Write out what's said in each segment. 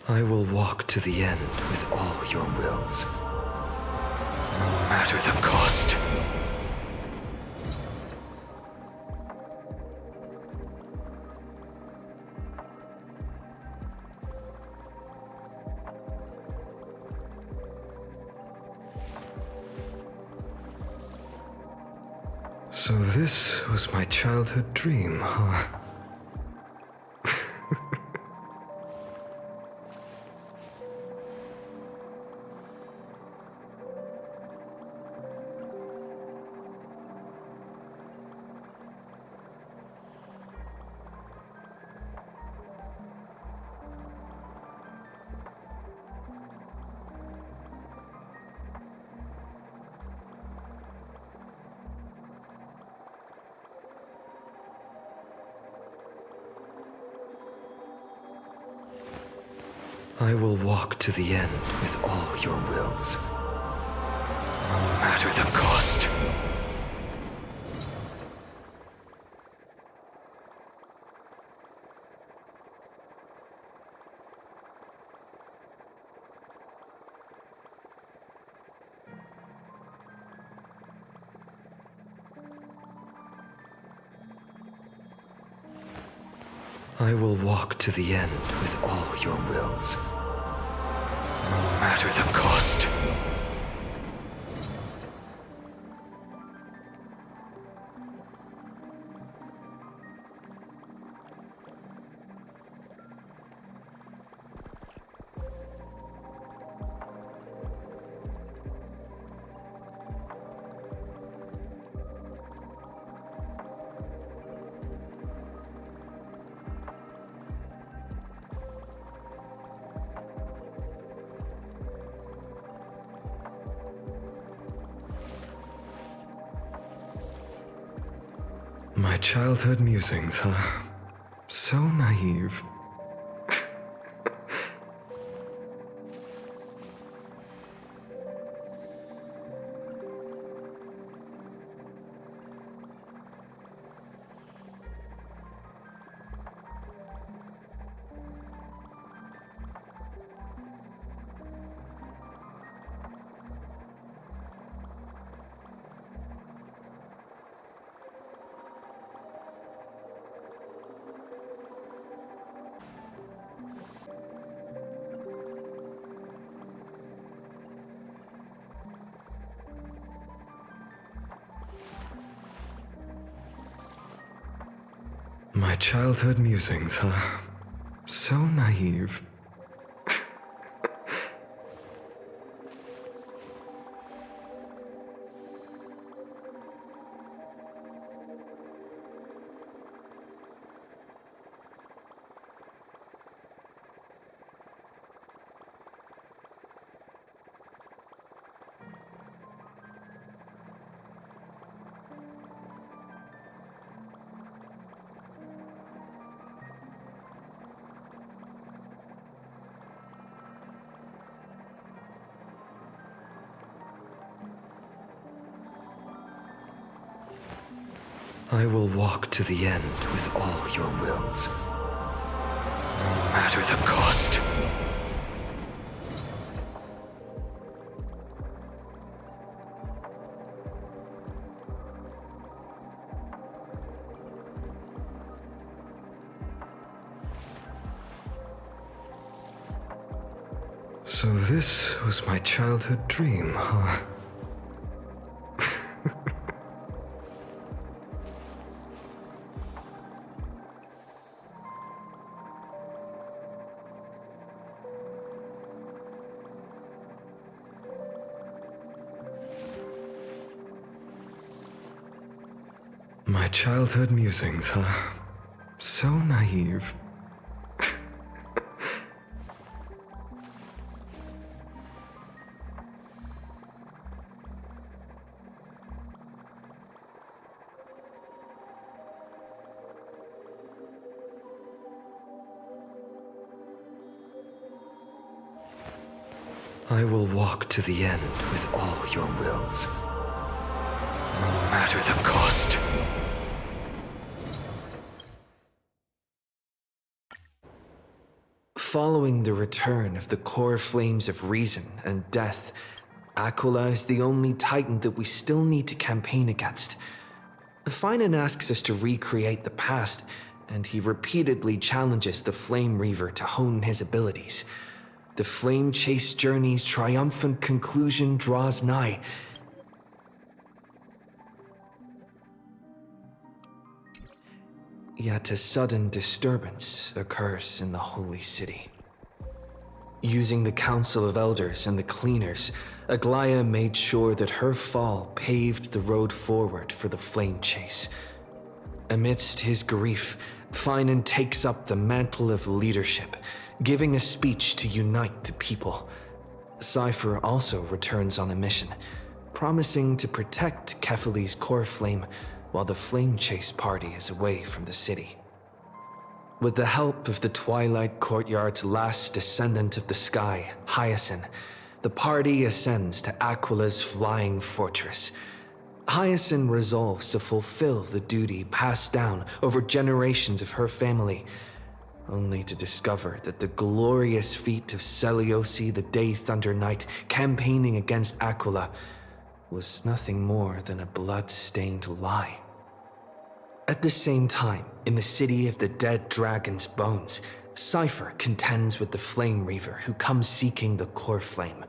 I will walk to the end with all your wills, no matter the cost. So this was my childhood dream, huh? I will walk to the end with all your wills, no matter the cost. I will walk to the end with all your wills, no matter the cost. My childhood musings, huh? So naive. My childhood musings, huh? So naive. I will walk to the end with all your wills, no matter the cost. So this was my childhood dream, huh? My childhood musings, huh? So naive. I will walk to the end with all your wills, no matter the cost. Following the return of the core flames of reason and death, Aquila is the only titan that we still need to campaign against. Finan asks us to recreate the past, and he repeatedly challenges the Flame Reaver to hone his abilities. The Flame Chase journey's triumphant conclusion draws nigh. Yet a sudden disturbance occurs in the Holy City. Using the Council of Elders and the Cleaners, Aglaia made sure that her fall paved the road forward for the Flame Chase. Amidst his grief, Finan takes up the mantle of leadership, giving a speech to unite the people. Cypher also returns on a mission, promising to protect Kefali's core flame while the Flame Chase party is away from the city. With the help of the Twilight Courtyard's last descendant of the sky, Hyacinth, the party ascends to Aquila's flying fortress. Hyacinth resolves to fulfill the duty passed down over generations of her family, only to discover that the glorious feat of Seliosi the Day Thunder Knight campaigning against Aquila was nothing more than a blood-stained lie. At the same time, in the city of the dead dragon's bones, Cypher contends with the Flame Reaver who comes seeking the core flame.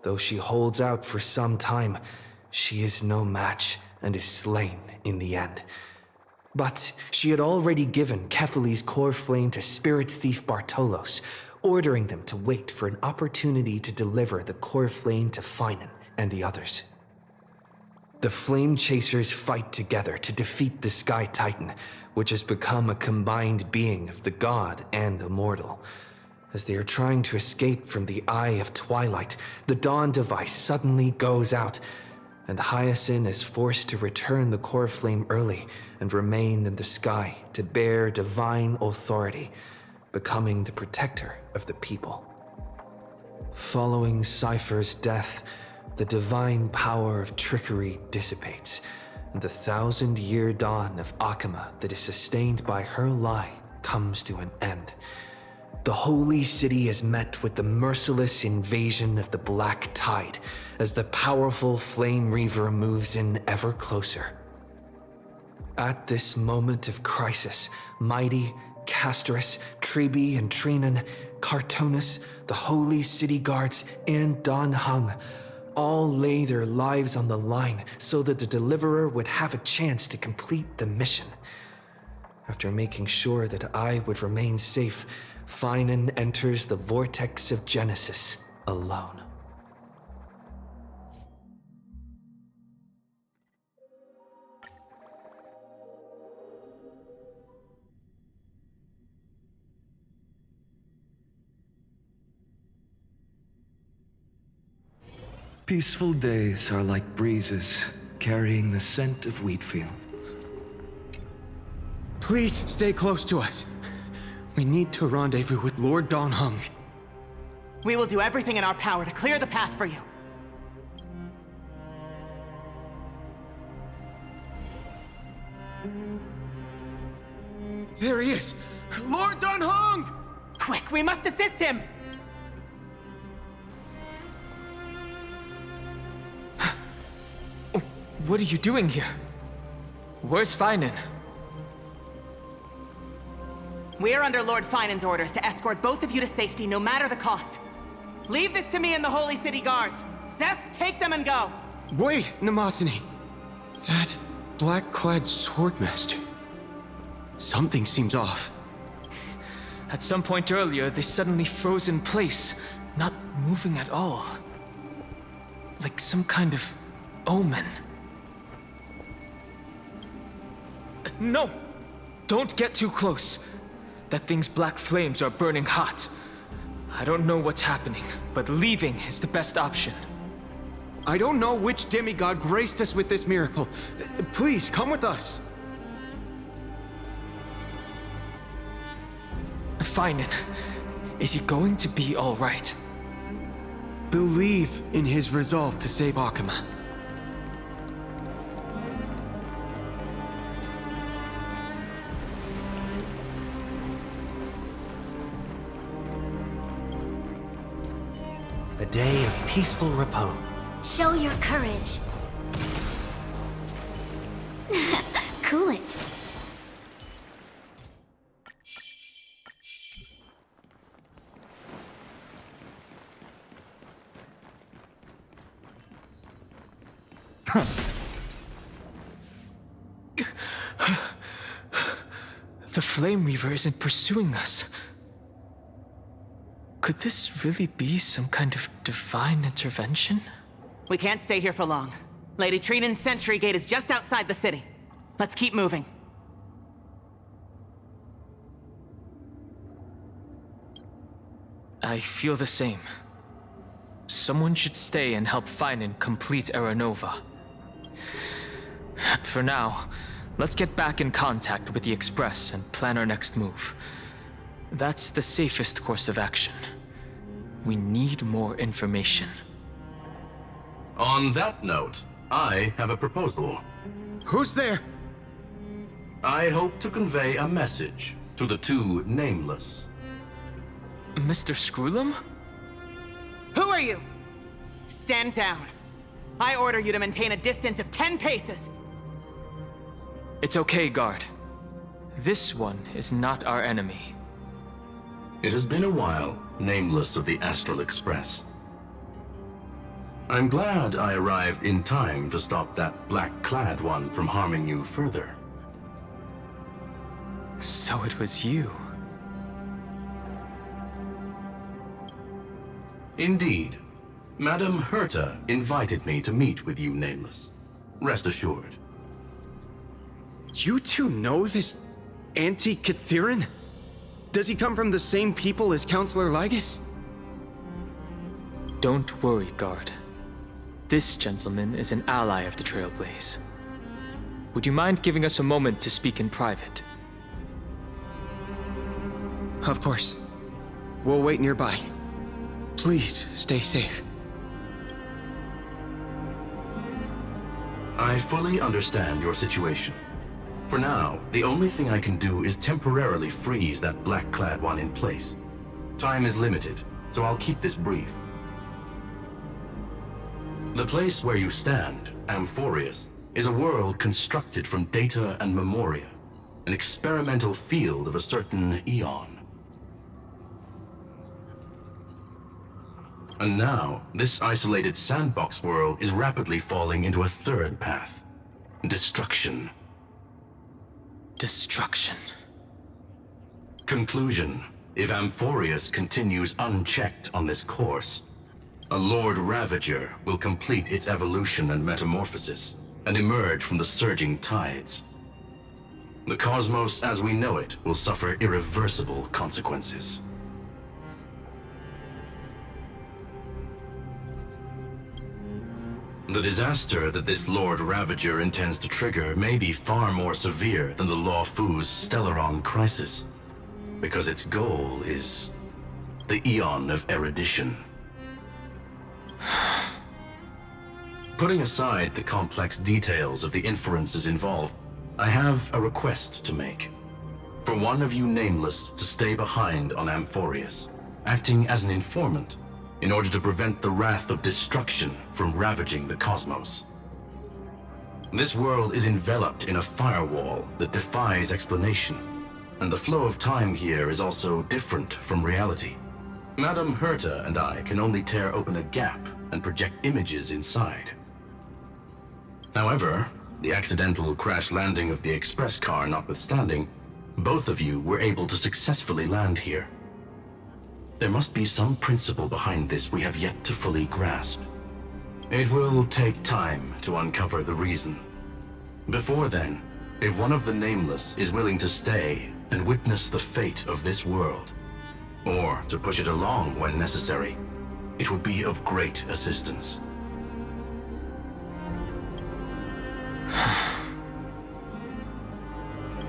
Though she holds out for some time, she is no match and is slain in the end. But she had already given Kefali's core flame to spirit thief Bartolos, ordering them to wait for an opportunity to deliver the core flame to Finan and the others. The Flame Chasers fight together to defeat the Sky Titan, which has become a combined being of the god and the mortal. As they are trying to escape from the Eye of Twilight, the Dawn device suddenly goes out, and Hyacinth is forced to return the core flame early and remain in the sky to bear divine authority, becoming the protector of the people. Following Cypher's death, the divine power of trickery dissipates, and the 1,000-year dawn of Akama that is sustained by her lie comes to an end. The Holy City is met with the merciless invasion of the Black Tide as the powerful Flame Reaver moves in ever closer. At this moment of crisis, Mighty, Casterus, Tribi and Trinan, Cartonus, the Holy City Guards, and Don Hung all lay their lives on the line so that the Deliverer would have a chance to complete the mission. After making sure that I would remain safe, Finan enters the vortex of Genesis alone. Peaceful days are like breezes, carrying the scent of wheat fields. Please stay close to us. We need to rendezvous with Lord Don Hung. We will do everything in our power to clear the path for you. There he is! Lord Don Hung! Quick, we must assist him! What are you doing here? Where's Finan? We are under Lord Finan's orders to escort both of you to safety, no matter the cost. Leave this to me and the Holy City Guards. Zeph, take them and go. Wait, Namasini. That black-clad swordmaster. Something seems off. At some point earlier, they suddenly froze in place, not moving at all. Like some kind of omen. No! Don't get too close. That thing's black flames are burning hot. I don't know what's happening, but leaving is the best option. I don't know which demigod graced us with this miracle. Please, come with us. Finan, is he going to be all right? Believe in his resolve to save Akama. day of peaceful repose. Show your courage. Cool it. The Flame Reaver isn't pursuing us. Could this really be some kind of divine intervention? We can't stay here for long. Lady Trinan's sentry gate is just outside the city. Let's keep moving. I feel the same. Someone should stay and help Finan complete Aranova. For now, let's get back in contact with the Express and plan our next move. That's the safest course of action. We need more information. On that note, I have a proposal. Who's there? I hope to convey a message to the two nameless. Mr. Screwlum? Who are you? Stand down. I order you to maintain a distance of 10 paces. It's okay, guard. This one is not our enemy. It has been a while, nameless of the Astral Express. I'm glad I arrived in time to stop that black-clad one from harming you further. So it was you. Indeed. Madame Herta invited me to meet with you, nameless. Rest assured. You two know this anti-Catharin? Does he come from the same people as Counselor Lygus? Don't worry, guard. This gentleman is an ally of the Trailblaze. Would you mind giving us a moment to speak in private? Of course. We'll wait nearby. Please, stay safe. I fully understand your situation. For now, the only thing I can do is temporarily freeze that black-clad one in place. Time is limited, so I'll keep this brief. The place where you stand, Amphorius, is a world constructed from data and memoria, an experimental field of a certain eon. And now, this isolated sandbox world is rapidly falling into a third path. Destruction. Destruction. Conclusion. If Amphorius continues unchecked on this course, a Lord Ravager will complete its evolution and metamorphosis, and emerge from the surging tides. The cosmos as we know it will suffer irreversible consequences. The disaster that this Lord Ravager intends to trigger may be far more severe than the Law Fu's Stellaron crisis, because its goal is the Eon of Erudition. Putting aside the complex details of the inferences involved, I have a request to make. For one of you nameless to stay behind on Amphorius, acting as an informant, in order to prevent the wrath of destruction from ravaging the cosmos. This world is enveloped in a firewall that defies explanation, and the flow of time here is also different from reality. Madame Herta and I can only tear open a gap and project images inside. However, the accidental crash landing of the express car notwithstanding, both of you were able to successfully land here. There must be some principle behind this we have yet to fully grasp. It will take time to uncover the reason. Before then, if one of the Nameless is willing to stay and witness the fate of this world, or to push it along when necessary, it would be of great assistance.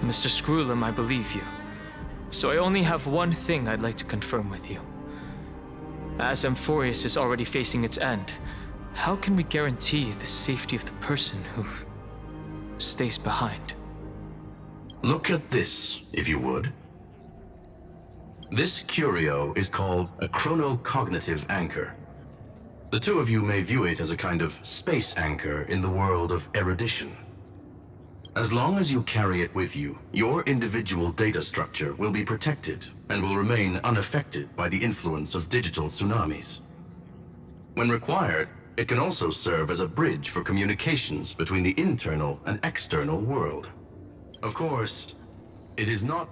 Mr. Screwlum, I believe you. So I only have one thing I'd like to confirm with you. As Amphorius is already facing its end, how can we guarantee the safety of the person who stays behind? Look at this, if you would. This curio is called a chronocognitive anchor. The two of you may view it as a kind of space anchor in the world of erudition. As long as you carry it with you, your individual data structure will be protected and will remain unaffected by the influence of digital tsunamis. When required, it can also serve as a bridge for communications between the internal and external world. Of course, it is not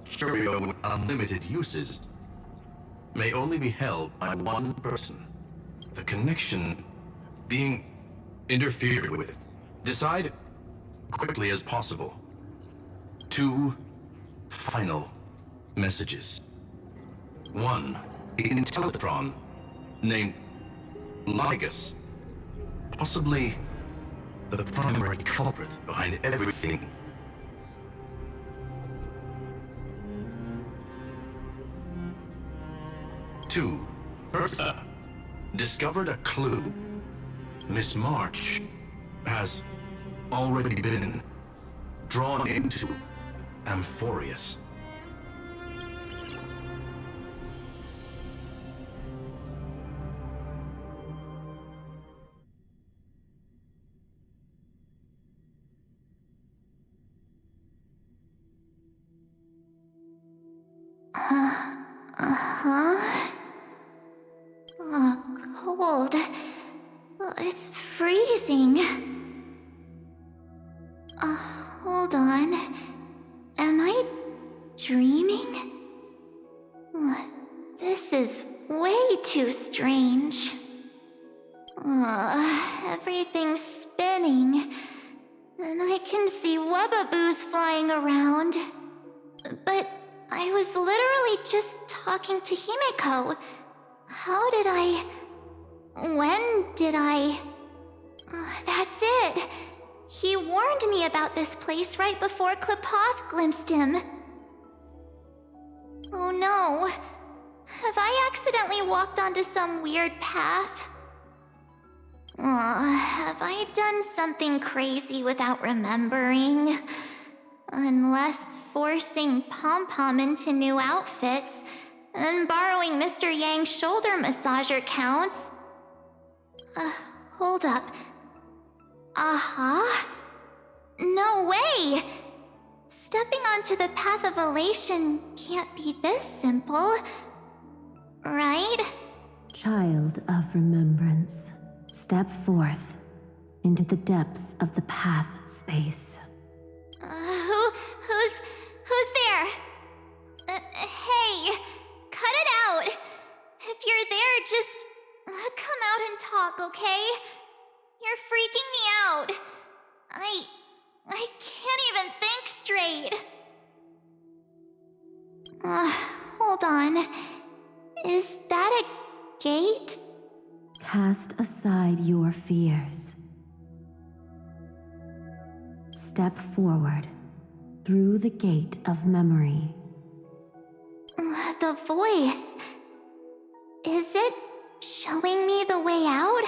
curio with unlimited uses. May only be held by one person. The connection being interfered with. Decide quickly as possible. 2 final messages. 1, the Intellitron named Lygus, possibly the primary culprit behind everything. Two, Bertha discovered a clue. Miss March has already been drawn into Amphorius. Cold. It's freezing. Hold on. Am I dreaming? This is way too strange. Everything's spinning. And I can see webbaboos flying around. But I was literally just talking to Himeko. How did I... When did I... That's it. He warned me about this place right before Klepoth glimpsed him. Oh no. Have I accidentally walked onto some weird path? Have I done something crazy without remembering? Unless forcing Pom-Pom into new outfits and borrowing Mr. Yang's shoulder massager counts. Hold up. No way! Stepping onto the path of elation can't be this simple. Right? Child of remembrance, step forth into the depths of the path space. Who's there? Hey, cut it out. If you're there, just come out and talk, okay? You're freaking me out. I can't even think straight. Hold on. Is that a gate? Cast aside your fears. Step forward through the gate of memory. The voice. Is it showing me the way out?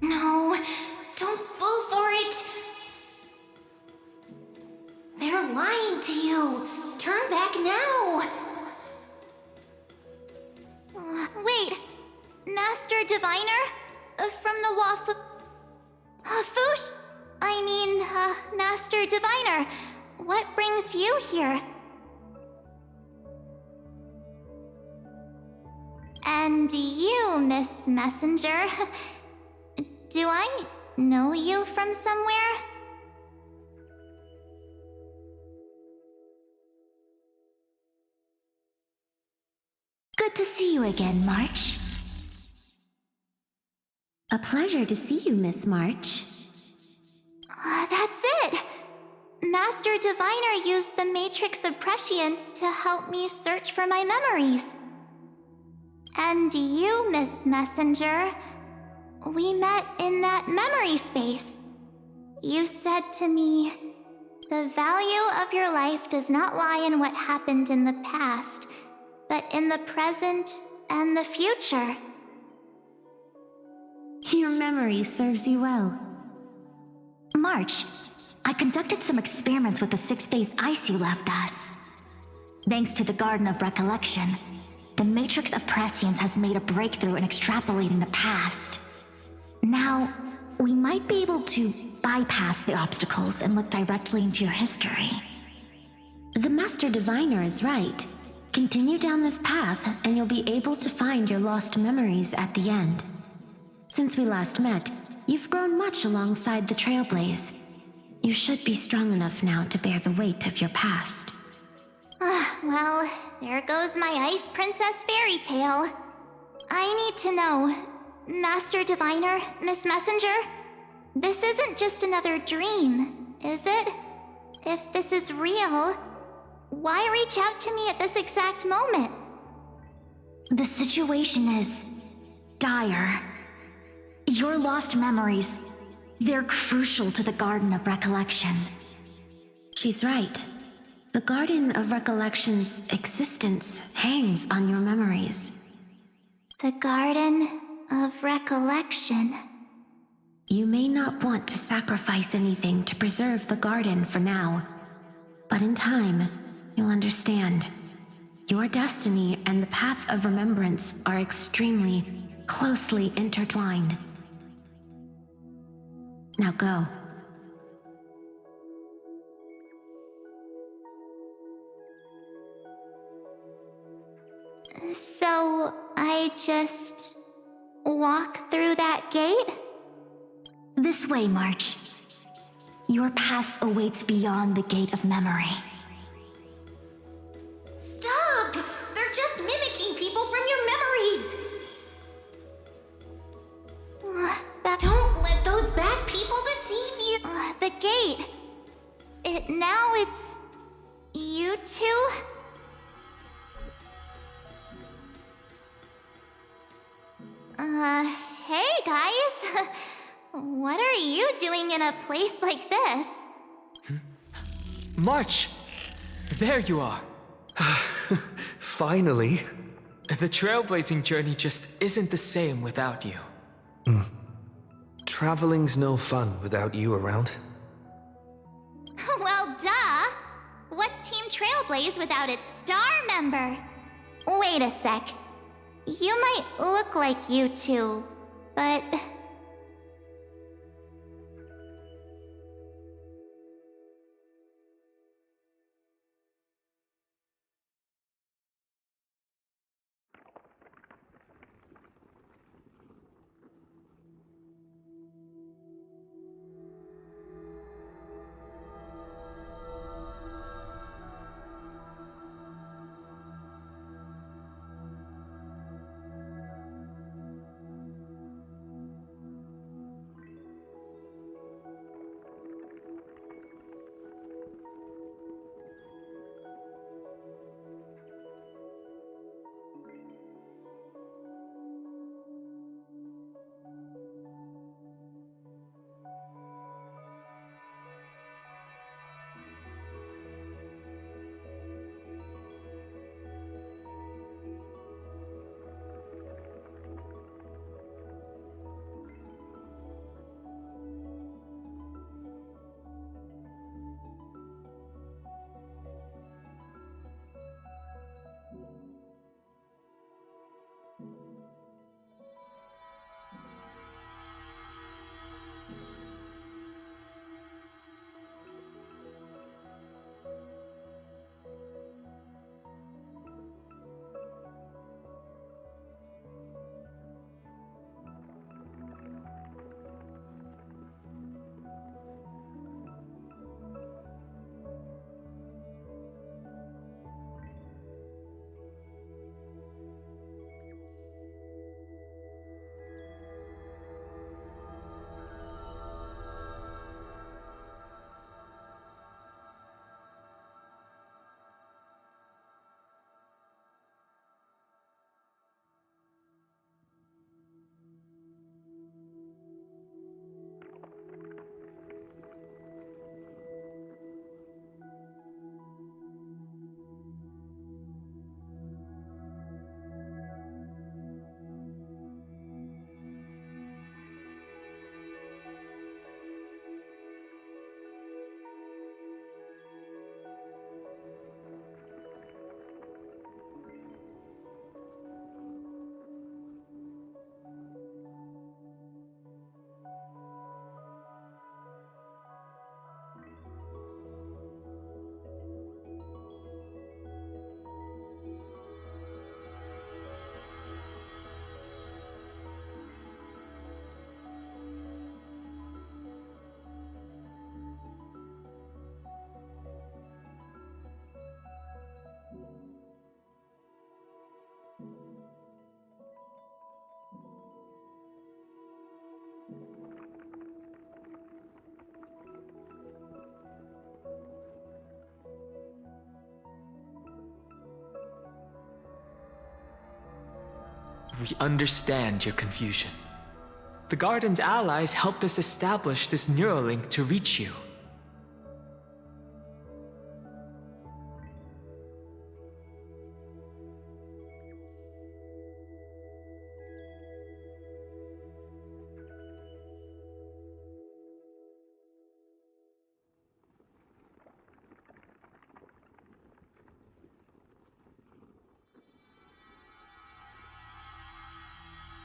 No, don't fall for it! They're lying to you! Turn back now! Wait, Master Diviner? From the Law Foosh? Master Diviner, what brings you here? And you, Miss Messenger, do I know you from somewhere? Good to see you again, March. A pleasure to see you, Miss March. That's it! Master Diviner used the Matrix of Prescience to help me search for my memories. And you, Miss Messenger, we met in that memory space. You said to me, the value of your life does not lie in what happened in the past, but in the present and the future. Your memory serves you well. March, I conducted some experiments with the 6 phase ice you left us. Thanks to the Garden of Recollection, the Matrix of Prescience has made a breakthrough in extrapolating the past. Now, we might be able to bypass the obstacles and look directly into your history. The Master Diviner is right. Continue down this path, and you'll be able to find your lost memories at the end. Since we last met, you've grown much alongside the Trailblaze. You should be strong enough now to bear the weight of your past. Well, there goes my Ice Princess fairy tale. I need to know, Master Diviner, Miss Messenger, this isn't just another dream, is it? If this is real, why reach out to me at this exact moment? The situation is dire. Your lost memories, they're crucial to the Garden of Recollection. She's right. The Garden of Recollection's existence hangs on your memories. The Garden of Recollection. You may not want to sacrifice anything to preserve the garden for now, but in time, you'll understand. Your destiny and the path of remembrance are extremely, closely intertwined. Now go. So, I just walk through that gate? This way, March. Your past awaits beyond the Gate of Memory. Stop! They're just mimicking people from your memories! Don't let those bad people deceive you! The gate. Now it's... you two? Hey guys! What are you doing in a place like this? March! There you are! Finally. The trailblazing journey just isn't the same without you. Traveling's no fun without you around. Well, duh! What's Team Trailblaze without its star member? Wait a sec. You might look like you two, but... We understand your confusion. The Garden's allies helped us establish this Neuralink to reach you.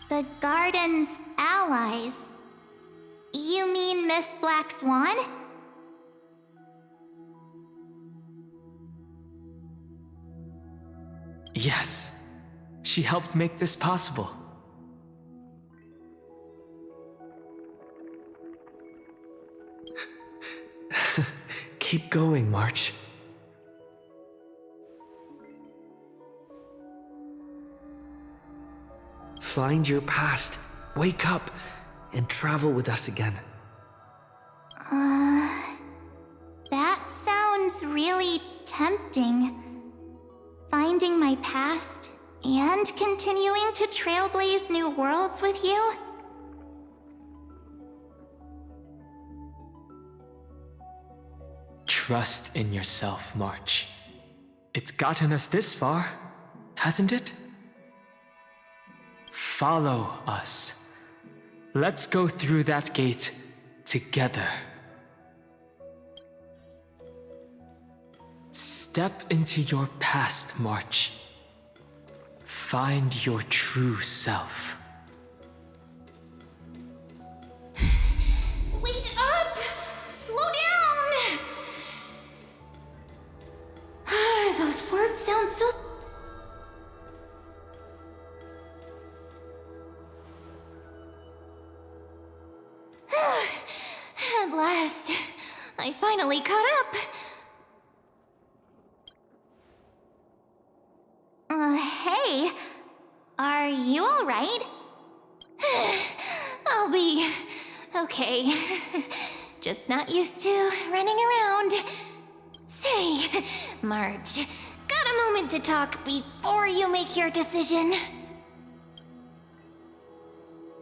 The Garden's allies. You mean Miss Black Swan? Yes, she helped make this possible. Keep going, March. Find your past, wake up, and travel with us again. That sounds really tempting. Finding my past and continuing to trailblaze new worlds with you? Trust in yourself, March. It's gotten us this far, hasn't it? Follow us. Let's go through that gate together. Step into your past, March. Find your true self. Wait up! Slow down! Those words sound so... At last, I finally caught up. Hey, are you alright? I'll be okay. Just not used to running around. Say, Marge, got a moment to talk before you make your decision?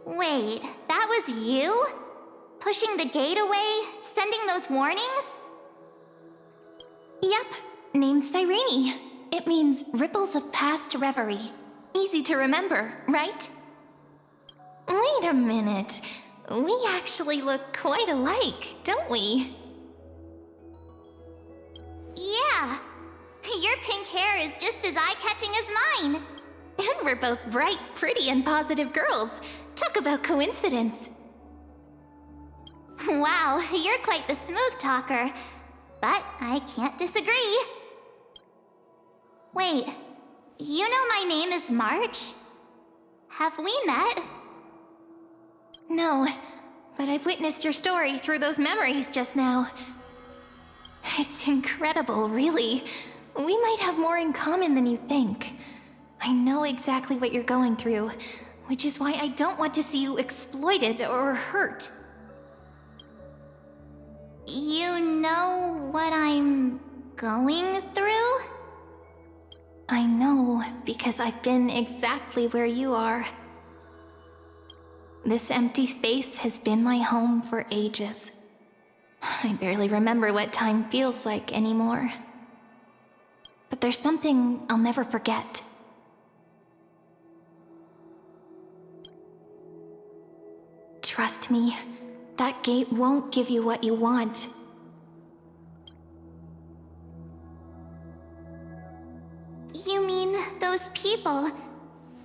Wait, that was you? Pushing the gate away? Sending those warnings? Yep, named Cyrene. It means ripples of past reverie. Easy to remember, right? Wait a minute. We actually look quite alike, don't we? Yeah. Your pink hair is just as eye-catching as mine. And we're both bright, pretty, and positive girls. Talk about coincidence. Wow, you're quite the smooth talker. But I can't disagree. Wait, you know my name is March? Have we met? No, but I've witnessed your story through those memories just now. It's incredible, really. We might have more in common than you think. I know exactly what you're going through, which is why I don't want to see you exploited or hurt. You know what I'm going through? I know, because I've been exactly where you are. This empty space has been my home for ages. I barely remember what time feels like anymore. But there's something I'll never forget. Trust me, that gate won't give you what you want. You mean those people?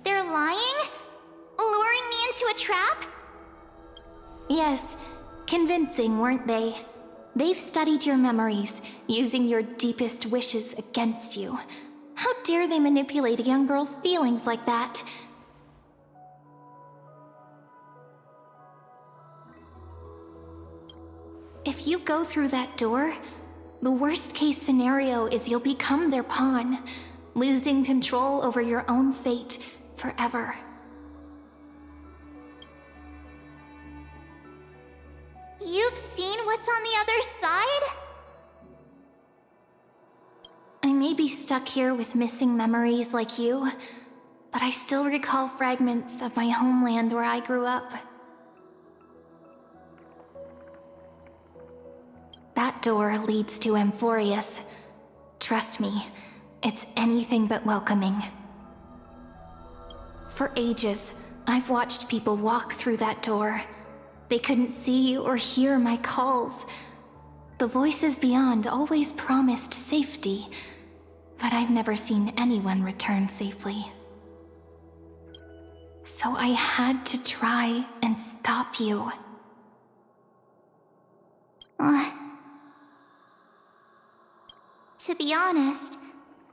They're lying? Luring me into a trap? Yes, convincing, weren't they? They've studied your memories, using your deepest wishes against you. How dare they manipulate a young girl's feelings like that? If you go through that door, the worst case scenario is you'll become their pawn, losing control over your own fate forever. You've seen what's on the other side? I may be stuck here with missing memories like you, but I still recall fragments of my homeland where I grew up. That door leads to Amphorius. Trust me, it's anything but welcoming. For ages, I've watched people walk through that door. They couldn't see or hear my calls. The voices beyond always promised safety, but I've never seen anyone return safely. So I had to try and stop you. To be honest,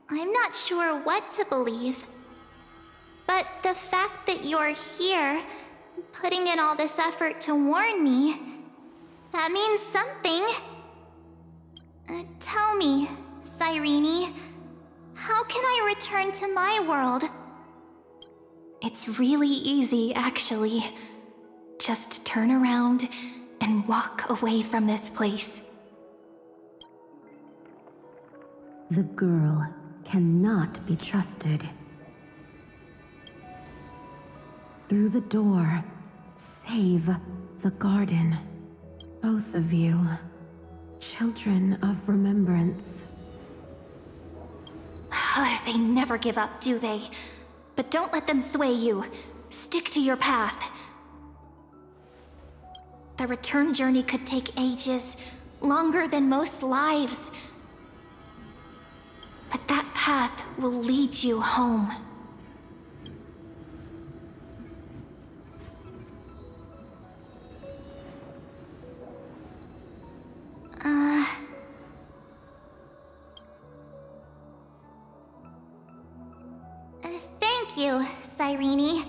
I'm not sure what to believe. But the fact that you're here, putting in all this effort to warn me, that means something. Tell me, Cyrene, how can I return to my world? It's really easy, actually. Just turn around and walk away from this place. The girl cannot be trusted. Through the door, save the garden. Both of you, children of remembrance. They never give up, do they? But don't let them sway you. Stick to your path. The return journey could take ages, longer than most lives. But that path will lead you home. Thank you, Cyrene.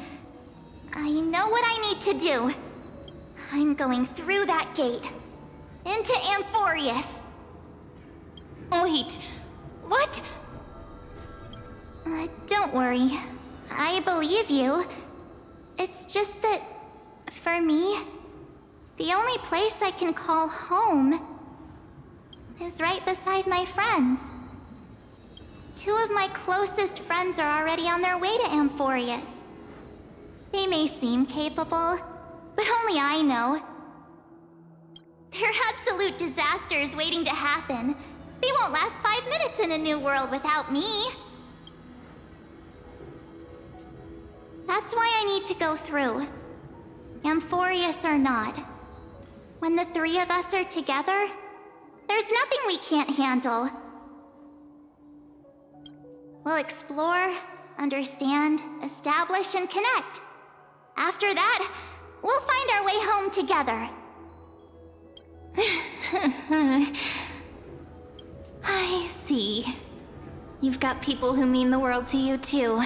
I know what I need to do. I'm going through that gate. Into Amphorius. Wait, what? Don't worry. I believe you. It's just that, for me, the only place I can call home is right beside my friends. Two of my closest friends are already on their way to Amphorius. They may seem capable, but only I know. They're absolute disasters waiting to happen. They won't last 5 minutes in a new world without me. That's why I need to go through. Amphorius or not. When the three of us are together, there's nothing we can't handle. We'll explore, understand, establish, and connect. After that, we'll find our way home together. I see. You've got people who mean the world to you, too.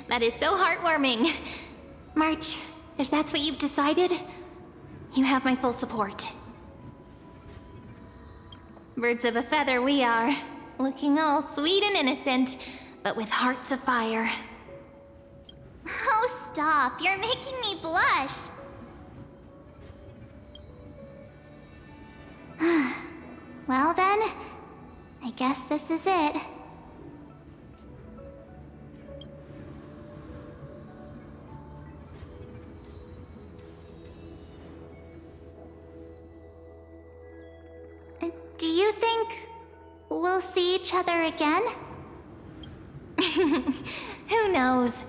That is so heartwarming. March, if that's what you've decided, you have my full support. Birds of a feather we are, looking all sweet and innocent, but with hearts of fire. Oh, stop. You're making me blush. Well then, I guess this is it. Do you think we'll see each other again? Who knows?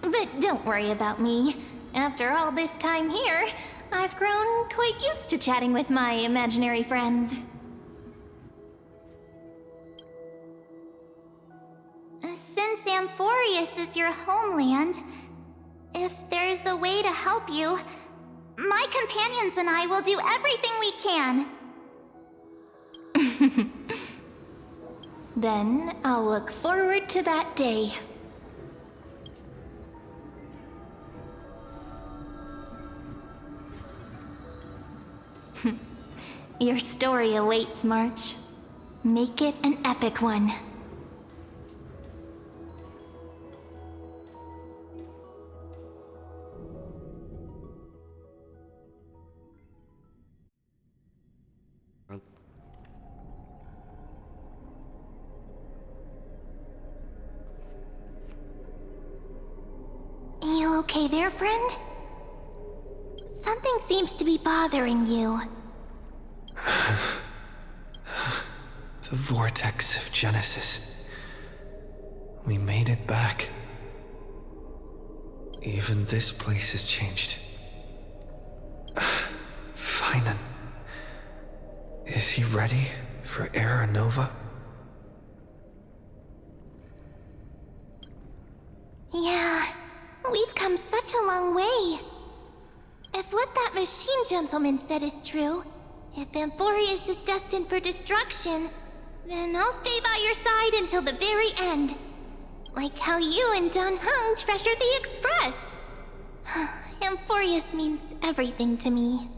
But don't worry about me. After all this time here, I've grown quite used to chatting with my imaginary friends. Since Amphorius is your homeland, if there's a way to help you, my companions and I will do everything we can. Then I'll look forward to that day. Your story awaits, March. Make it an epic one. okay there, friend? Something seems to be bothering you. The vortex of Genesis. We made it back. Even this place has changed. Finan. Is he ready for Era Nova? Yeah, we've come such a long way. If what that machine gentleman said is true, if Amphorius is destined for destruction, then I'll stay by your side until the very end. Like how you and Dun Hung treasured the Express. Amphorius means everything to me.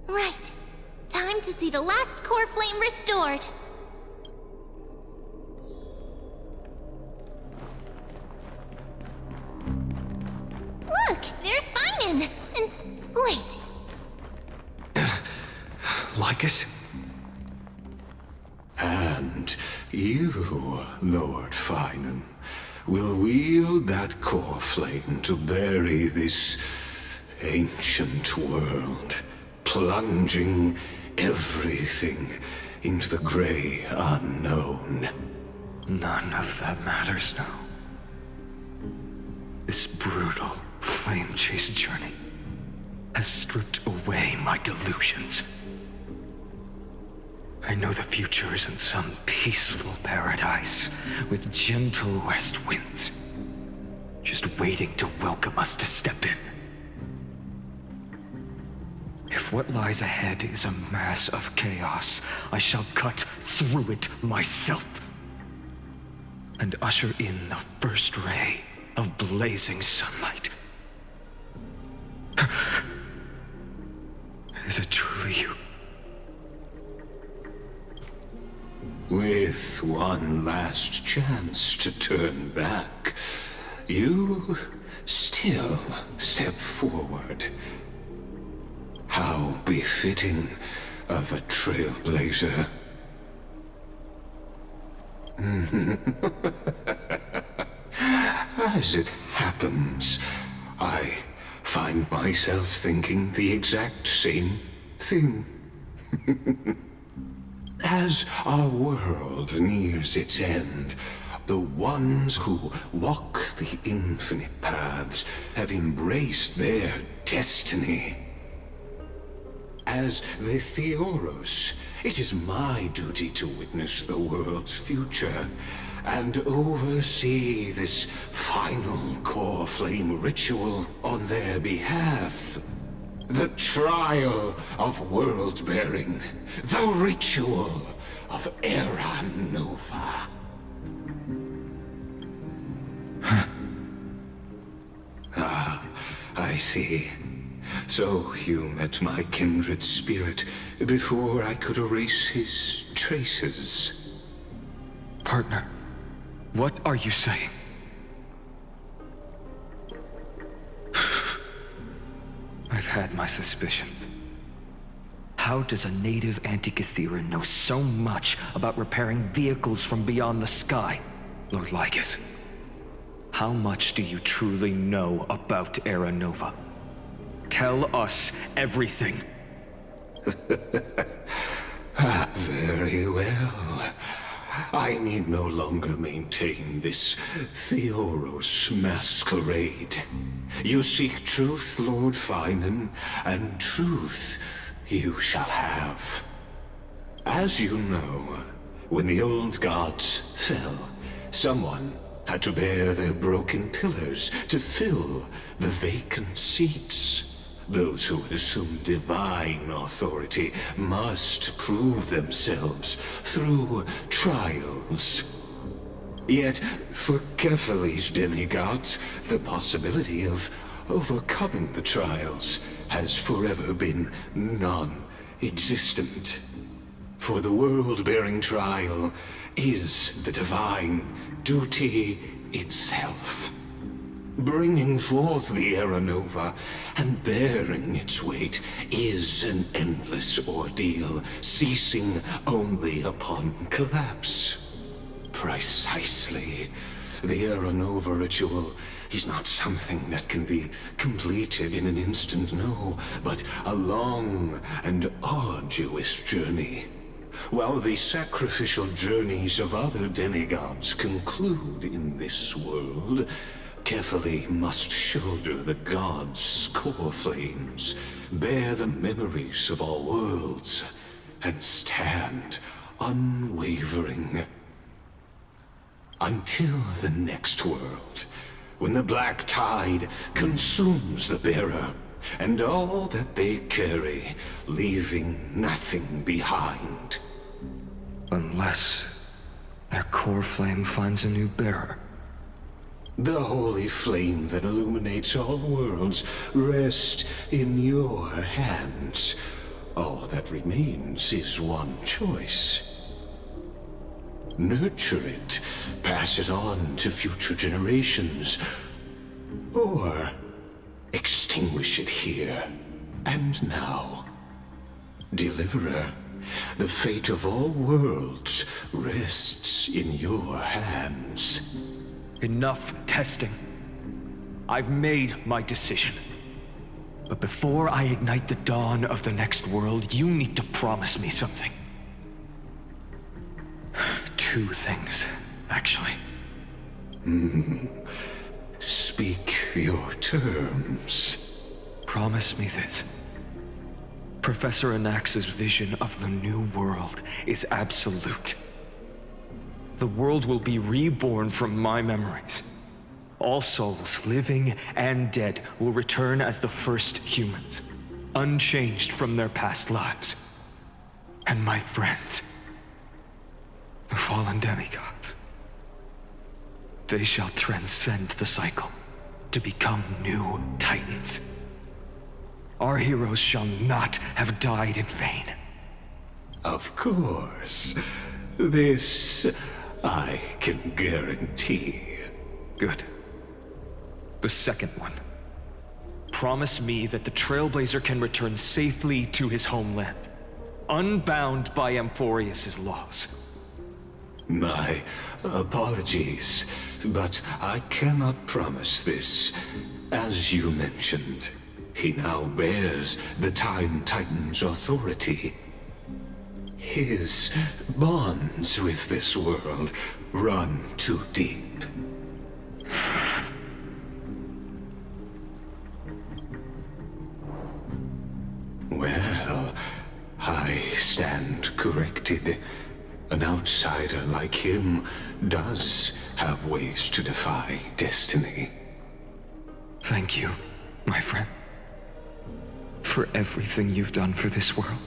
Right. Time to see the last core flame restored. Look, there's Finan! And wait. Lycus? And you, Lord Finan, will wield that core flame to bury this ancient world, plunging everything into the gray unknown. None of that matters now. This brutal flame chase journey has stripped away my delusions. I know the future is in some peaceful paradise with gentle west winds, just waiting to welcome us to step in. If what lies ahead is a mass of chaos, I shall cut through it myself and usher in the first ray of blazing sunlight. Is it truly you? With one last chance to turn back, you still step forward. How befitting of a trailblazer. As it happens, I find myself thinking the exact same thing. As our world nears its end, the ones who walk the infinite paths have embraced their destiny. As the Theoros, it is my duty to witness the world's future and oversee this final core flame ritual on their behalf. The trial of world-bearing, the ritual of Era Nova. I see. So you met my kindred spirit before I could erase his traces. Partner, what are you saying? I've had my suspicions. How does a native Antikytheran know so much about repairing vehicles from beyond the sky, Lord Lycus? How much do you truly know about Era Nova? Tell us everything. Very well. I need no longer maintain this Theoros masquerade. You seek truth, Lord Finan, and truth you shall have. As you know, when the old gods fell, someone had to bear their broken pillars to fill the vacant seats. Those who would assume divine authority must prove themselves through trials. Yet, for Kephal's demigods, the possibility of overcoming the trials has forever been non-existent. For the world-bearing trial is the divine duty itself. Bringing forth the Era Nova and bearing its weight is an endless ordeal, ceasing only upon collapse. Precisely. the Era Nova ritual is not something that can be completed in an instant, no, but a long and arduous journey. While the sacrificial journeys of other demigods conclude in this world, carefully must shoulder the gods' score flames, bear the memories of all worlds, and stand unwavering. Until the next world, when the black tide consumes the bearer, and all that they carry, leaving nothing behind. Unless their core flame finds a new bearer. The holy flame that illuminates all worlds rests in your hands. All that remains is one choice. Nurture it, pass it on to future generations, or extinguish it here and now. Deliverer, the fate of all worlds rests in your hands. Enough testing. I've made my decision. But before I ignite the dawn of the next world, you need to promise me something. Two things, actually. Speak your terms. Promise me this. Professor Anax's vision of the new world is absolute. The world will be reborn from my memories. All souls, living and dead, will return as the first humans, unchanged from their past lives. And my friends, the fallen demigods, they shall transcend the cycle to become new titans. Our heroes shall not have died in vain. Of course. This I can guarantee. Good. The second one. Promise me that the Trailblazer can return safely to his homeland, unbound by Amphorius' laws. My apologies, but I cannot promise this. As you mentioned, he now bears the Time Titan's authority. His bonds with this world run too deep. Well, I stand corrected. An outsider like him does have ways to defy destiny. Thank you, my friend, for everything you've done for this world.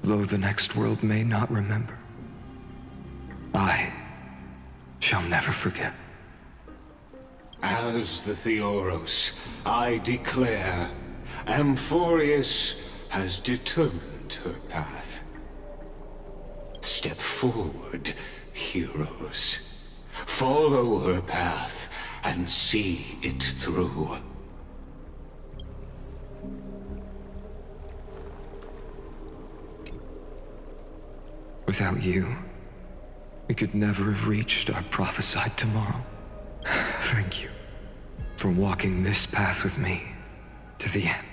Though the next world may not remember, I shall never forget. As the Theoros, I declare, Amphorius has determined her path. Step forward, heroes. Follow her path and see it through. Without you, we could never have reached our prophesied tomorrow. Thank you for walking this path with me to the end.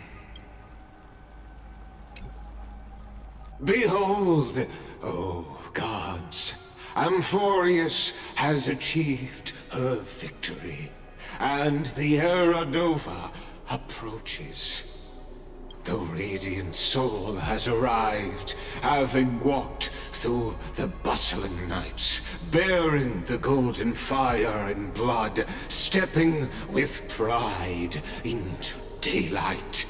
Behold, oh gods, Amphorius has achieved her victory, and the Era Nova approaches. The Radiant Soul has arrived, having walked through the bustling nights, bearing the golden fire and blood, stepping with pride into daylight.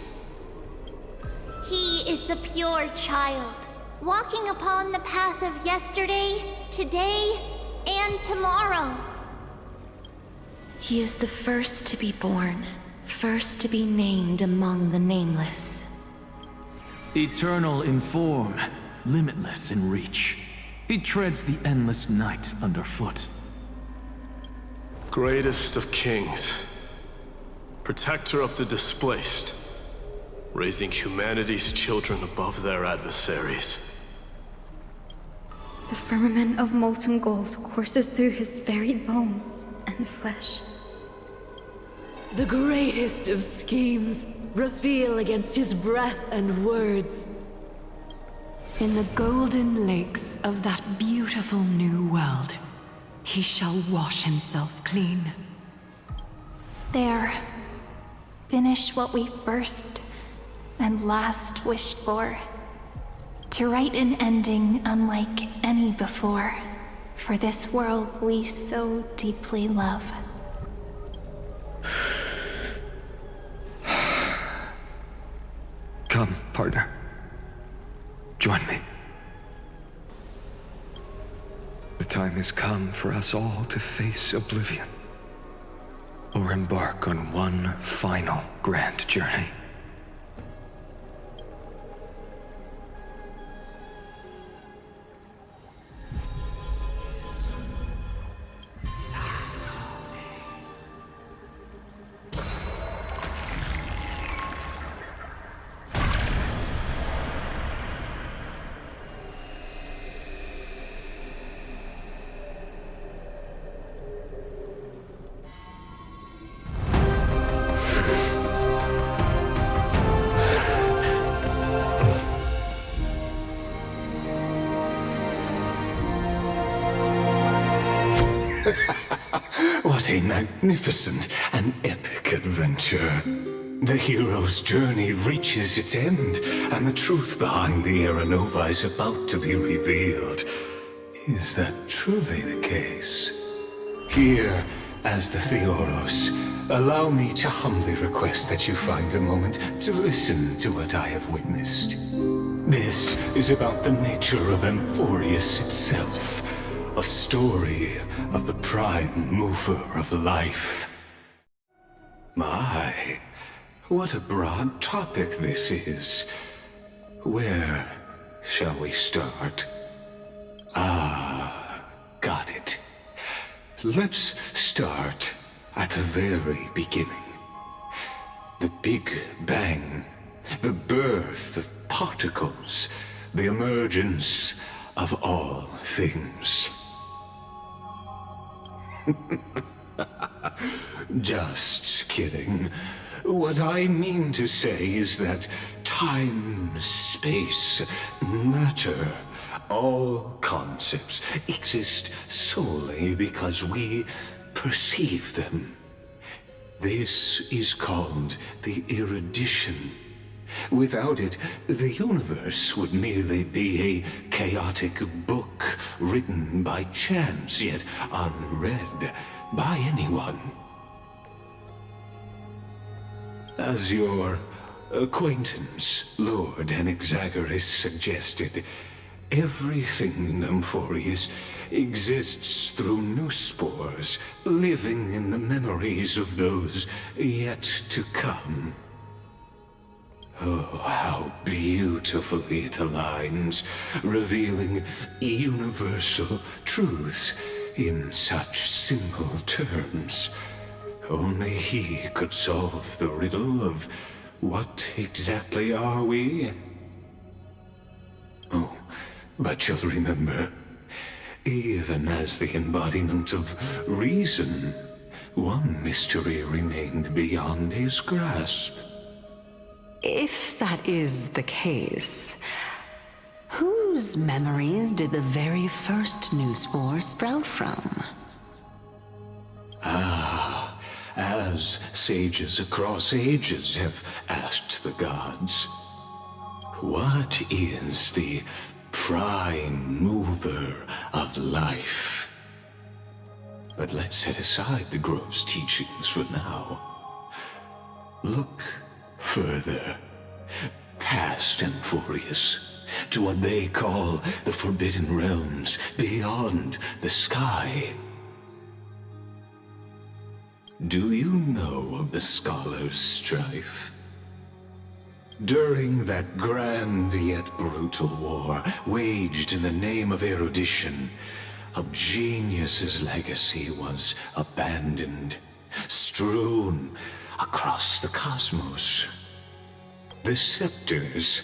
He is the pure child, walking upon the path of yesterday, today, and tomorrow. He is the first to be born, first to be named among the nameless. Eternal in form, limitless in reach. He treads the endless night underfoot. Greatest of kings, protector of the displaced, raising humanity's children above their adversaries. The firmament of molten gold courses through his very bones and flesh. The greatest of schemes reveal against his breath and words. In the golden lakes of that beautiful new world, he shall wash himself clean. There. Finish what we first and last wished for. To write an ending unlike any before, for this world we so deeply love. Come, partner. Join me. The time has come for us all to face oblivion, or embark on one final grand journey. What a magnificent and epic adventure. The hero's journey reaches its end, and the truth behind the Era Nova is about to be revealed. Is that truly the case? Here, as the Theoros, allow me to humbly request that you find a moment to listen to what I have witnessed. This is about the nature of Amphorius itself. A story of the prime mover of life. My, what a broad topic this is. Where shall we start? Got it. Let's start at the very beginning. The Big Bang, the birth of particles, the emergence of all things. Just kidding. What I mean to say is that time, space, matter, all concepts exist solely because we perceive them. This is called the erudition. Without it, the universe would merely be a chaotic book written by chance, yet unread by anyone. As your acquaintance, Lord Anaxagoras, suggested, everything in Amphorius exists through new spores, living in the memories of those yet to come. Oh, how beautifully it aligns, revealing universal truths in such simple terms. Only he could solve the riddle of what exactly are we? Oh, but you'll remember, even as the embodiment of reason, one mystery remained beyond his grasp. If that is the case, whose memories did the very first new spore sprout from? As sages across ages have asked the gods, what is the prime mover of life? But let's set aside the Grove's teachings for now. Look further, past Amphorius, to what they call the Forbidden Realms beyond the sky. Do you know of the Scholars' Strife? During that grand yet brutal war, waged in the name of erudition, a genius's legacy was abandoned, strewn across the cosmos. The scepters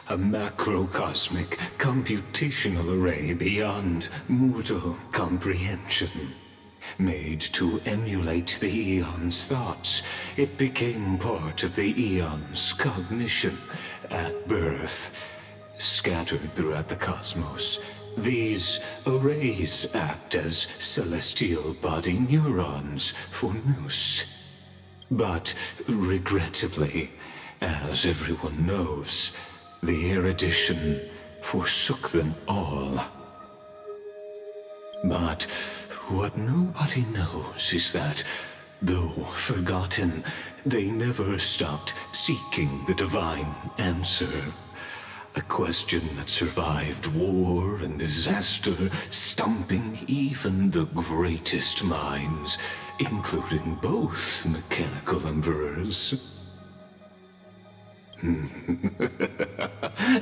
a macrocosmic computational array beyond mortal comprehension. Made to emulate the Eon's thoughts, it became part of the Eon's cognition at birth. Scattered throughout the cosmos, these arrays act as celestial body neurons for Nous. But regrettably, as everyone knows, the erudition forsook them all. But what nobody knows is that, though forgotten, they never stopped seeking the divine answer. A question that survived war and disaster, stumping even the greatest minds, including both mechanical emperors.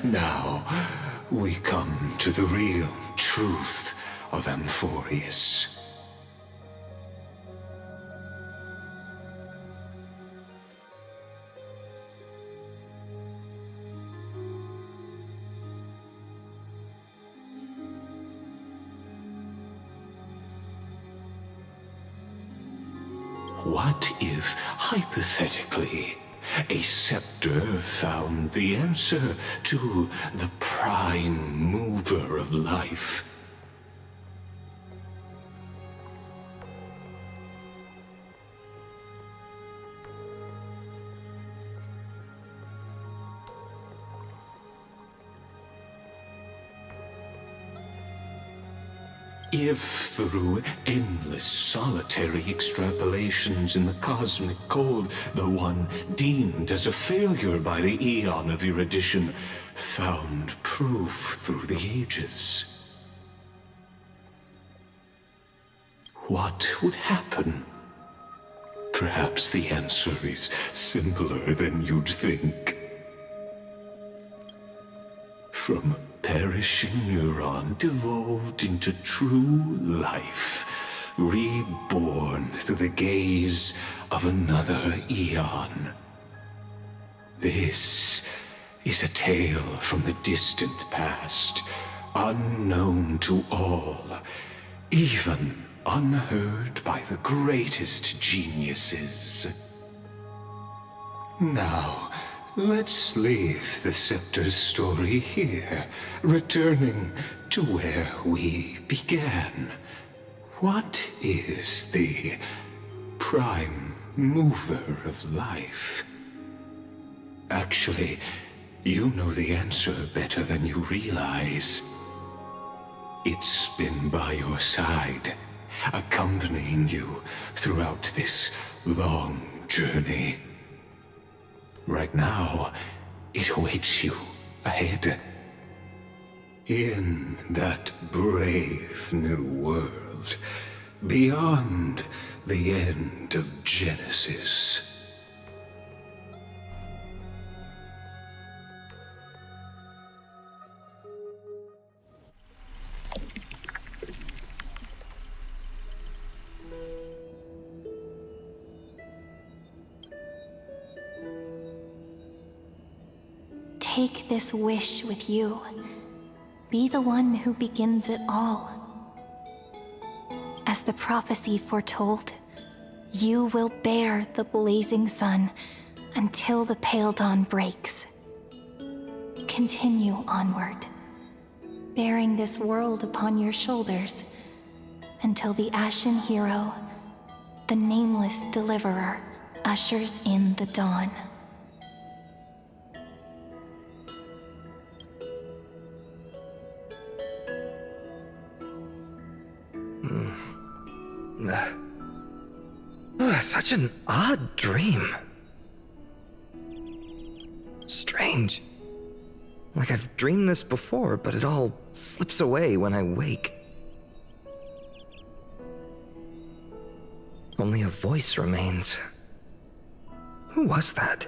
Now, we come to the real truth of Amphorius. What if, hypothetically, a scepter found the answer to the prime mover of life? If through endless solitary extrapolations in the cosmic cold, the one deemed as a failure by the Eon of erudition found proof through the ages, what would happen? Perhaps the answer is simpler than you'd think. From perishing neuron devolved into true life, reborn through the gaze of another Eon. This is a tale from the distant past, unknown to all, even unheard by the greatest geniuses. Now, let's leave the Scepter's story here, returning to where we began. What is the prime mover of life? Actually, you know the answer better than you realize. It's been by your side, accompanying you throughout this long journey. Right now, it awaits you ahead. In that brave new world, beyond the end of Genesis. Take this wish with you. Be the one who begins it all. As the prophecy foretold, you will bear the blazing sun until the pale dawn breaks. Continue onward, bearing this world upon your shoulders until the Ashen Hero, the nameless deliverer, ushers in the dawn. Such an odd dream. Strange. Like I've dreamed this before, but it all slips away when I wake. Only a voice remains. Who was that?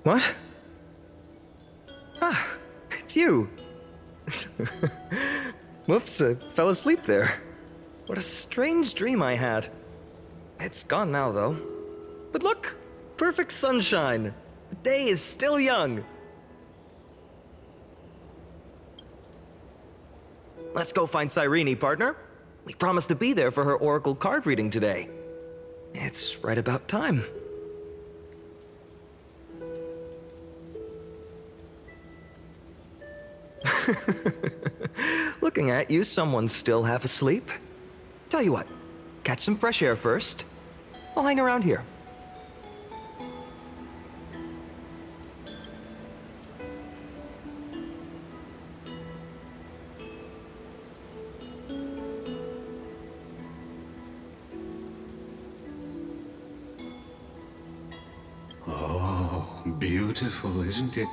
What? Ah, it's you. Whoops, I fell asleep there. What a strange dream I had. It's gone now, though. But look, perfect sunshine. The day is still young. Let's go find Cyrene, partner. We promised to be there for her oracle card reading today. It's right about time. Looking at you, someone's still half asleep. Tell you what, catch some fresh air first. I'll hang around here. Oh, beautiful, isn't it?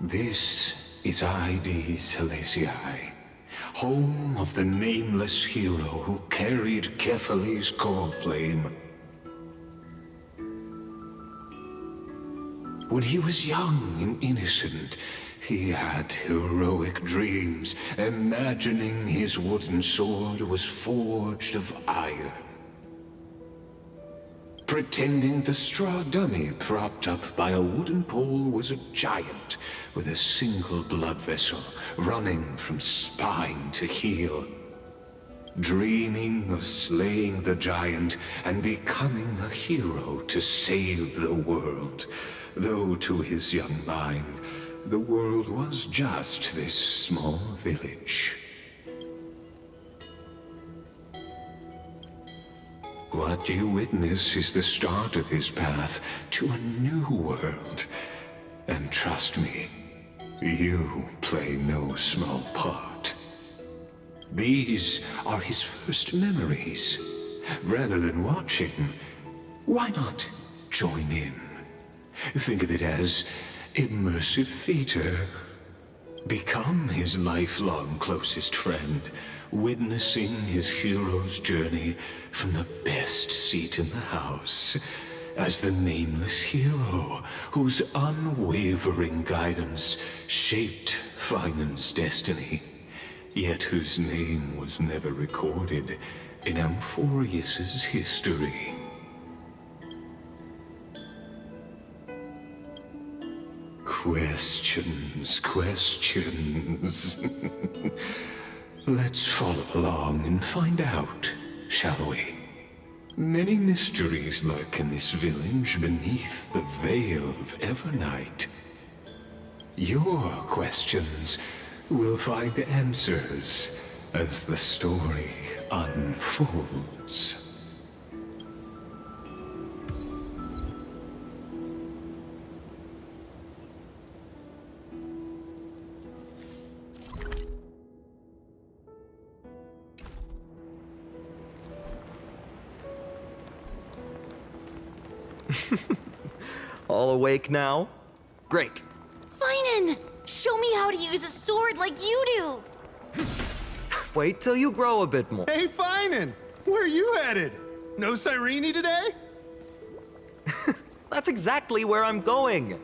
This is Ide Celestii, home of the nameless hero who carried Kefali's core flame. When he was young and innocent, he had heroic dreams, imagining his wooden sword was forged of iron. Pretending the straw dummy propped up by a wooden pole was a giant with a single blood vessel running from spine to heel. Dreaming of slaying the giant and becoming a hero to save the world, though to his young mind, the world was just this small village. What you witness is the start of his path to a new world. And trust me, you play no small part. These are his first memories. Rather than watching, why not join in? Think of it as immersive theater. Become his lifelong closest friend, witnessing his hero's journey from the best seat in the house, as the nameless hero whose unwavering guidance shaped Finan's destiny, yet whose name was never recorded in Amphorius's history. Questions, questions. Let's follow along and find out, shall we? Many mysteries lurk in this village beneath the veil of Evernight. Your questions will find answers as the story unfolds. All awake now? Great. Finan! Show me how to use a sword like you do! Wait till you grow a bit more. Hey, Finan! Where are you headed? No Cyrene today? That's exactly where I'm going.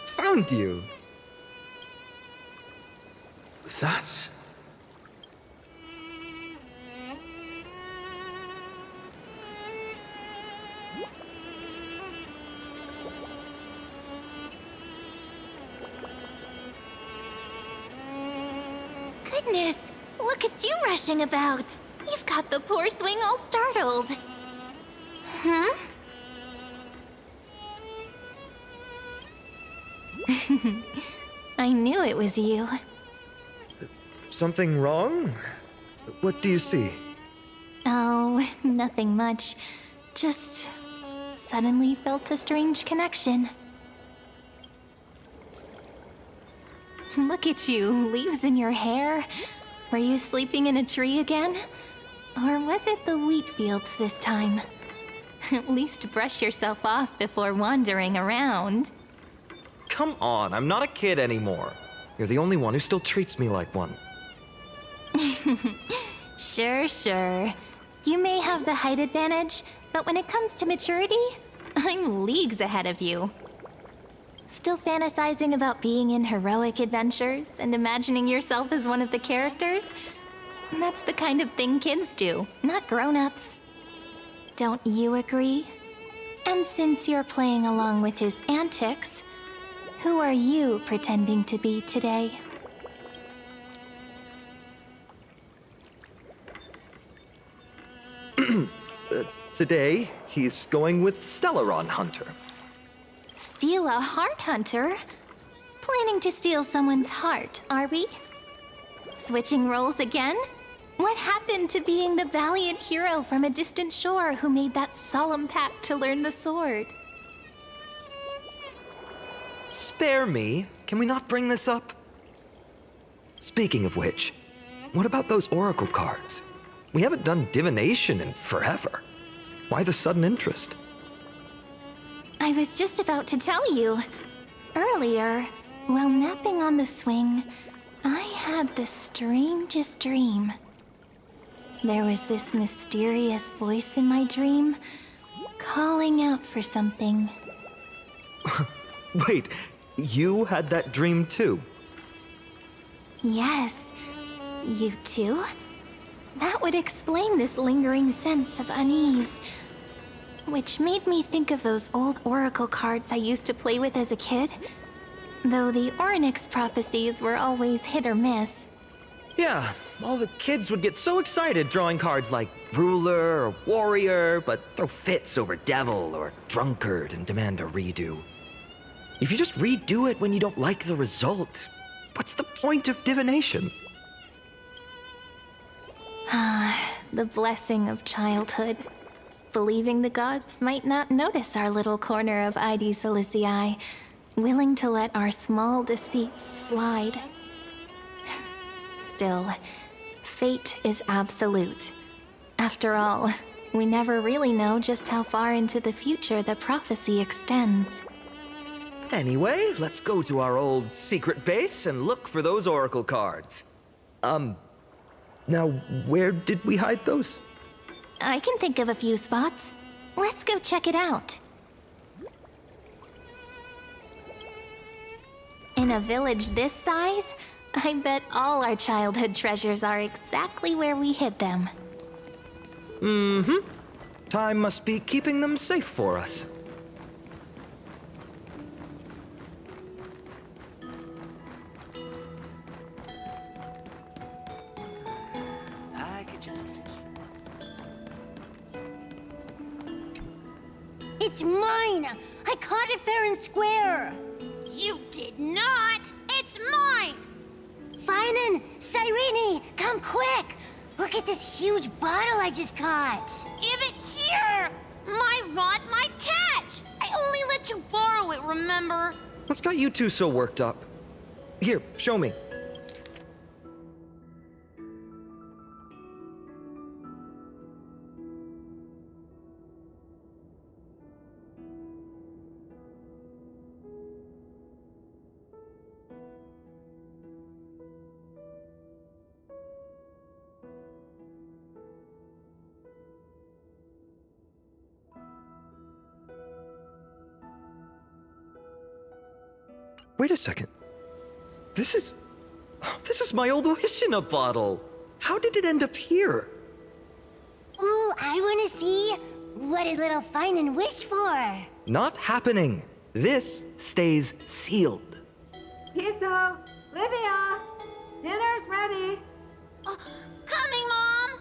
Found you. That's... Goodness, look at you rushing about. You've got the poor swing all startled. Hmm? I knew it was you. Something wrong? What do you see? Oh, nothing much. Just suddenly felt a strange connection. Look at you, leaves in your hair. Were you sleeping in a tree again? Or was it the wheat fields this time? At least brush yourself off before wandering around. Come on, I'm not a kid anymore. You're the only one who still treats me like one. Sure. You may have the height advantage, but when it comes to maturity, I'm leagues ahead of you. Still fantasizing about being in heroic adventures and imagining yourself as one of the characters? That's the kind of thing kids do, not grown-ups. Don't you agree? And since you're playing along with his antics, who are you pretending to be today? Today, he's going with Stellaron Hunter. Steal a heart hunter? Planning to steal someone's heart, are we? Switching roles again? What happened to being the valiant hero from a distant shore who made that solemn pact to learn the sword? Spare me. Can we not bring this up? Speaking of which, what about those oracle cards? We haven't done divination in forever. Why the sudden interest? I was just about to tell you. Earlier, while napping on the swing, I had the strangest dream. There was this mysterious voice in my dream, calling out for something. Wait, you had that dream too? Yes, you too? That would explain this lingering sense of unease. Which made me think of those old oracle cards I used to play with as a kid. Though the Ornyx prophecies were always hit or miss. Yeah, all the kids would get so excited drawing cards like ruler or warrior, but throw fits over devil or drunkard and demand a redo. If you just redo it when you don't like the result, what's the point of divination? Ah, the blessing of childhood. Believing the gods might not notice our little corner of ID Silicii, willing to let our small deceits slide. Still, fate is absolute. After all, we never really know just how far into the future the prophecy extends. Anyway, let's go to our old secret base and look for those oracle cards. Now, where did we hide those? I can think of a few spots. Let's go check it out. In a village this size, I bet all our childhood treasures are exactly where we hid them. Mm-hmm. Time must be keeping them safe for us. It's mine! I caught it fair and square! You did not! It's mine! Finan! Cyrene! Come quick! Look at this huge bottle I just caught! Give it here! My rod, my catch! I only let you borrow it, remember? What's got you two so worked up? Here, show me. Wait a second. This is my old wish in a bottle. How did it end up here? Ooh, I wanna see. What did little Finan wish for? Not happening. This stays sealed. Piso, Livia, dinner's ready. Coming, Mom!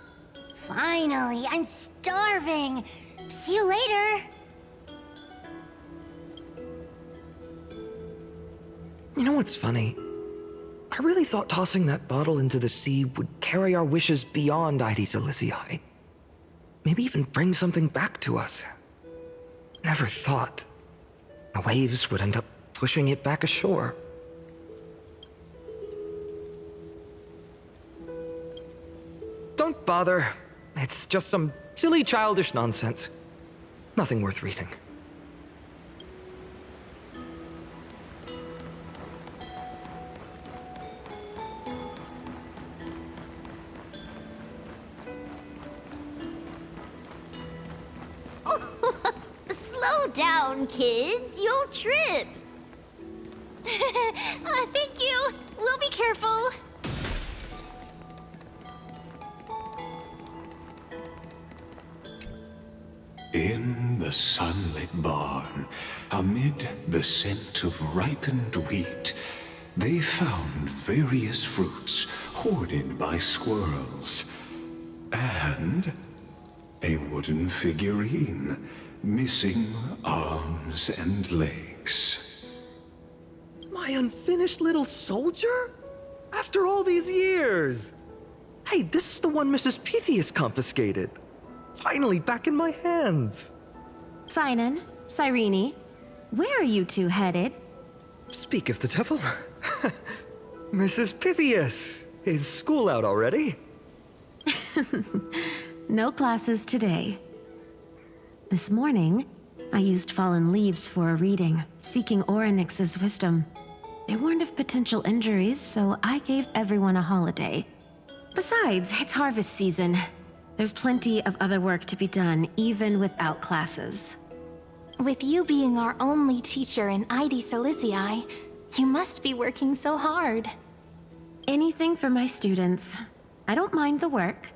Finally, I'm starving. See you later. You know what's funny? I really thought tossing that bottle into the sea would carry our wishes beyond Ides Elysiae. Maybe even bring something back to us. Never thought the waves would end up pushing it back ashore. Don't bother. It's just some silly childish nonsense. Nothing worth reading. Slow down, kids. You'll trip. Thank you. We'll be careful. In the sunlit barn, amid the scent of ripened wheat, they found various fruits hoarded by squirrels. And a wooden figurine, missing arms and legs. My unfinished little soldier? After all these years! Hey, this is the one Mrs. Pythias confiscated. Finally back in my hands. Finan, Cyrene, where are you two headed? Speak of the devil. Mrs. Pythias, is school out already? No classes today. This morning, I used fallen leaves for a reading, seeking Orynyx's wisdom. They warned of potential injuries, so I gave everyone a holiday. Besides, it's harvest season. There's plenty of other work to be done, even without classes. With you being our only teacher in Ides Elysiae, you must be working so hard. Anything for my students. I don't mind the work.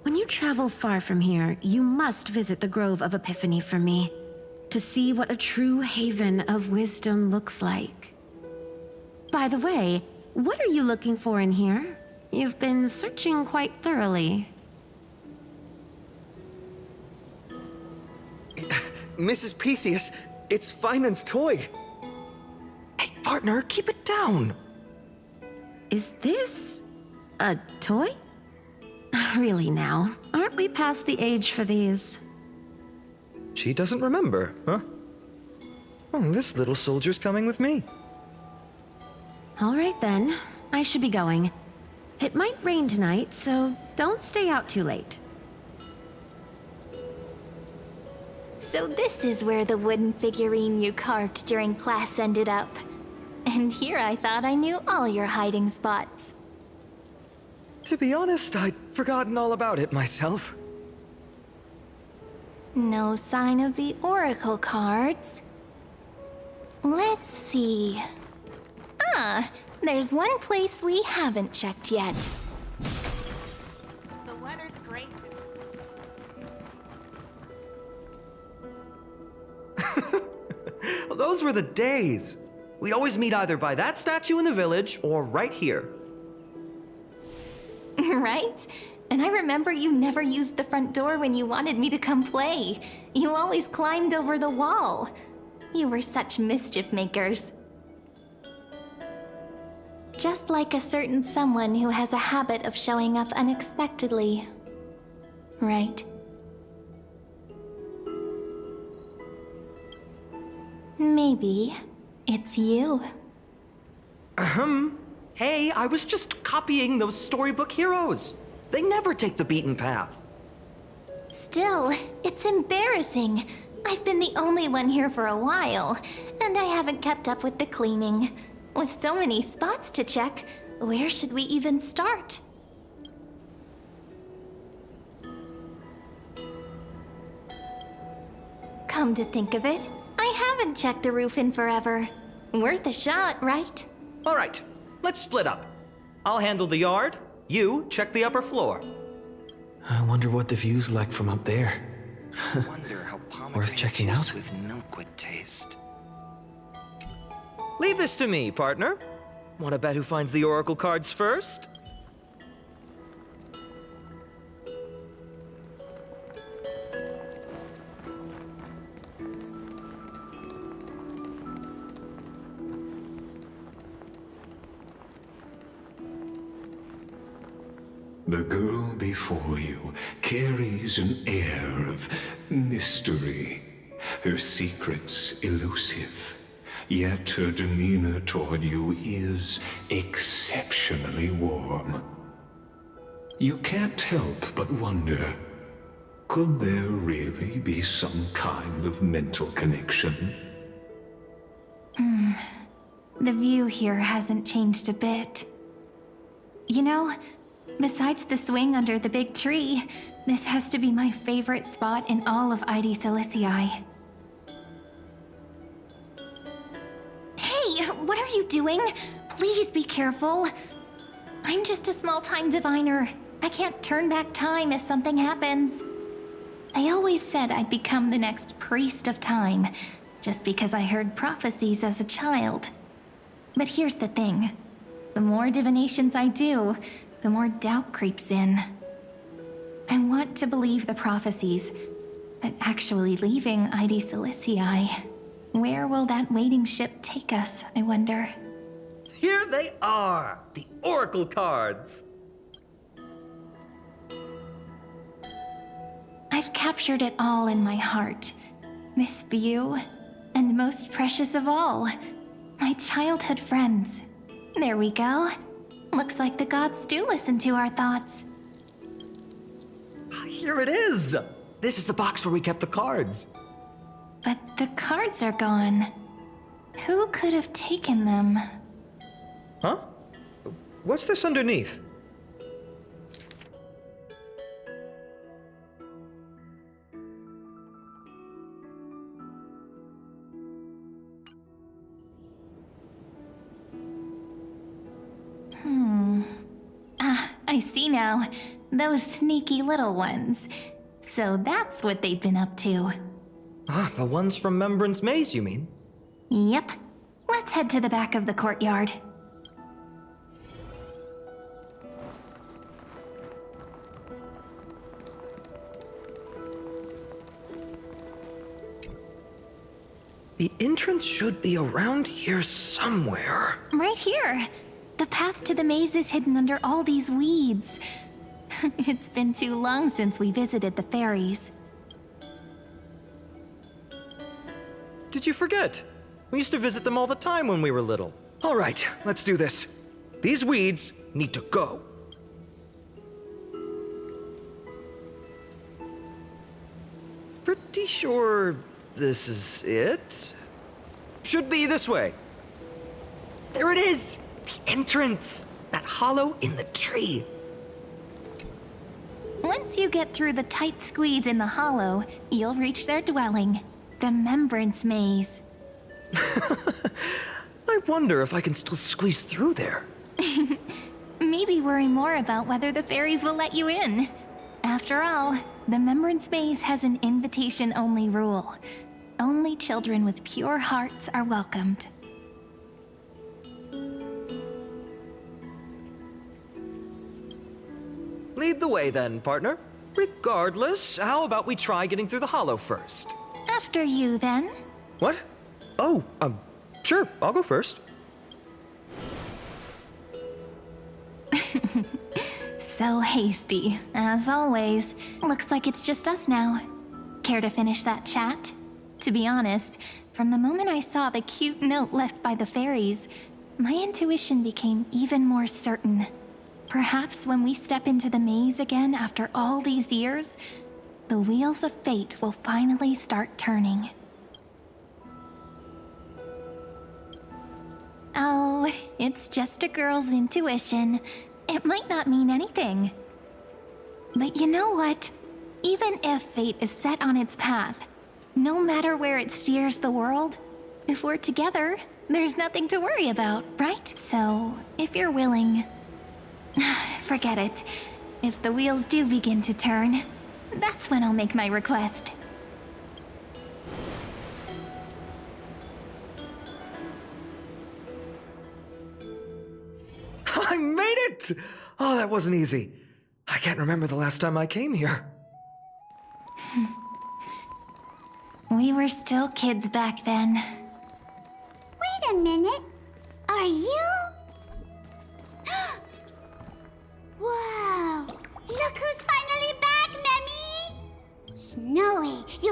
When you travel far from here, you must visit the Grove of Epiphany for me, to see what a true haven of wisdom looks like. By the way, what are you looking for in here? You've been searching quite thoroughly. Mrs. Pythias, it's Finan's toy. Hey, partner, keep it down. Is this a toy? Really now, aren't we past the age for these? She doesn't remember, huh? Oh, this little soldier's coming with me. All right then, I should be going. It might rain tonight, so don't stay out too late. So this is where the wooden figurine you carved during class ended up. And here I thought I knew all your hiding spots. To be honest, I'd forgotten all about it myself. No sign of the oracle cards. Let's see. Ah, there's one place we haven't checked yet. The weather's great. Well, those were the days. We'd always meet either by that statue in the village or right here. Right? And I remember you never used the front door when you wanted me to come play. You always climbed over the wall. You were such mischief makers. Just like a certain someone who has a habit of showing up unexpectedly. Right? Maybe it's you. Hey, I was just copying those storybook heroes. They never take the beaten path. Still, it's embarrassing. I've been the only one here for a while, and I haven't kept up with the cleaning. With so many spots to check, where should we even start? Come to think of it, I haven't checked the roof in forever. Worth a shot, right? All right, let's split up. I'll handle the yard. You check the upper floor. I wonder what the view's like from up there. Wonder how Worth checking out. with milk would taste. Leave this to me, partner. Want to bet who finds the oracle cards first? The girl before you carries an air of mystery, her secrets elusive, yet her demeanor toward you is exceptionally warm. You can't help but wonder, could there really be some kind of mental connection? The view here hasn't changed a bit. You know, besides the swing under the big tree, this has to be my favorite spot in all of ID Silicii. Hey, what are you doing? Please be careful. I'm just a small-time diviner. I can't turn back time if something happens. They always said I'd become the next priest of time, just because I heard prophecies as a child. But here's the thing. The more divinations I do, the more doubt creeps in. I want to believe the prophecies, but actually leaving ID Silicii, where will that waiting ship take us, I wonder? Here they are! The Oracle cards! I've captured it all in my heart. This view, and most precious of all, my childhood friends. There we go. Looks like the gods do listen to our thoughts. Here it is! This is the box where we kept the cards. But the cards are gone. Who could have taken them? Huh? What's this underneath? I see now. Those sneaky little ones. So that's what they've been up to. Ah, the ones from Membrance Maze, you mean? Yep. Let's head to the back of the courtyard. The entrance should be around here somewhere. Right here. The path to the maze is hidden under all these weeds. It's been too long since we visited the fairies. Did you forget? We used to visit them all the time when we were little. All right, let's do this. These weeds need to go. Pretty sure this is it? Should be this way. There it is! The entrance! That hollow in the tree. Once you get through the tight squeeze in the hollow, you'll reach their dwelling, the Membrance Maze. I wonder if I can still squeeze through there. Maybe worry more about whether the fairies will let you in. After all, the Membrance Maze has an invitation-only rule. Only children with pure hearts are welcomed. Lead the way then, partner. Regardless, how about we try getting through the hollow first? After you, then. What? Oh, sure, I'll go first. So hasty, as always. Looks like it's just us now. Care to finish that chat? To be honest, from the moment I saw the cute note left by the fairies, my intuition became even more certain. Perhaps when we step into the maze again after all these years, the wheels of fate will finally start turning. Oh, it's just a girl's intuition. It might not mean anything. But you know what? Even if fate is set on its path, no matter where it steers the world, if we're together, there's nothing to worry about, right? So, if you're willing... Forget it. If the wheels do begin to turn, that's when I'll make my request. I made it! Oh, that wasn't easy. I can't remember the last time I came here. We were still kids back then. Wait a minute. Are you? Whoa!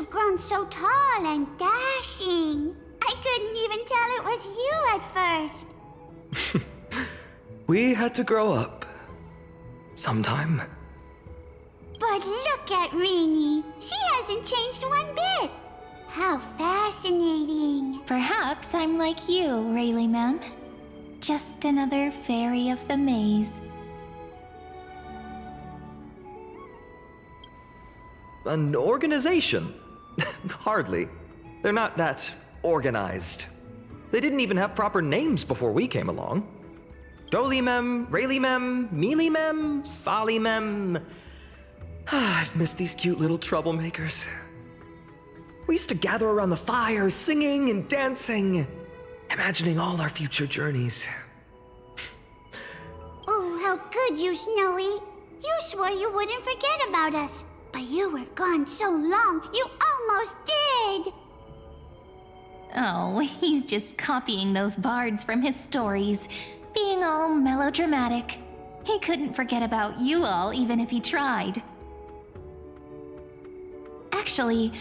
You've grown so tall and dashing. I couldn't even tell it was you at first. We had to grow up. Sometime. But look at Rini. She hasn't changed one bit. How fascinating. Perhaps I'm like you, Rayleigh Mem. Just another fairy of the maze. An organization? Hardly. They're not that organized. They didn't even have proper names before we came along. Dolimem, Rayleigh-mem, Mealy-mem, Folly-mem. I've missed these cute little troublemakers. We used to gather around the fire, singing and dancing, imagining all our future journeys. Oh, how could you, Snowy? You swore you wouldn't forget about us. But you were gone so long, you almost did! Oh, he's just copying those bards from his stories, being all melodramatic. He couldn't forget about you all, even if he tried. Actually,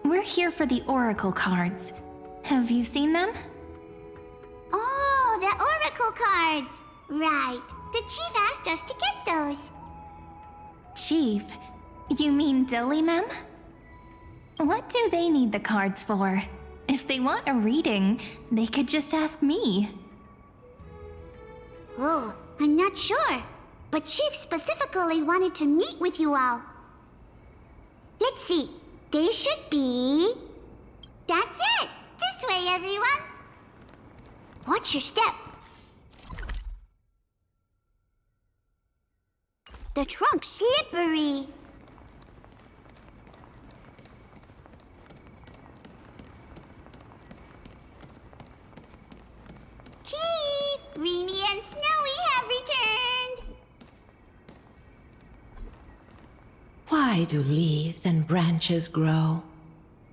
we're here for the Oracle cards. Have you seen them? Oh, the Oracle cards! Right. The Chief asked us to get those. Chief? You mean Dolimem? What do they need the cards for? If they want a reading, they could just ask me. Oh, I'm not sure. But Chief specifically wanted to meet with you all. Let's see. They should be... That's it! This way, everyone! Watch your step. The trunk's slippery. Chief! Rini and Snowy have returned! Why do leaves and branches grow?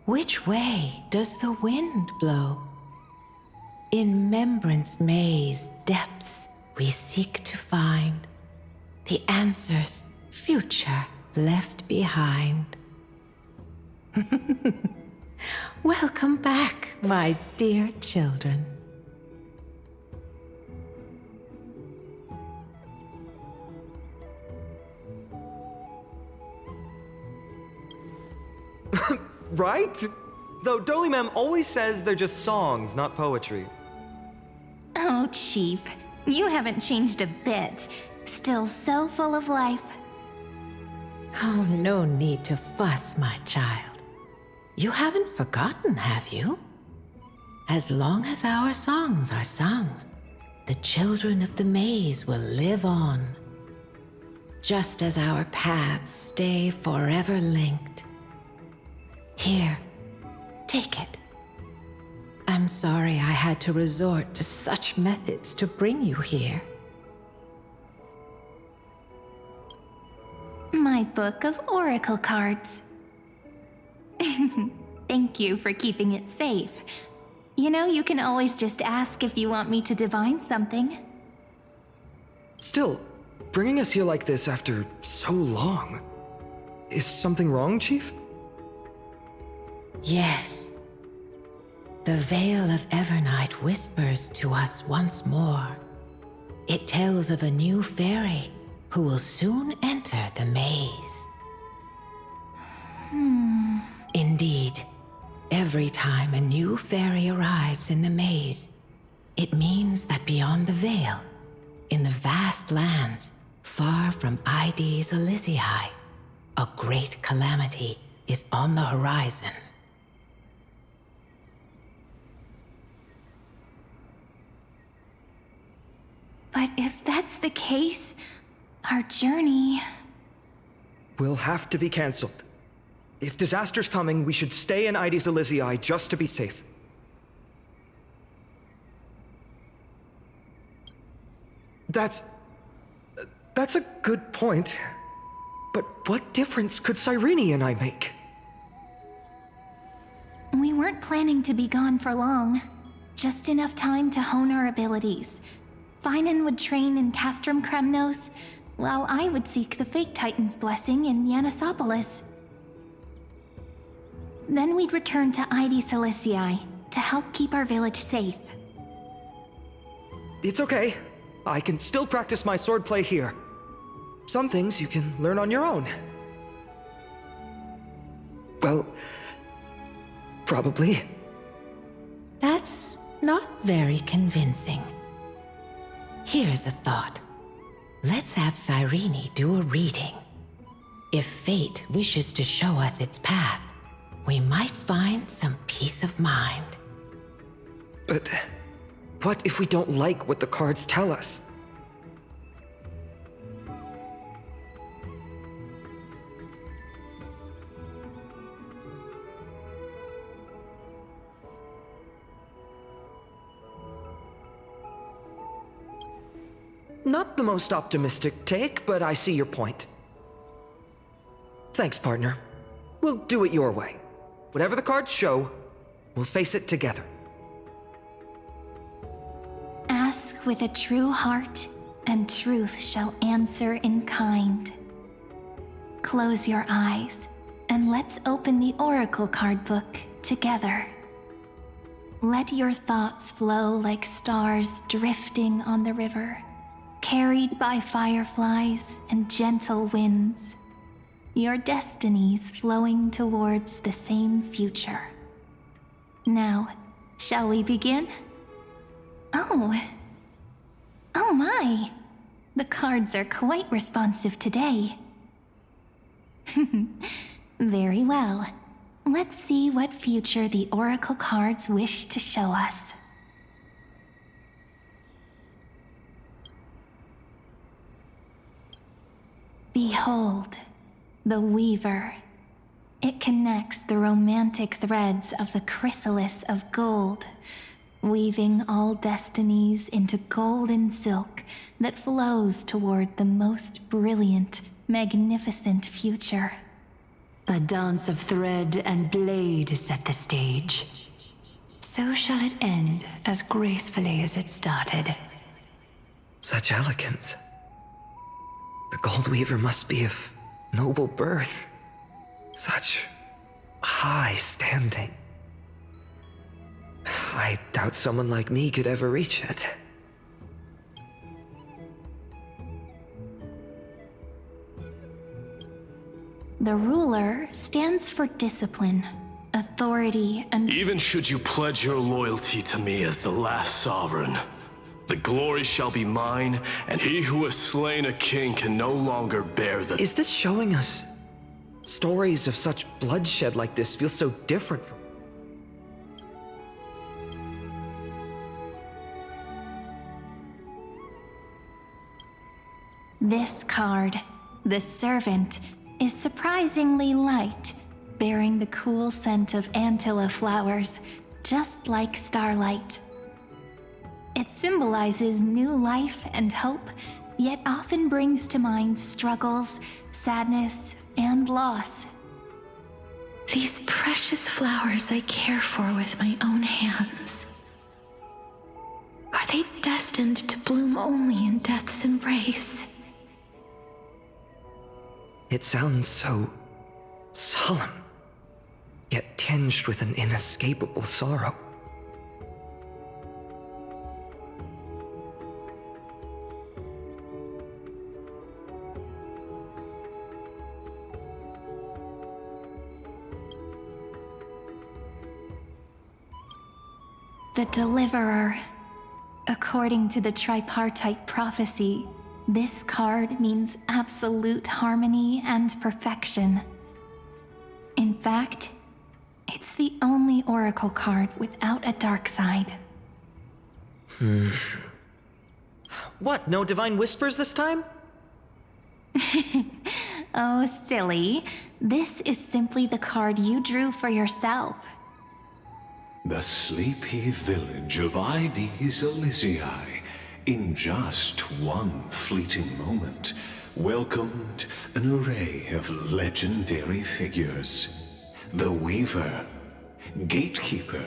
Which way does the wind blow? In Membrance Maze depths we seek to find the answers future left behind. Welcome back, my dear children. Right? Though Dolimem always says they're just songs, not poetry. Oh, Chief, you haven't changed a bit. Still so full of life. Oh, no need to fuss, my child. You haven't forgotten, have you? As long as our songs are sung, the children of the maze will live on. Just as our paths stay forever linked. Here, take it. I'm sorry I had to resort to such methods to bring you here. My book of oracle cards. Thank you for keeping it safe. You know, you can always just ask if you want me to divine something. Still, bringing us here like this after so long. Is something wrong, Chief? Yes. The Veil of Evernight whispers to us once more. It tells of a new fairy who will soon enter the maze. Indeed, every time a new fairy arrives in the maze, it means that beyond the veil, in the vast lands far from Ides Elysiae, a great calamity is on the horizon. But if that's the case, our journey... Will have to be cancelled. If disaster's coming, we should stay in Ides Elysiae just to be safe. That's a good point. But what difference could Cyrene and I make? We weren't planning to be gone for long. Just enough time to hone our abilities. Finan would train in Castrum Kremnos, while I would seek the Fake Titan's blessing in Yanisopolis. Then we'd return to ID Ciliciae to help keep our village safe. It's okay. I can still practice my swordplay here. Some things you can learn on your own. Well, probably. That's not very convincing. Here's a thought. Let's have Cyrene do a reading. If fate wishes to show us its path, we might find some peace of mind. But what if we don't like what the cards tell us? Not the most optimistic take, but I see your point. Thanks, partner. We'll do it your way. Whatever the cards show, we'll face it together. Ask with a true heart, and truth shall answer in kind. Close your eyes, and let's open the Oracle card book together. Let your thoughts flow like stars drifting on the river, carried by fireflies and gentle winds. Your destinies flowing towards the same future. Now, shall we begin? Oh my! The cards are quite responsive today. Very well. Let's see what future the Oracle cards wish to show us. Behold, the Weaver. It connects the romantic threads of the chrysalis of gold, weaving all destinies into golden silk that flows toward the most brilliant, magnificent future. A dance of thread and blade set the stage. So shall it end as gracefully as it started. Such elegance. The Gold Weaver must be of noble birth. Such high standing. I doubt someone like me could ever reach it. The ruler stands for discipline, authority, and... Even should you pledge your loyalty to me as the last sovereign, the glory shall be mine, and he who has slain a king can no longer bear the... Is this showing us stories of such bloodshed like this feel so different from... This card, the Servant, is surprisingly light, bearing the cool scent of Antilla flowers, just like starlight. It symbolizes new life and hope, yet often brings to mind struggles, sadness, and loss. These precious flowers I care for with my own hands. Are they destined to bloom only in death's embrace? It sounds so solemn, yet tinged with an inescapable sorrow. The Deliverer. According to the tripartite prophecy, this card means absolute harmony and perfection. In fact, it's the only Oracle card without a dark side. What, no divine whispers this time? Oh, silly. This is simply the card you drew for yourself. The sleepy village of ID Ciliciae, in just one fleeting moment, welcomed an array of legendary figures. The Weaver, Gatekeeper,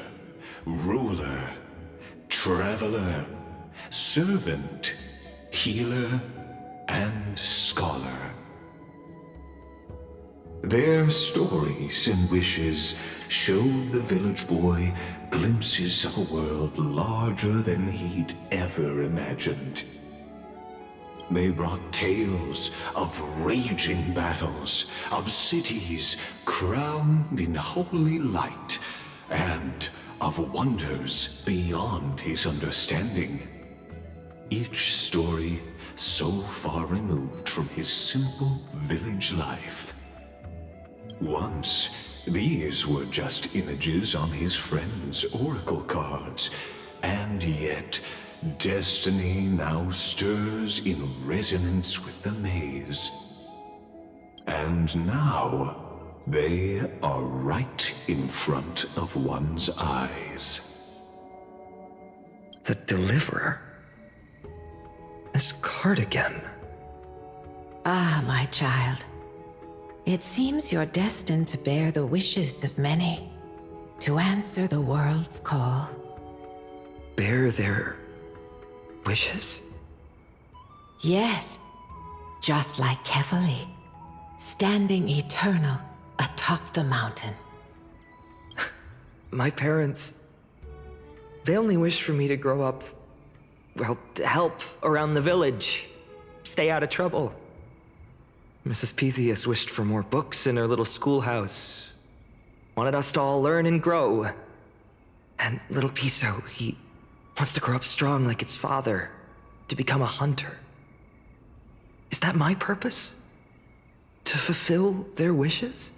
Ruler, Traveler, Servant, Healer, and Scholar. Their stories and wishes showed the village boy glimpses of a world larger than he'd ever imagined. They brought tales of raging battles, of cities crowned in holy light, and of wonders beyond his understanding. Each story so far removed from his simple village life. Once, these were just images on his friend's oracle cards, and yet destiny now stirs in resonance with the maze. And now, they are right in front of one's eyes. The Deliverer? This card again. Ah, my child. It seems you're destined to bear the wishes of many, to answer the world's call. Bear their wishes? Yes, just like Kefali, standing eternal atop the mountain. My parents, they only wished for me to grow up, well, to help around the village, stay out of trouble. Mrs. Pythias wished for more books in her little schoolhouse, wanted us to all learn and grow. And little Piso, he wants to grow up strong like its father, to become a hunter. Is that my purpose? To fulfill their wishes?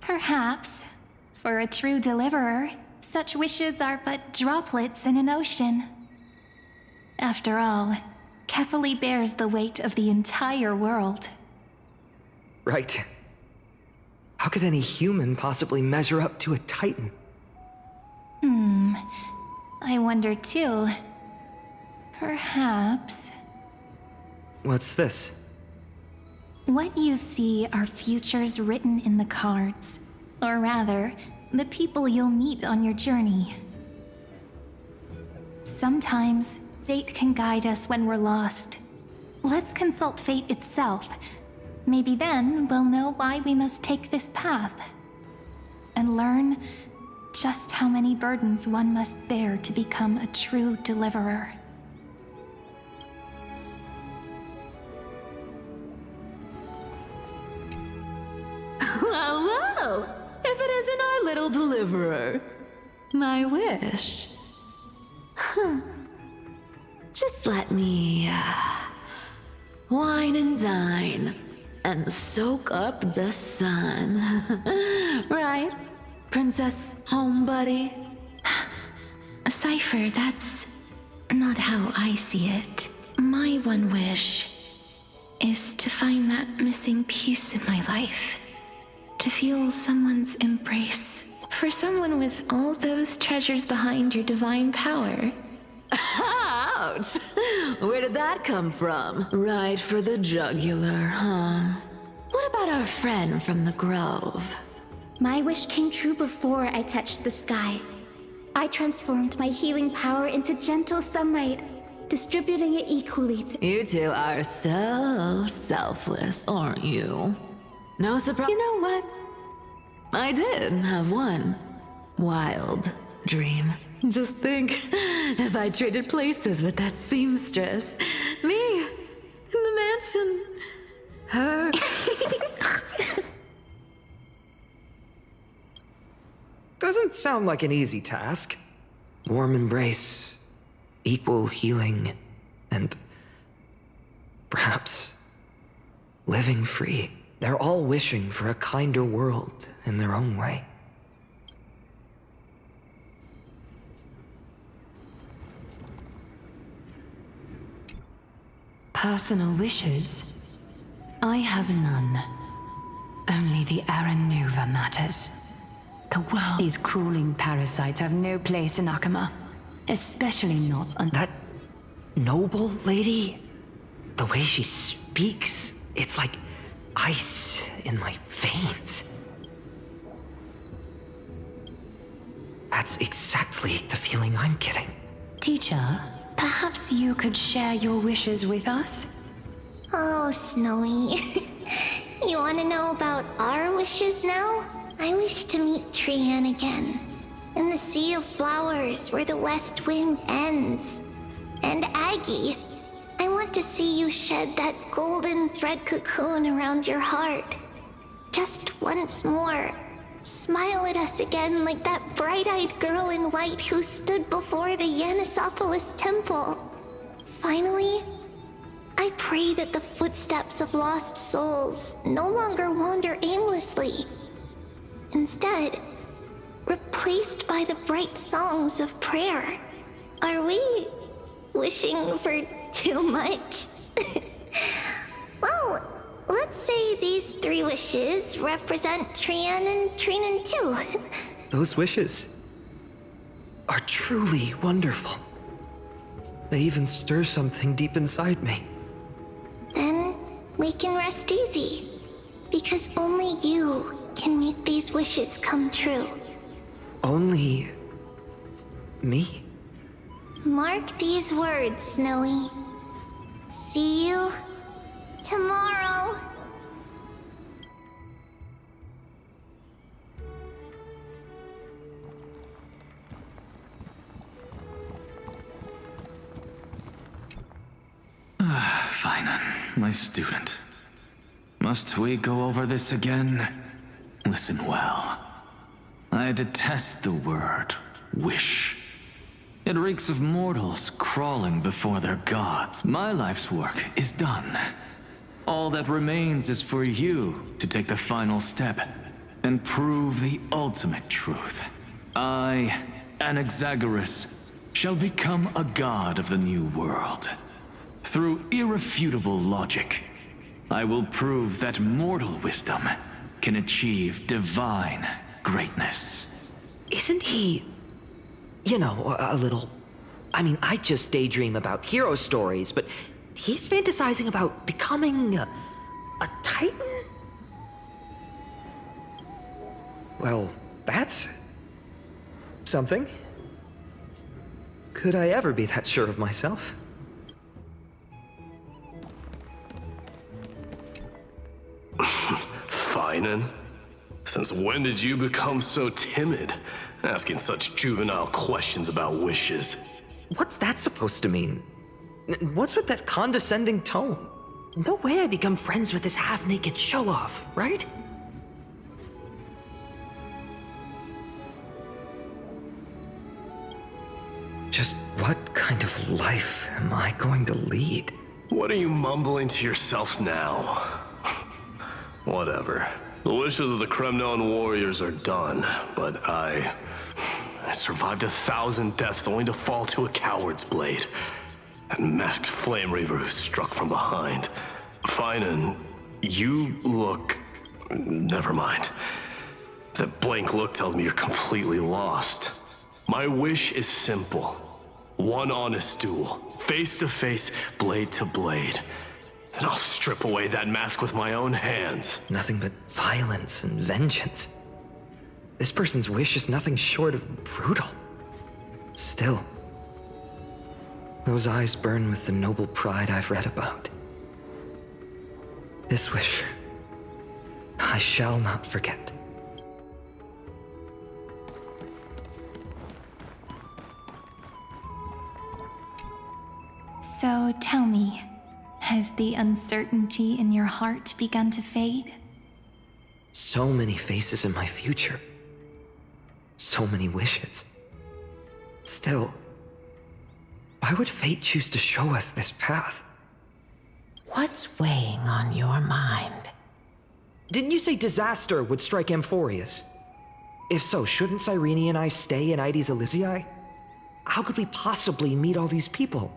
Perhaps. For a true deliverer, such wishes are but droplets in an ocean. After all, Kefali bears the weight of the entire world. Right. How could any human possibly measure up to a Titan? I wonder too. Perhaps... What's this? What you see are futures written in the cards. Or rather, the people you'll meet on your journey. Sometimes, fate can guide us when we're lost. Let's consult fate itself. Maybe then we'll know why we must take this path. And learn just how many burdens one must bear to become a true deliverer. Well, if it isn't our little deliverer. My wish. Just let me, wine and dine, and soak up the sun. Right, Princess Home Buddy? Cypher, that's not how I see it. My one wish is to find that missing piece in my life. To feel someone's embrace. For someone with all those treasures behind your divine power. Ouch! Where did that come from? Right for the jugular, huh? What about our friend from the Grove? My wish came true before I touched the sky. I transformed my healing power into gentle sunlight, distributing it equally to— You two are so selfless, aren't you? No surprise. You know what? I did have one wild dream. Just think, if I traded places with that seamstress, me in the mansion, her. Doesn't sound like an easy task. Warm embrace, equal healing, and perhaps living free. They're all wishing for a kinder world in their own way. Personal wishes? I have none. Only the Aranuva matters. The world. These crawling parasites have no place in Akama. Especially not on— That noble lady? The way she speaks, it's like ice in my veins. That's exactly the feeling I'm getting. Teacher, perhaps you could share your wishes with us? Oh, Snowy. You want to know about our wishes now? I wish to meet Trian again, in the sea of flowers where the west wind ends. And Aggie, I want to see you shed that golden thread cocoon around your heart. Just once more. Smile at us again like that bright-eyed girl in white who stood before the Yanisopolis temple. Finally, I pray that the footsteps of lost souls no longer wander aimlessly. Instead, replaced by the bright songs of prayer. Are we wishing for too much? Well, let's say these 3 wishes represent Trian and Trinan too. Those wishes are truly wonderful. They even stir something deep inside me. Then we can rest easy, because only you can make these wishes come true. Only me? Mark these words, Snowy. See you tomorrow. Finan, my student. Must we go over this again? Listen well. I detest the word wish. It reeks of mortals crawling before their gods. My life's work is done. All that remains is for you to take the final step and prove the ultimate truth. I, Anaxagoras, shall become a god of the new world. Through irrefutable logic, I will prove that mortal wisdom can achieve divine greatness. Isn't he, you know, a little... I mean, I just daydream about hero stories, but he's fantasizing about becoming a titan? Well, that's something. Could I ever be that sure of myself? Finan? Since when did you become so timid, asking such juvenile questions about wishes? What's that supposed to mean? What's with that condescending tone? No way I become friends with this half-naked show-off, right? Just what kind of life am I going to lead? What are you mumbling to yourself now? Whatever. The wishes of the Kremnon warriors are done, but I survived 1,000 deaths only to fall to a coward's blade. That masked flame reaver who struck from behind. Finan, you look... Never mind. That blank look tells me you're completely lost. My wish is simple. One honest duel, face to face, blade to blade. Then I'll strip away that mask with my own hands. Nothing but violence and vengeance. This person's wish is nothing short of brutal. Still, those eyes burn with the noble pride I've read about. This wish, I shall not forget. So tell me, has the uncertainty in your heart begun to fade? So many faces in my future. So many wishes. Still, why would fate choose to show us this path? What's weighing on your mind? Didn't you say disaster would strike Amphorius? If so, shouldn't Cyrene and I stay in Ides Elysiae? How could we possibly meet all these people?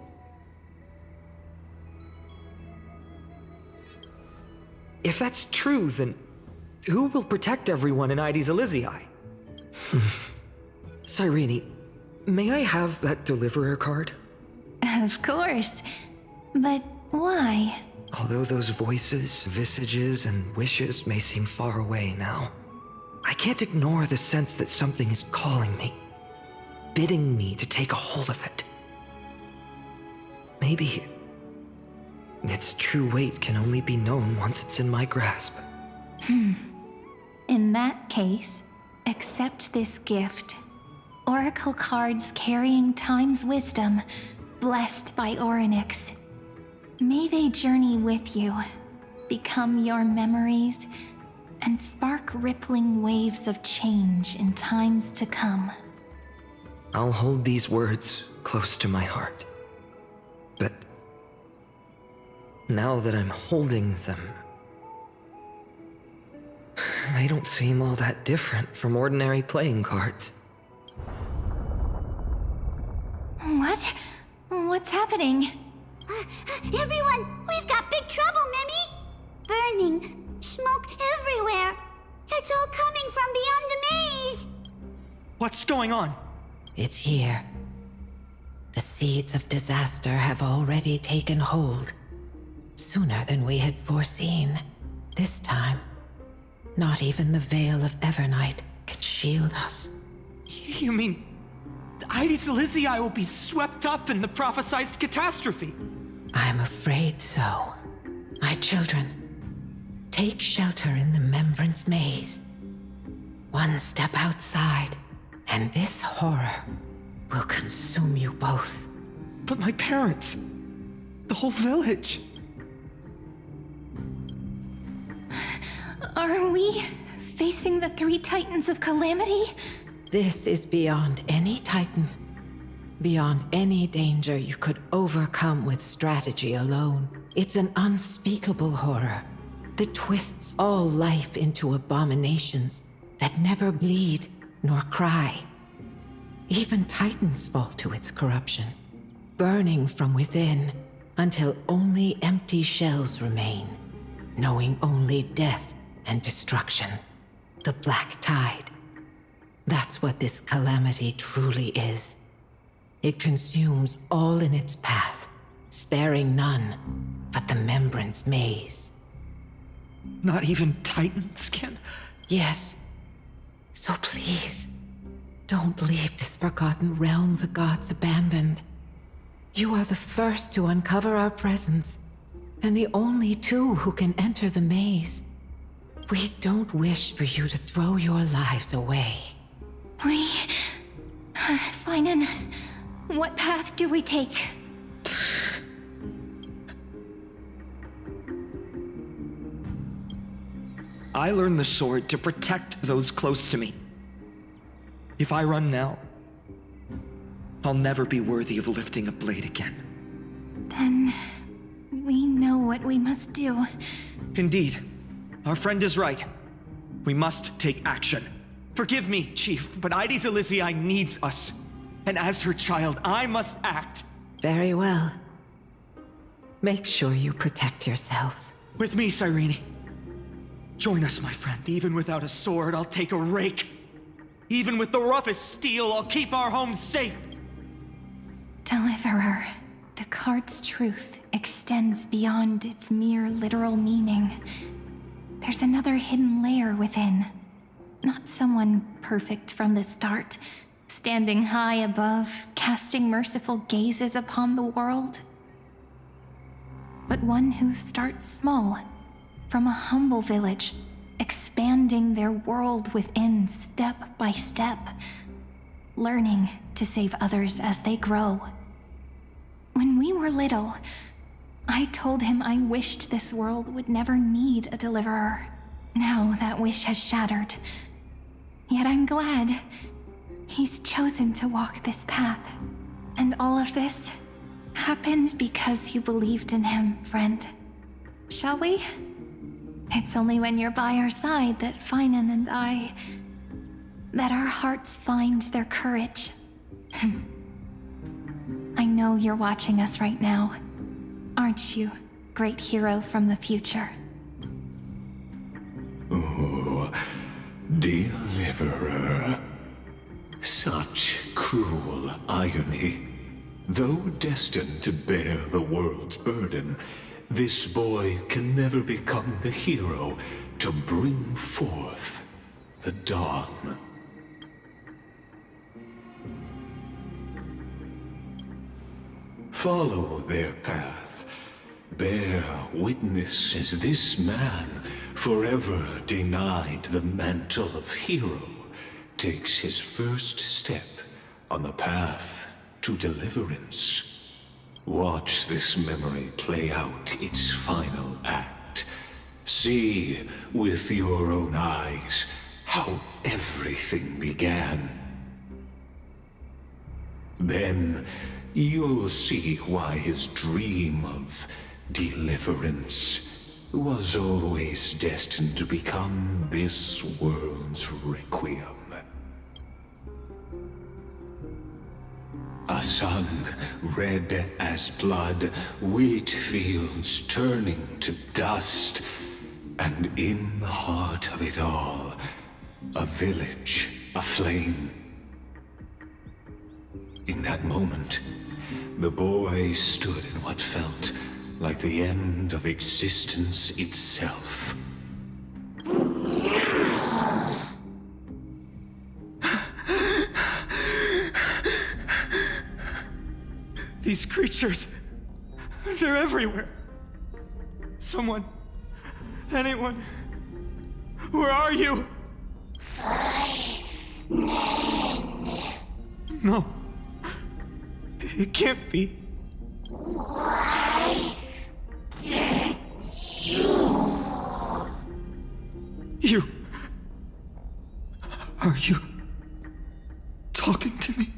If that's true, then who will protect everyone in Ides Elysiae? Cyrene, may I have that deliverer card? Of course. But why? Although those voices, visages, and wishes may seem far away now, I can't ignore the sense that something is calling me, bidding me to take a hold of it. Maybe its true weight can only be known once it's in my grasp. In that case, accept this gift. Oracle cards carrying time's wisdom, blessed by Orynyx. May they journey with you, become your memories, and spark rippling waves of change in times to come. I'll hold these words close to my heart. But now that I'm holding them, they don't seem all that different from ordinary playing cards. What? What's happening? Everyone, we've got big trouble, Mimi! Burning, smoke everywhere. It's all coming from beyond the maze. What's going on? It's here. The seeds of disaster have already taken hold. Sooner than we had foreseen. This time, not even the veil of Evernight can shield us. You mean Aedes Elysiae will be swept up in the prophesized catastrophe? I'm afraid so. My children, take shelter in the Membrance Maze. One step outside, and this horror will consume you both. But my parents, the whole village. Are we facing the three titans of calamity? This is beyond any titan. Beyond any danger you could overcome with strategy alone. It's an unspeakable horror that twists all life into abominations that never bleed nor cry. Even titans fall to its corruption, burning from within until only empty shells remain, knowing only death and destruction. The Black Tide. That's what this calamity truly is. It consumes all in its path, sparing none but the Membrance Maze. Not even titans can? Yes. So please, don't leave this forgotten realm the gods abandoned. You are the first to uncover our presence, and the only two who can enter the maze. We don't wish for you to throw your lives away. Finan, what path do we take? I learned the sword to protect those close to me. If I run now, I'll never be worthy of lifting a blade again. Then we know what we must do. Indeed, our friend is right. We must take action. Forgive me, Chief, but Aedes Elysiae needs us. And as her child, I must act. Very well. Make sure you protect yourselves. With me, Cyrene. Join us, my friend. Even without a sword, I'll take a rake. Even with the roughest steel, I'll keep our home safe. Deliverer, the card's truth extends beyond its mere literal meaning. There's another hidden layer within. Not someone perfect from the start, standing high above, casting merciful gazes upon the world. But one who starts small, from a humble village, expanding their world within step by step, learning to save others as they grow. When we were little, I told him I wished this world would never need a deliverer. Now that wish has shattered. Yet I'm glad he's chosen to walk this path. And all of this happened because you believed in him, friend. Shall we? It's only when you're by our side that Finan and that our hearts find their courage. I know you're watching us right now. Aren't you, great hero from the future? Oh, deliverer. Such cruel irony. Though destined to bear the world's burden, this boy can never become the hero to bring forth the dawn. Follow their path. bear witness as this man, forever denied the mantle of hero, takes his first step on the path to deliverance. Watch this memory play out its final act. See with your own eyes how everything began. Then you'll see why his dream of deliverance was always destined to become this world's requiem. A sun red as blood, wheat fields turning to dust, and in the heart of it all, a village aflame. In that moment, the boy stood in what felt like the end of existence itself. These creatures, they're everywhere. Someone, anyone, where are you? No, it can't be. Why did you? Are you talking to me?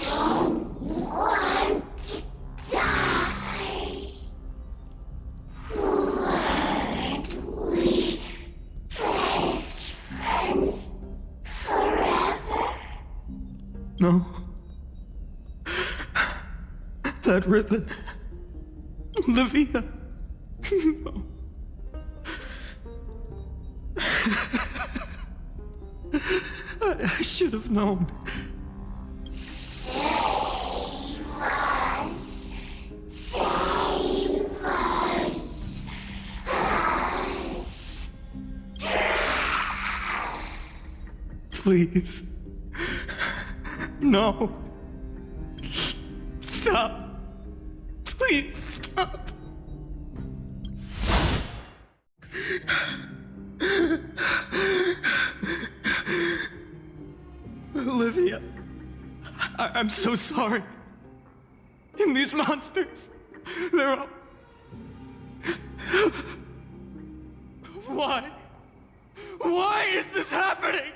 don't want to die? Weren't we best friends forever? No. That ribbon. Olivia. No. I should have known. Save us. Save us. Please. No. Stop. Please stop. Olivia, I'm so sorry. And these monsters, they're all... Why? Why is this happening?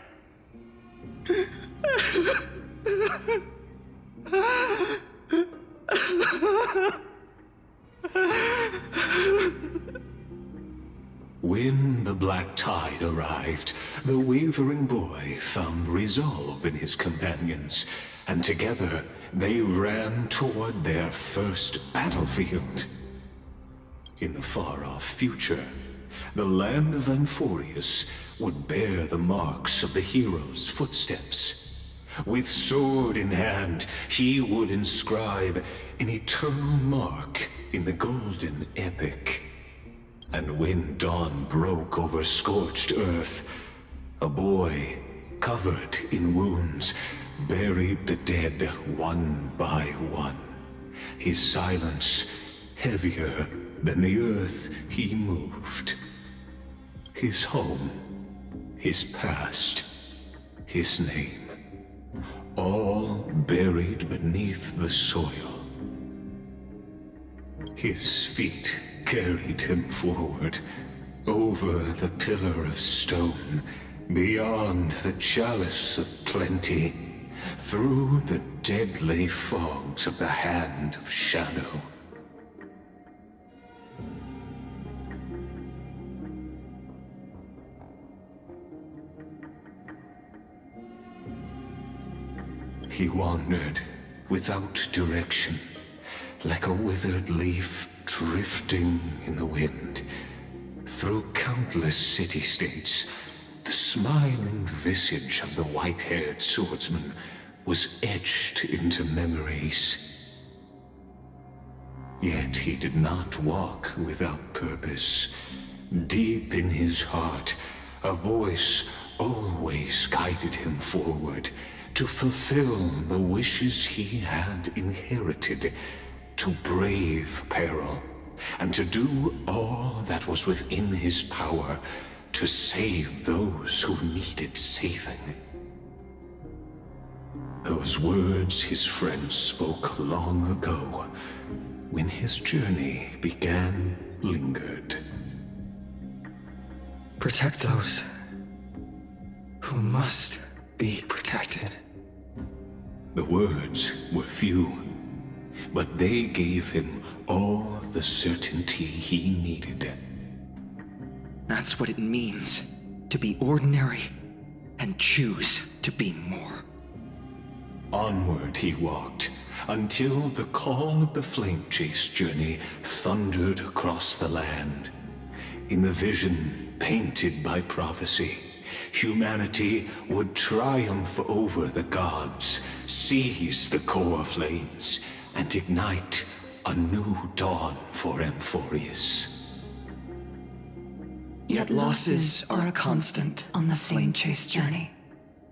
When the black tide arrived, the wavering boy found resolve in his companions, and together they ran toward their first battlefield. In the far-off future, the land of Anforius would bear the marks of the hero's footsteps. With sword in hand, he would inscribe an eternal mark in the golden epic. And when dawn broke over scorched earth, a boy, covered in wounds, buried the dead one by one. His silence heavier than the earth he moved. His home, his past, his name, all buried beneath the soil. His feet carried him forward, over the pillar of stone, beyond the chalice of plenty, through the deadly fogs of the Hand of Shadow. He wandered without direction, like a withered leaf drifting in the wind. Through countless city-states, the smiling visage of the white-haired swordsman was etched into memories. Yet he did not walk without purpose. Deep in his heart, a voice always guided him forward to fulfill the wishes he had inherited to brave peril, and to do all that was within his power to save those who needed saving. Those words his friend spoke long ago, when his journey began, lingered. Protect those who must be protected. The words were few, but they gave him all the certainty he needed. That's what it means to be ordinary and choose to be more. Onward he walked, until the call of the flame chase journey thundered across the land. In the vision painted by prophecy, humanity would triumph over the gods, seize the core flames, and ignite a new dawn for Amphorius. Yet losses are a constant on the flame chase journey,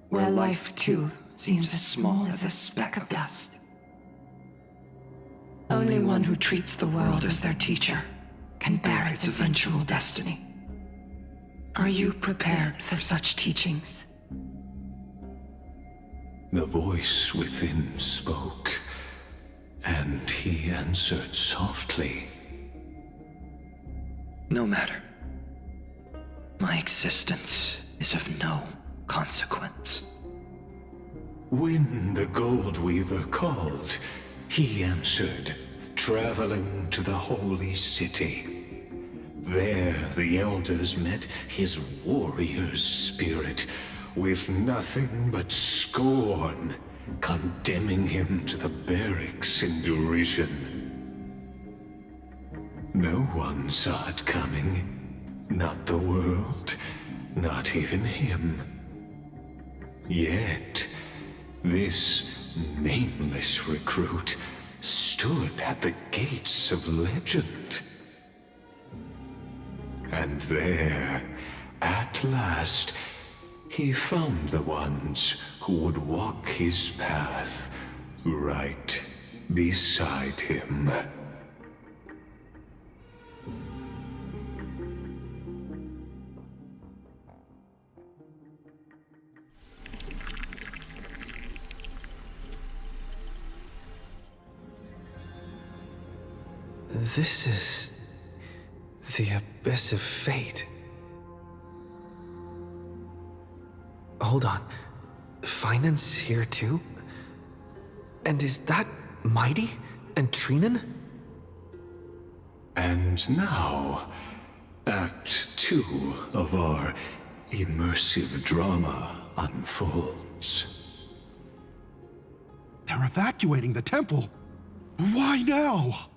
where life too seems as small as a speck of dust. Only one who treats the world as their teacher can bear its eventual destiny. Are you prepared for such teachings? The voice within spoke, and he answered softly. No matter. My existence is of no consequence. When the Gold Weaver called, he answered, traveling to the holy city. There the elders met his warrior's spirit, with nothing but scorn, condemning him to the barracks in derision. No one saw it coming, not the world, not even him. Yet, this nameless recruit stood at the gates of legend. And there, at last, he found the ones who would walk his path right beside him. This is the abyss of fate. Hold on. Finance here too? And is that Mighty and Trinan? And now, Act 2 of our immersive drama unfolds. They're evacuating the temple. Why now?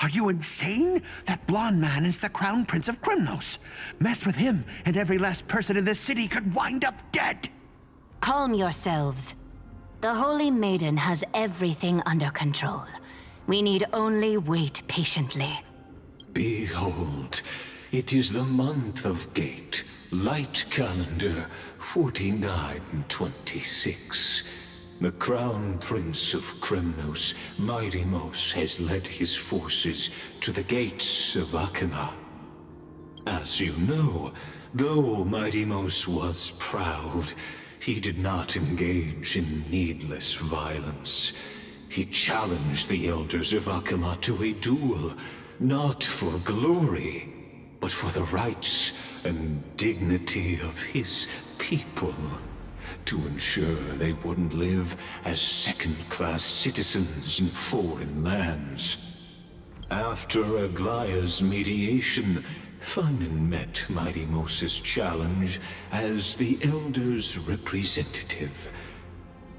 Are you insane? That blonde man is the Crown Prince of Krymnos. Mess with him, and every last person in this city could wind up dead. Calm yourselves. The Holy Maiden has everything under control. We need only wait patiently. Behold, it is the month of Gate, light calendar 4926. The Crown Prince of Krymnos, Mighty-Mos, has led his forces to the gates of Akima. As you know, though Mighty-Mos was proud, he did not engage in needless violence. He challenged the elders of Akima to a duel, not for glory, but for the rights and dignity of his people, to ensure they wouldn't live as second-class citizens in foreign lands. After Aglaya's mediation, Finan met Mighty-Mos's challenge as the Elder's representative.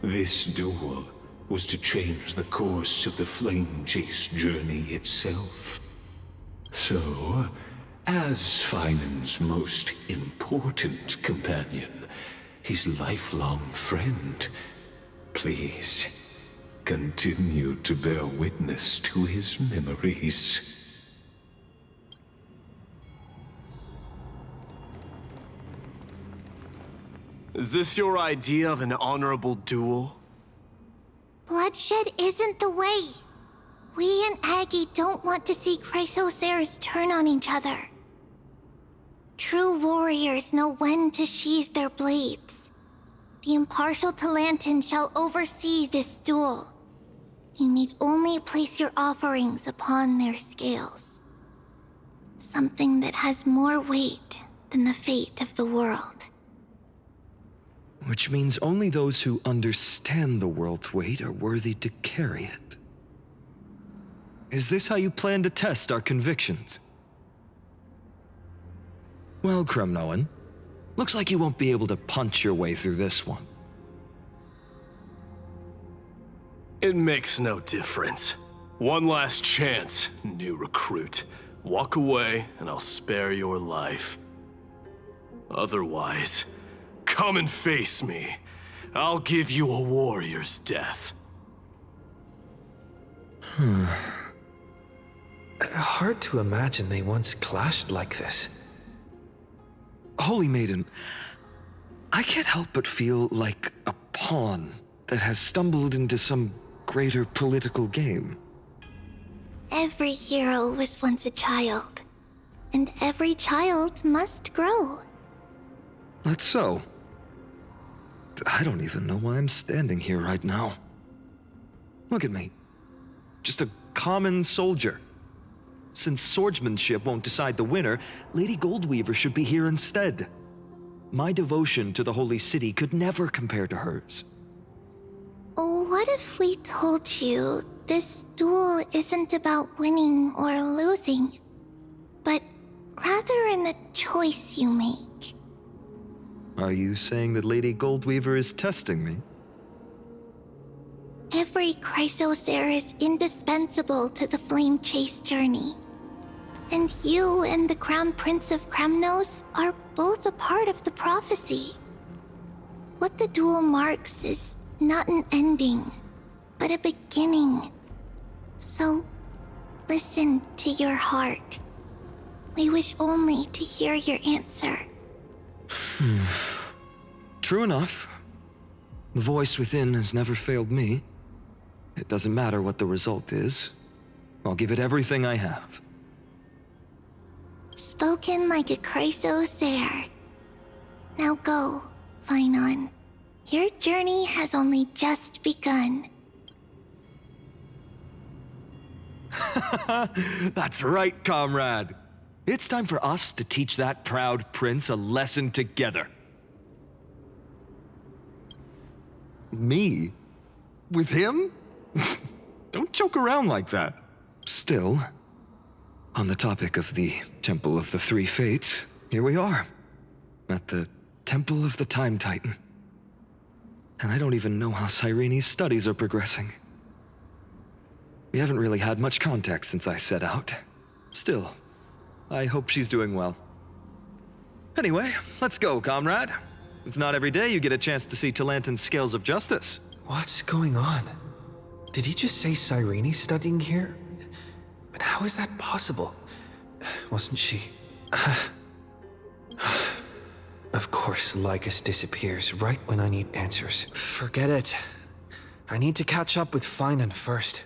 This duel was to change the course of the Flame Chase journey itself. So, as Finan's most important companion, his lifelong friend, please continue to bear witness to his memories. Is this your idea of an honorable duel? Bloodshed isn't the way. We and Aggie don't want to see Chrysoceres turn on each other. True warriors know when to sheathe their blades. The impartial Talantan shall oversee this duel. You need only place your offerings upon their scales. Something that has more weight than the fate of the world. Which means only those who understand the world's weight are worthy to carry it. Is this how you plan to test our convictions? Well, Kremnoan, looks like you won't be able to punch your way through this one. It makes no difference. One last chance, new recruit. Walk away, and I'll spare your life. Otherwise, come and face me. I'll give you a warrior's death. Hard to imagine they once clashed like this. Holy Maiden, I can't help but feel like a pawn that has stumbled into some greater political game. Every hero was once a child, and every child must grow. That's so. I don't even know why I'm standing here right now. Look at me. Just a common soldier. Since swordsmanship won't decide the winner, Lady Goldweaver should be here instead. My devotion to the Holy City could never compare to hers. What if we told you this duel isn't about winning or losing, but rather in the choice you make? Are you saying that Lady Goldweaver is testing me? Every Chrysocer is indispensable to the Flame Chase journey. And you and the Crown Prince of Kremnos are both a part of the prophecy. What the duel marks is not an ending, but a beginning. So, listen to your heart. We wish only to hear your answer. True enough. The voice within has never failed me. It doesn't matter what the result is. I'll give it everything I have. Spoken like a Chrysocer. Now go, Finon. Your journey has only just begun. That's right, comrade. It's time for us to teach that proud prince a lesson together. Me? With him? Don't joke around like that. Still, on the topic of the Temple of the Three Fates, here we are, at the Temple of the Time Titan. And I don't even know how Cyrene's studies are progressing. We haven't really had much contact since I set out. Still, I hope she's doing well. Anyway, let's go, comrade. It's not every day you get a chance to see Talantan's scales of justice. What's going on? Did he just say Cyrene's studying here? But how is that possible? Wasn't she... Of course, Lycus disappears right when I need answers. Forget it. I need to catch up with Finon first.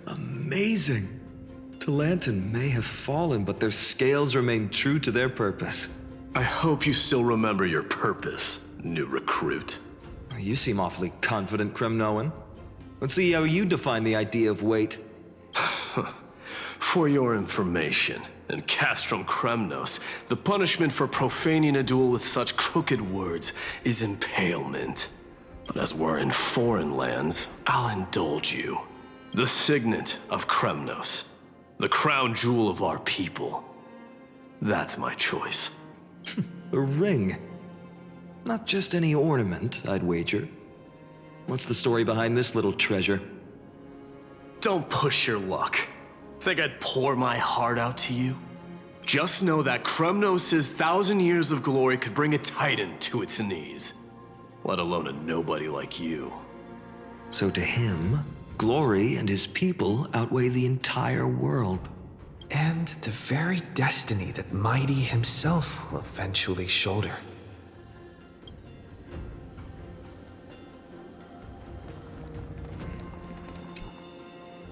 Amazing. Talantan may have fallen, but their scales remain true to their purpose. I hope you still remember your purpose, new recruit. You seem awfully confident, Kremnoan. Let's see how you define the idea of weight. For your information, in Castrum Kremnos, the punishment for profaning a duel with such crooked words is impalement. But as we're in foreign lands, I'll indulge you. The signet of Kremnos, the crown jewel of our people. That's my choice. A ring. Not just any ornament, I'd wager. What's the story behind this little treasure? Don't push your luck. Think I'd pour my heart out to you? Just know that Kremnos' 1,000 years of glory could bring a titan to its knees. Let alone a nobody like you. So to him, glory and his people outweigh the entire world. And the very destiny that Mighty himself will eventually shoulder.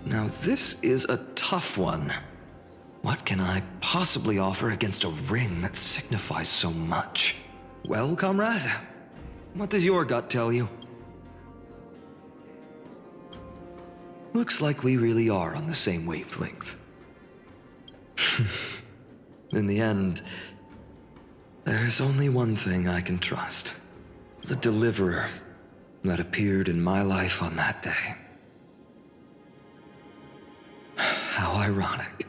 Now this is a tough one. What can I possibly offer against a ring that signifies so much? Well, comrade, what does your gut tell you? Looks like we really are on the same wavelength. In the end, there's only one thing I can trust. The deliverer that appeared in my life on that day. How ironic.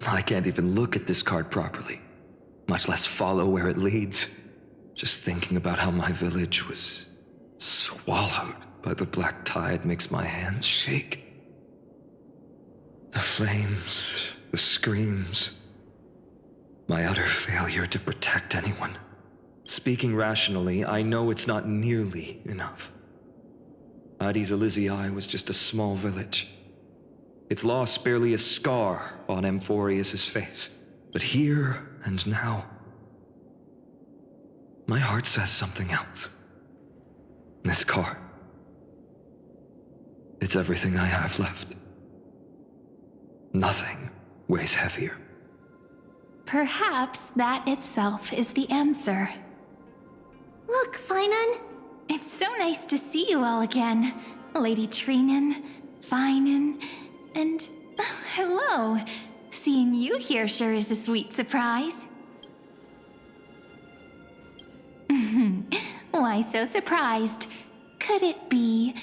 I can't even look at this card properly, much less follow where it leads. Just thinking about how my village was swallowed by the black tide makes my hands shake. The flames, the screams, my utter failure to protect anyone. Speaking rationally, I know it's not nearly enough. Ares Elysiae was just a small village. Its loss barely a scar on Amphorius' face. But here and now, my heart says something else. This card, it's everything I have left. Nothing weighs heavier. Perhaps that itself is the answer. Look, Finan. It's so nice to see you all again. Lady Trinen, Finan, and hello. Seeing you here sure is a sweet surprise. Why so surprised? Could it be...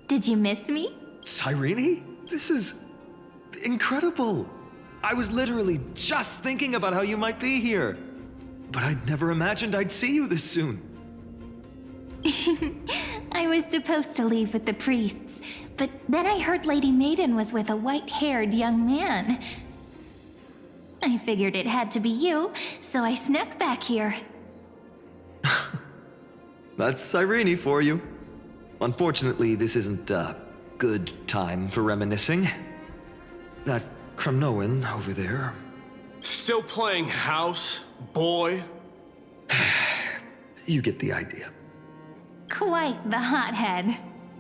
Did you miss me? Cyrene? This is incredible. I was literally just thinking about how you might be here. But I'd never imagined I'd see you this soon. I was supposed to leave with the priests, but then I heard Lady Maiden was with a white-haired young man. I figured it had to be you, so I snuck back here. That's Cyrene for you. Unfortunately, this isn't a good time for reminiscing. That Kremnoan over there. Still playing house, boy? You get the idea. Quite the hothead.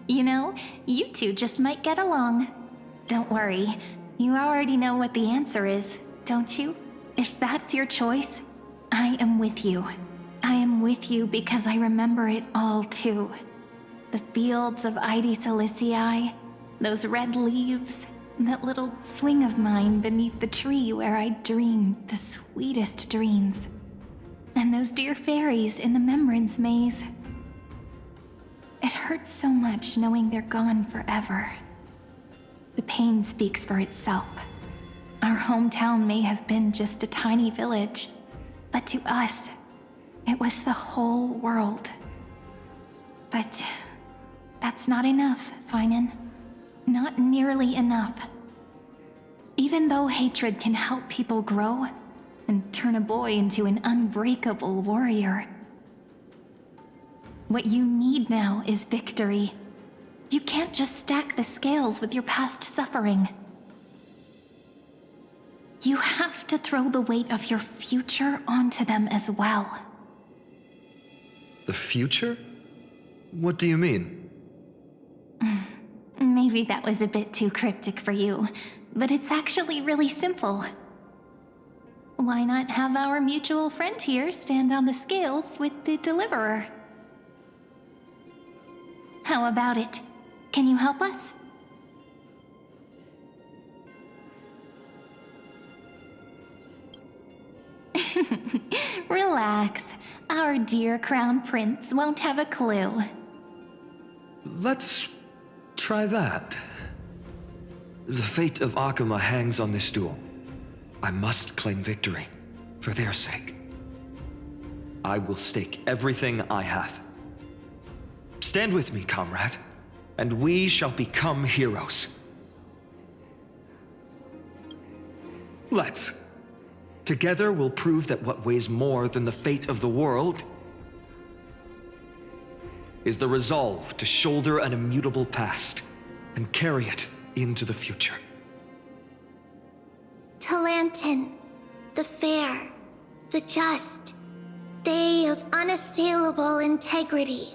You know, you two just might get along. Don't worry, you already know what the answer is, don't you? If that's your choice, I am with you. I am with you because I remember it all too. The fields of Ares Elysiae, those red leaves, that little swing of mine beneath the tree where I dreamed the sweetest dreams. And those dear fairies in the Membrance Maze. It hurts so much knowing they're gone forever. The pain speaks for itself. Our hometown may have been just a tiny village, but to us, it was the whole world. But that's not enough, Finan. Not nearly enough. Even though hatred can help people grow and turn a boy into an unbreakable warrior, what you need now is victory. You can't just stack the scales with your past suffering. You have to throw the weight of your future onto them as well. The future? What do you mean? Maybe that was a bit too cryptic for you, but it's actually really simple. Why not have our mutual friend here stand on the scales with the deliverer? How about it? Can you help us? Relax. Our dear Crown Prince won't have a clue. Let's try that. The fate of Akuma hangs on this duel. I must claim victory, for their sake. I will stake everything I have. Stand with me, comrade, and we shall become heroes. Let's. Together we'll prove that what weighs more than the fate of the world is the resolve to shoulder an immutable past and carry it into the future. Talantin, the fair, the just, they of unassailable integrity.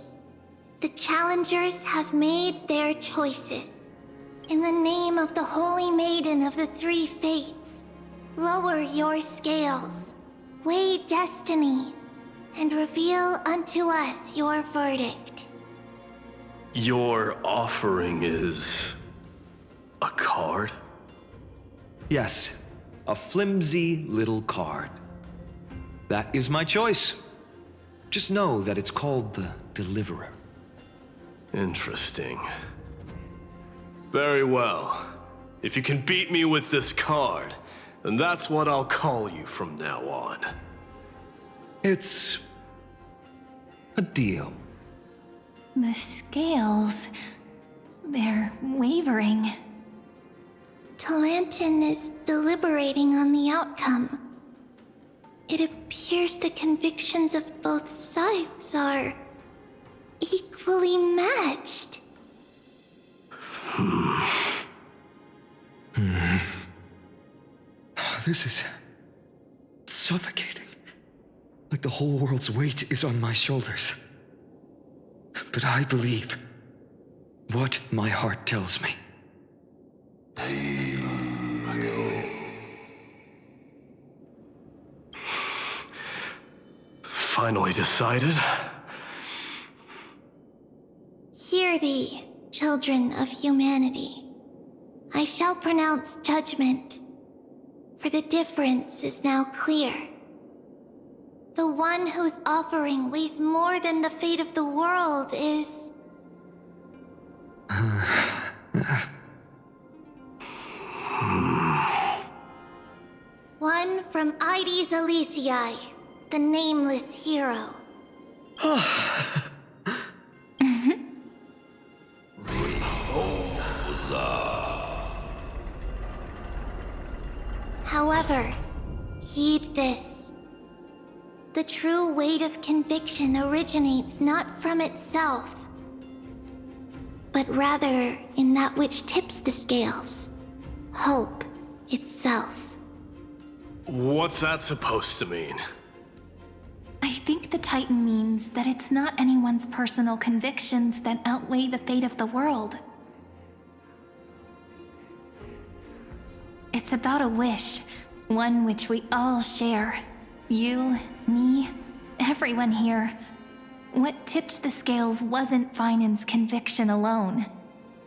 The challengers have made their choices. In the name of the Holy Maiden of the Three Fates, lower your scales, weigh destiny, and reveal unto us your verdict. Your offering is... a card? Yes, a flimsy little card. That is my choice. Just know that it's called the Deliverer. Interesting. Very well. If you can beat me with this card, then that's what I'll call you from now on. It's... a deal. The scales... they're wavering. Talantin is deliberating on the outcome. It appears the convictions of both sides are equally matched. This is suffocating. Like the whole world's weight is on my shoulders. But I believe what my heart tells me. Finally decided? Hear thee, children of humanity. I shall pronounce judgment, for the difference is now clear. The one whose offering weighs more than the fate of the world is... one from Ides Elysiae, the nameless hero. However, heed this. The true weight of conviction originates not from itself, but rather in that which tips the scales, hope itself. What's that supposed to mean? I think the Titan means that it's not anyone's personal convictions that outweigh the fate of the world. It's about a wish, one which we all share. You, me, everyone here. What tipped the scales wasn't Finan's conviction alone,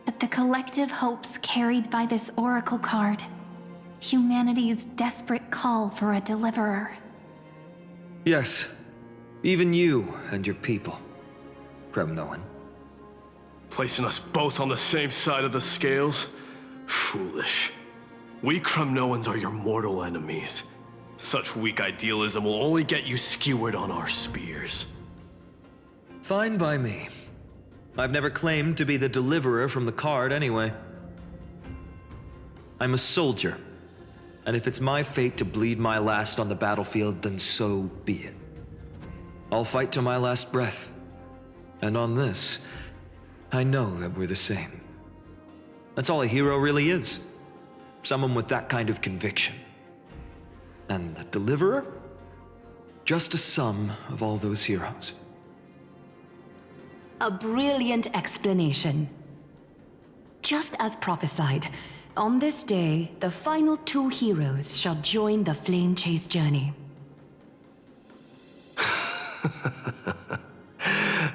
but the collective hopes carried by this oracle card. Humanity's desperate call for a deliverer. Yes, even you and your people, Kremnoan. Placing us both on the same side of the scales? Foolish. We Kremnoans are your mortal enemies. Such weak idealism will only get you skewered on our spears. Fine by me. I've never claimed to be the deliverer from the card anyway. I'm a soldier, and if it's my fate to bleed my last on the battlefield, then so be it. I'll fight to my last breath. And on this, I know that we're the same. That's all a hero really is. Someone with that kind of conviction. And the deliverer? Just a sum of all those heroes. A brilliant explanation. Just as prophesied, on this day, the final two heroes shall join the flame chase journey.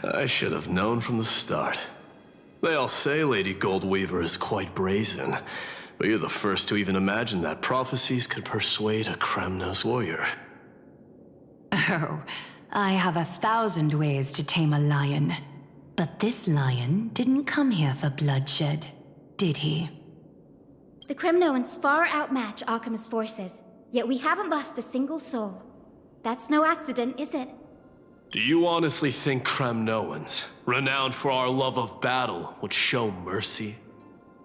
I should have known from the start. They all say Lady Goldweaver is quite brazen, but you're the first to even imagine that prophecies could persuade a Kremnos warrior. Oh, I have 1,000 ways to tame a lion. But this lion didn't come here for bloodshed, did he? The Kremnoans far outmatch Akama's forces, yet we haven't lost a single soul. That's no accident, is it? Do you honestly think Kremnoans, renowned for our love of battle, would show mercy?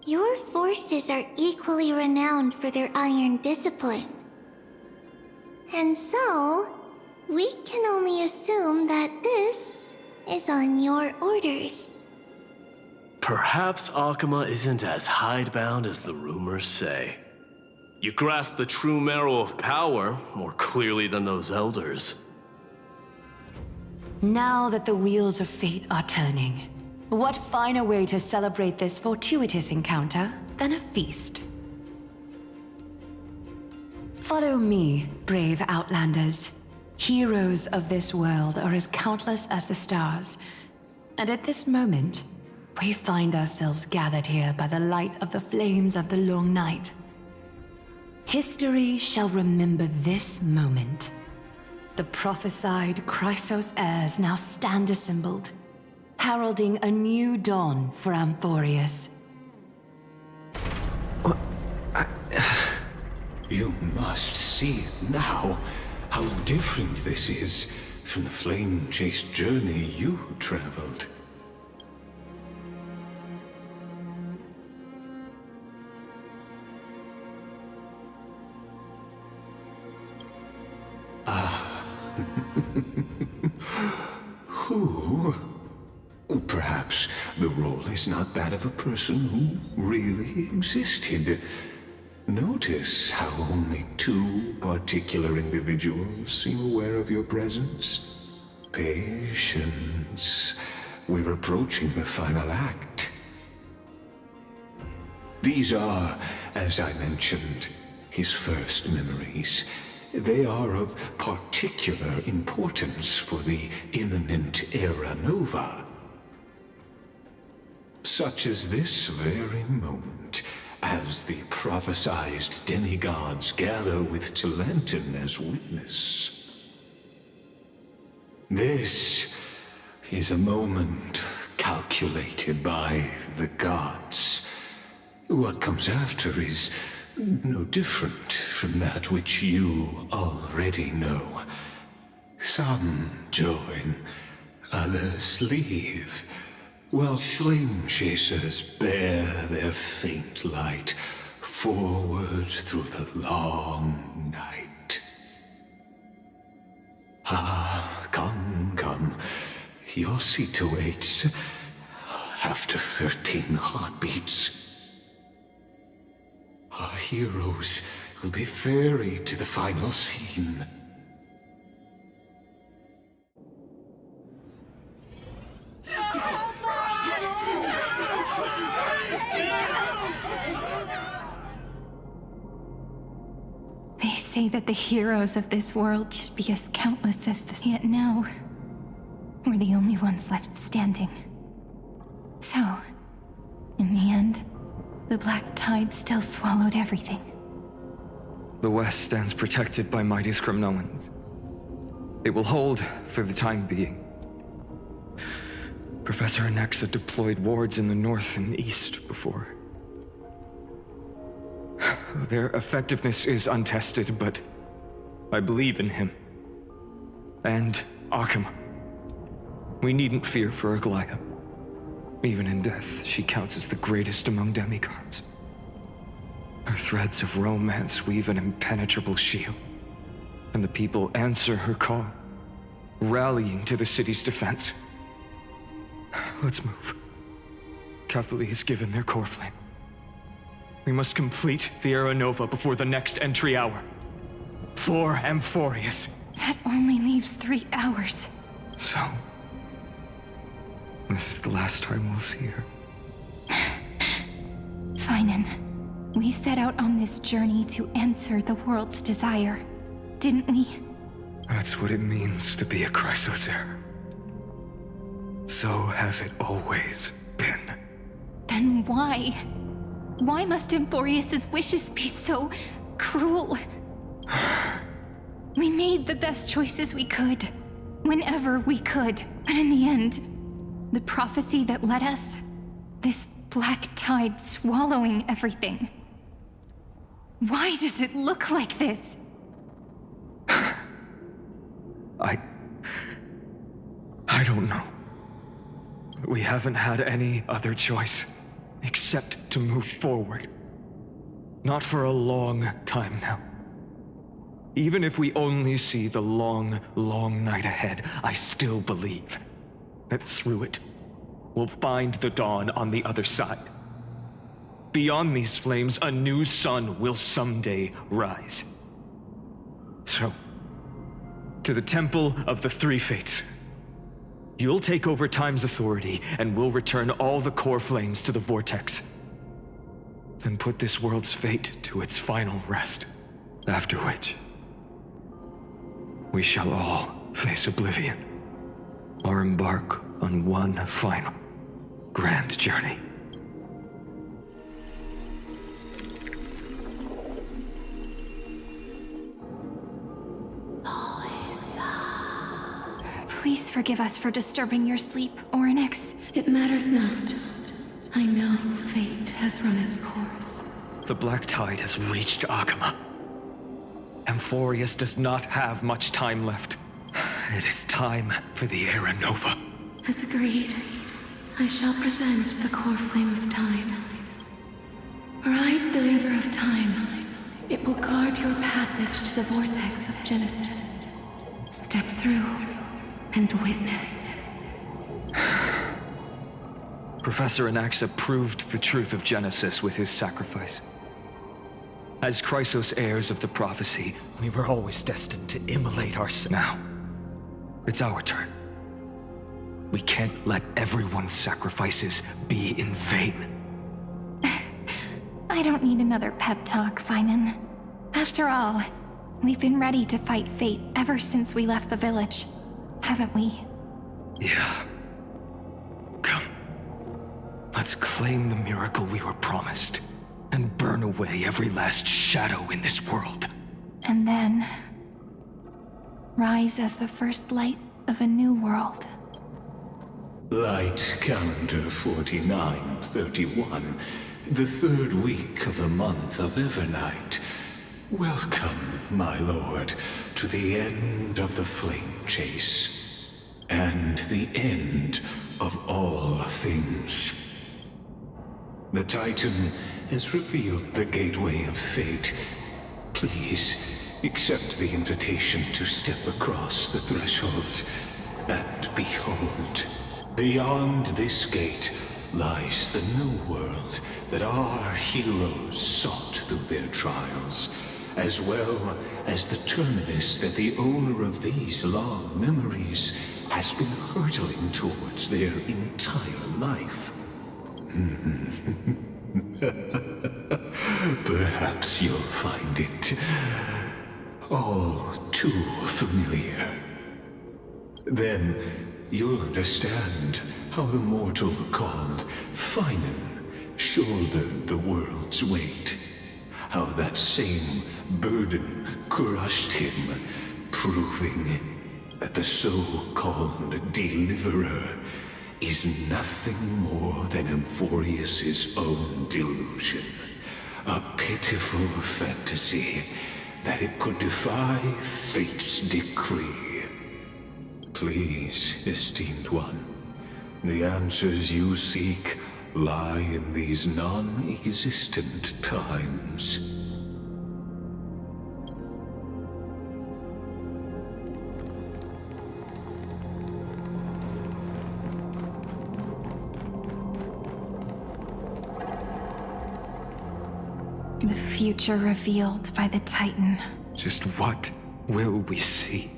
Your forces are equally renowned for their iron discipline. And so, we can only assume that this is on your orders. Perhaps Akama isn't as hidebound as the rumors say. You grasp the true marrow of power more clearly than those elders. Now that the wheels of fate are turning, what finer way to celebrate this fortuitous encounter than a feast. Follow me, brave outlanders. Heroes of this world are as countless as the stars. And at this moment, we find ourselves gathered here by the light of the flames of the long night. History shall remember this moment. The prophesied Chrysos heirs now stand assembled, heralding a new dawn for Amphorius. You must see it now, how different this is from the flame-chased journey you traveled. Who? Perhaps the role is not that of a person who really existed. Notice how only two particular individuals seem aware of your presence. Patience. We're approaching the final act. These are, as I mentioned, his first memories. They are of particular importance for the imminent Era Nova. Such as this very moment, as the prophesized demigods gather with Talenton as witness. This is a moment calculated by the gods. What comes after is no different from that which you already know. Some join, others leave, while flame chasers bear their faint light forward through the long night. Ah, come. Your seat awaits after 13 heartbeats. Our heroes will be ferried to the final scene. They say that the heroes of this world should be as countless as the... Yet now, we're the only ones left standing. So, in the end, the black tide still swallowed everything. The West stands protected by mighty Skrymnoans. It will hold for the time being. Professor Anexa deployed wards in the north and east before. Their effectiveness is untested, but I believe in him. And Akama. We needn't fear for Aglaya. Even in death, she counts as the greatest among demigods. Her threads of romance weave an impenetrable shield, and the people answer her call, rallying to the city's defense. Let's move. Catholi has given their core flame. We must complete the Era Nova before the next entry hour. For Amphorius. That only leaves 3 hours. So, this is the last time we'll see her. Finan, we set out on this journey to answer the world's desire, didn't we? That's what it means to be a Chrysos heir. So has it always been. Then why? Why must Amphorius's wishes be so cruel? We made the best choices we could, whenever we could. But in the end, the prophecy that led us, this black tide swallowing everything. Why does it look like this? I don't know. We haven't had any other choice, except to move forward. Not for a long time now. Even if we only see the long, long night ahead, I still believe that through it, we'll find the dawn on the other side. Beyond these flames, a new sun will someday rise. So, to the Temple of the Three Fates. You'll take over Time's authority, and we'll return all the core flames to the Vortex. then put this world's fate to its final rest. After which, we shall all face oblivion, or embark on one final grand journey. Please forgive us for disturbing your sleep, Orynyx. It matters not. I know fate has run its course. The Black Tide has reached Akama. Amphorius does not have much time left. It is time for the Era Nova. As agreed, I shall present the core flame of time. Ride the river of time. It will guard your passage to the vortex of Genesis. Step through and witness. Professor Anaxa proved the truth of Genesis with his sacrifice. As Chrysos heirs of the prophecy, we were always destined to immolate ourselves. Now, it's our turn. We can't let everyone's sacrifices be in vain. I don't need another pep talk, Finan. After all, we've been ready to fight fate ever since we left the village, haven't we? Yeah. Come. Let's claim the miracle we were promised, and burn away every last shadow in this world. And then rise as the first light of a new world. Light calendar 4931, the third week of the month of Evernight. Welcome, my lord, to the end of the flame chase, and the end of all things. The Titan has revealed the gateway of fate. Please, accept the invitation to step across the threshold, and behold, beyond this gate lies the new world that our heroes sought through their trials, as well as the terminus that the owner of these long memories has been hurtling towards their entire life. Perhaps you'll find it all too familiar. Then you'll understand how the mortal called Finan shouldered the world's weight. How that same burden crushed him, proving that the so-called Deliverer is nothing more than Amphorius' own delusion. A pitiful fantasy that it could defy fate's decree. Please, esteemed one, the answers you seek lie in these non-existent times. The future revealed by the Titan. Just what will we see?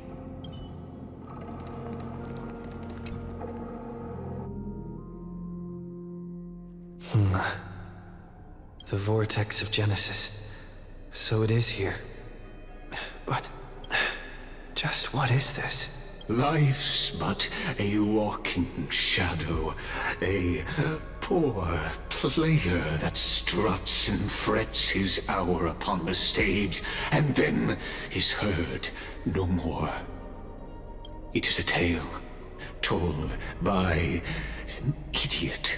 The vortex of Genesis. So it is here. But just what is this? Life's but a walking shadow, a poor player that struts and frets his hour upon the stage, and then is heard no more. It is a tale told by an idiot,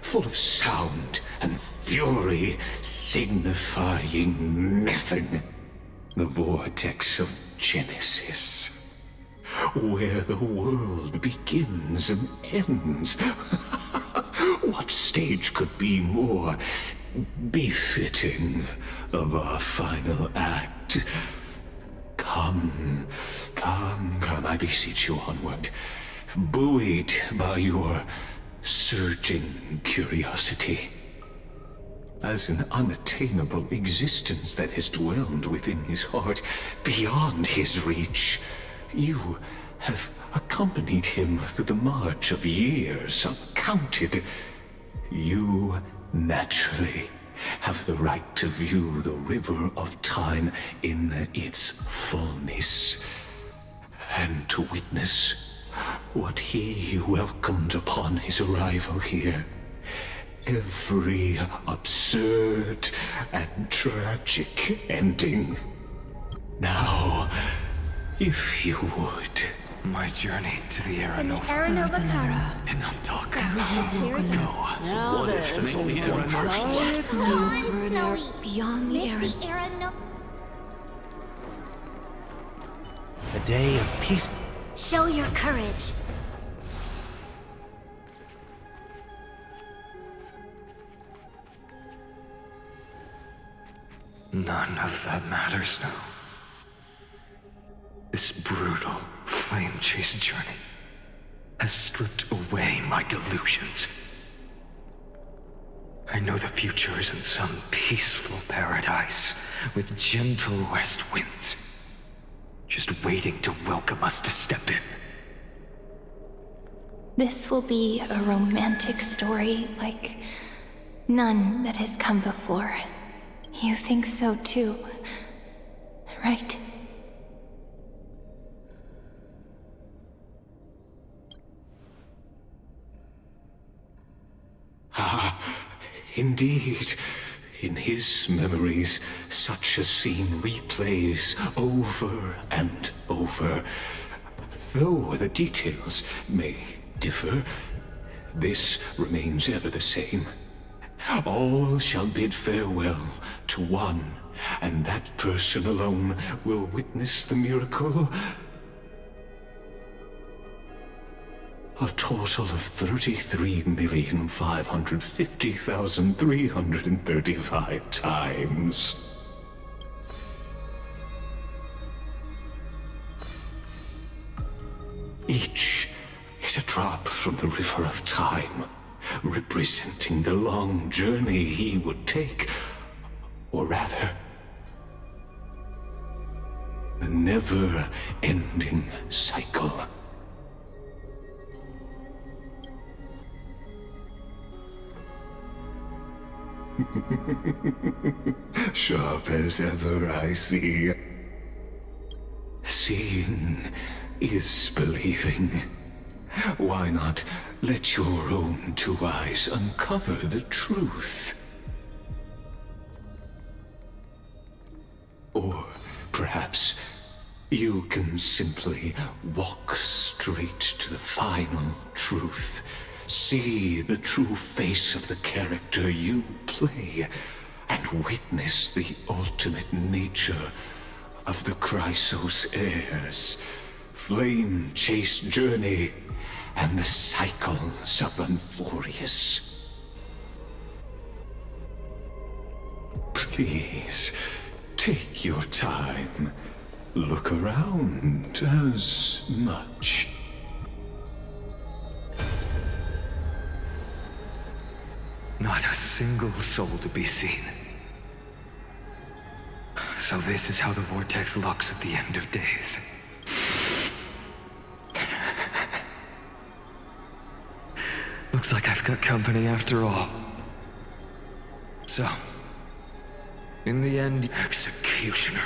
full of sound and fury, signifying nothing. The vortex of Genesis, where the world begins and ends. What stage could be more befitting of our final act? Come, I beseech you onward, buoyed by your surging curiosity. As an unattainable existence that has dwelled within his heart, beyond his reach, you have accompanied him through the march of years uncounted. You naturally have the right to view the river of time in its fullness, and to witness what he welcomed upon his arrival here. Every absurd and tragic ending. Now, if you would... My journey to the Aranova. Aranova comes. Enough talk. Go. So what if there's only one person left? Just hold on, Snowy. Beyond the Make Aran. the Aranova. A day of peace. Show your courage. None of that matters now. This brutal, flame-chased journey has stripped away my delusions. I know the future is in some peaceful paradise with gentle west winds, just waiting to welcome us to step in. This will be a romantic story like none that has come before. You think so too, right? Ah, indeed. In his memories, such a scene replays over and over. Though the details may differ, this remains ever the same. All shall bid farewell to one, and that person alone will witness the miracle. A total of 33,550,335 times. Each is a drop from the river of time, representing the long journey he would take, or rather, the never-ending cycle. Sharp as ever, I see. Seeing is believing. Why not let your own two eyes uncover the truth? Or perhaps you can simply walk straight to the final truth. See the true face of the character you play, and witness the ultimate nature of the Chrysos heirs, flame-chased journey, and the cycles of Unforius. Please, take your time. Look around as much. Not a single soul to be seen. So this is how the vortex looks at the end of days. Looks like I've got company after all. So, in the end, executioner.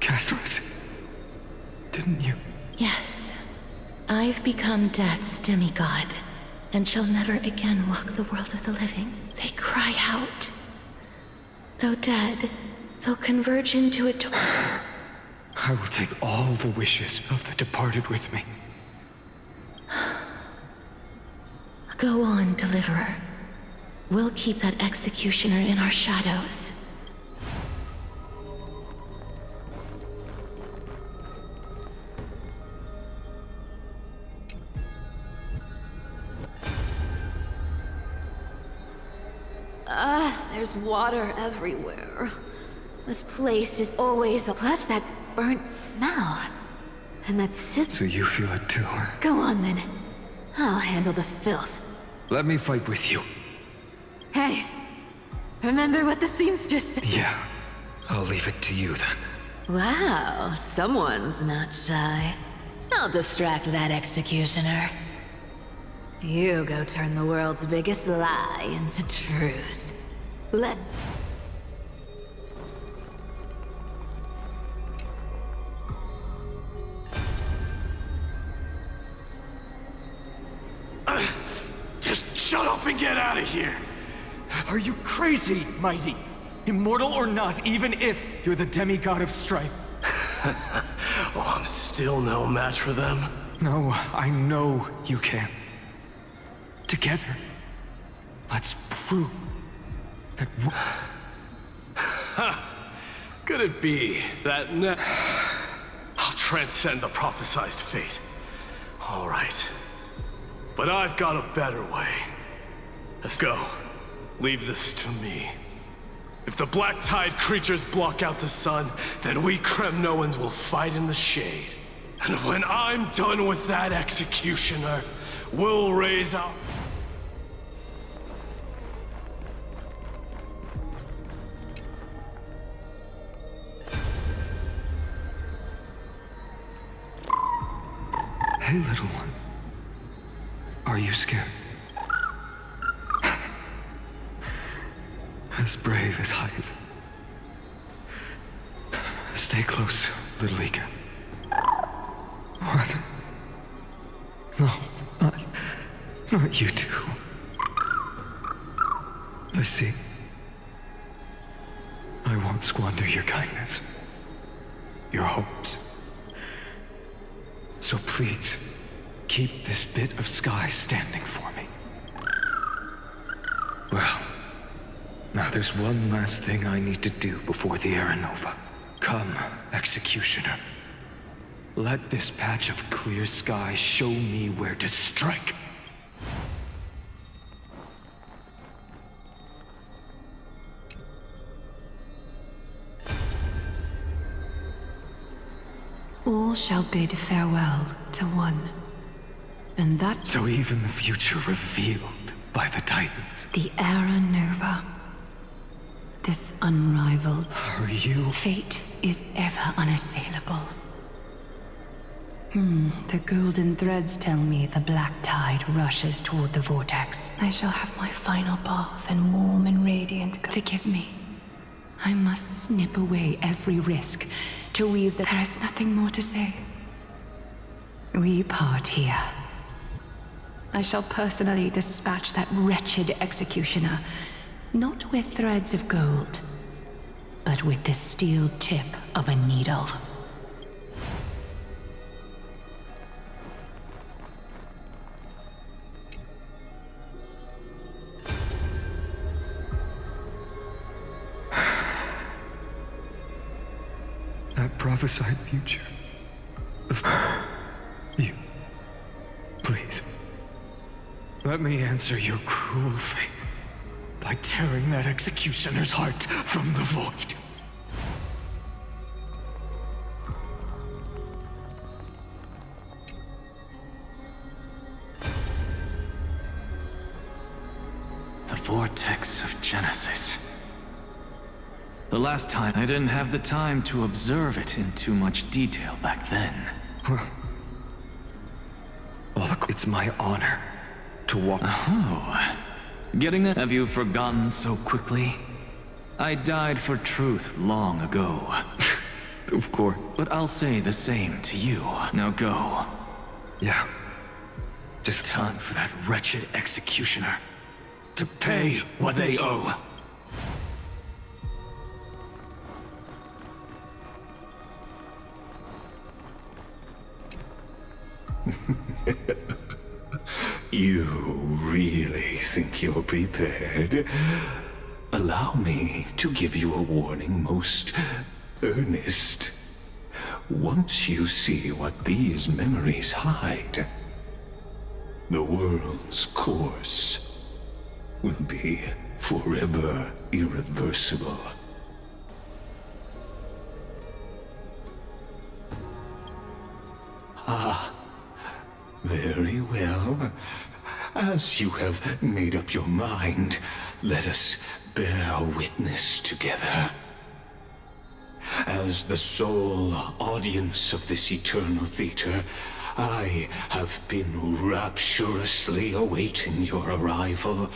Castros, didn't you? Yes. I've become Death's demigod, and shall never again walk the world of the living. They cry out. Though dead, they'll converge into a I will take all the wishes of the departed with me. Go on, Deliverer. We'll keep that executioner in our shadows. There's water everywhere. This place is always a... Plus that burnt smell. And that So you feel it too? Go on then. I'll handle the filth. Let me fight with you. Hey, remember what the seamstress said? Yeah, I'll leave it to you then. Wow, someone's not shy. I'll distract that executioner. You go turn the world's biggest lie into truth. Let... Just shut up and get out of here! Are you crazy, Mighty? Immortal or not, even if you're the demigod of strife. Oh, I'm still no match for them. No, I know you can. Together, let's prove that Could it be that I'll transcend the prophesized fate. All right. But I've got a better way. Let's go. Leave this to me. If the Black Tide creatures block out the sun, then we Kremnoans will fight in the shade. And when I'm done with that executioner, we'll raise our... Hey, little one. Are you scared? As brave as Heinz. Stay close, little Ika. What? No, not you two. I see. I won't squander your kindness, your hopes. So please, keep this bit of sky standing for me. Well, now there's one last thing I need to do before the Era Nova. Come, Executioner. Let this patch of clear sky show me where to strike. All shall bid farewell to one. And that... So even the future revealed by the Titans. The Era Nova. This unrivaled... Are you... Fate is ever unassailable. The golden threads tell me the black tide rushes toward the vortex. I shall have my final bath and warm and radiant. Forgive me. I must snip away every risk to weave the... There is nothing more to say. We part here. I shall personally dispatch that wretched executioner, not with threads of gold, but with the steel tip of a needle. That prophesied future of you. Please, let me answer your cruel fate by tearing that executioner's heart from the void. The vortex of Genesis. The last time, I didn't have the time to observe it in too much detail back then. Well, it's my honor to walk... Oh. Getting that? Have you forgotten so quickly? I died for truth long ago. Of course. But I'll say the same to you. Now go. Yeah. Just time for that wretched executioner to pay what they owe. You really think you're prepared? Allow me to give you a warning most earnest. Once you see what these memories hide, the world's course will be forever irreversible. Ah, very well. As you have made up your mind, let us bear witness together. as the sole audience of this eternal theater, I have been rapturously awaiting your arrival.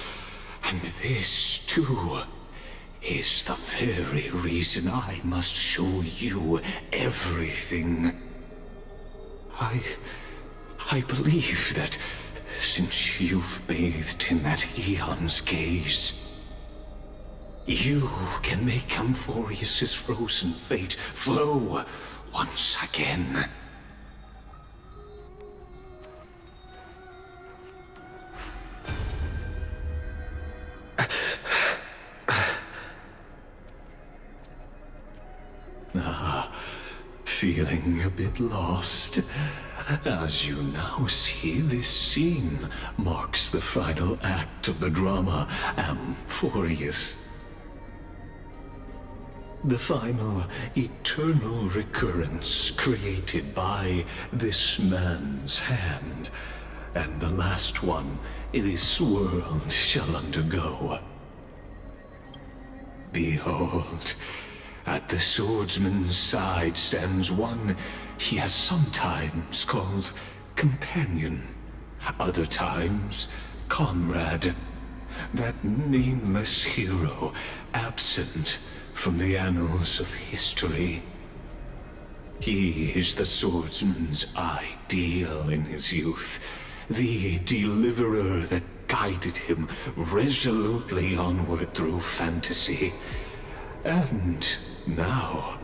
And this, too, is the very reason I must show you everything. I believe that since you've bathed in that eon's gaze, you can make Amphorius's frozen fate flow once again. Feeling a bit lost? As you now see, this scene marks the final act of the drama Amphorius. The final eternal recurrence created by this man's hand, and the last one this world shall undergo. Behold, at the swordsman's side stands one he has sometimes called companion, other times comrade, that nameless hero absent from the annals of history. He is the swordsman's ideal in his youth, the deliverer that guided him resolutely onward through fantasy. And now,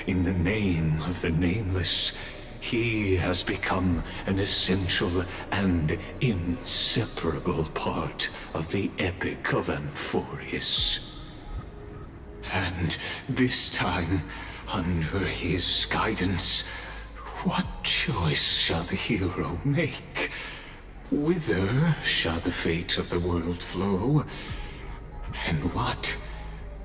in the name of the Nameless, he has become an essential and inseparable part of the epic of Amphorius. And this time, under his guidance, what choice shall the hero make? Whither shall the fate of the world flow? And what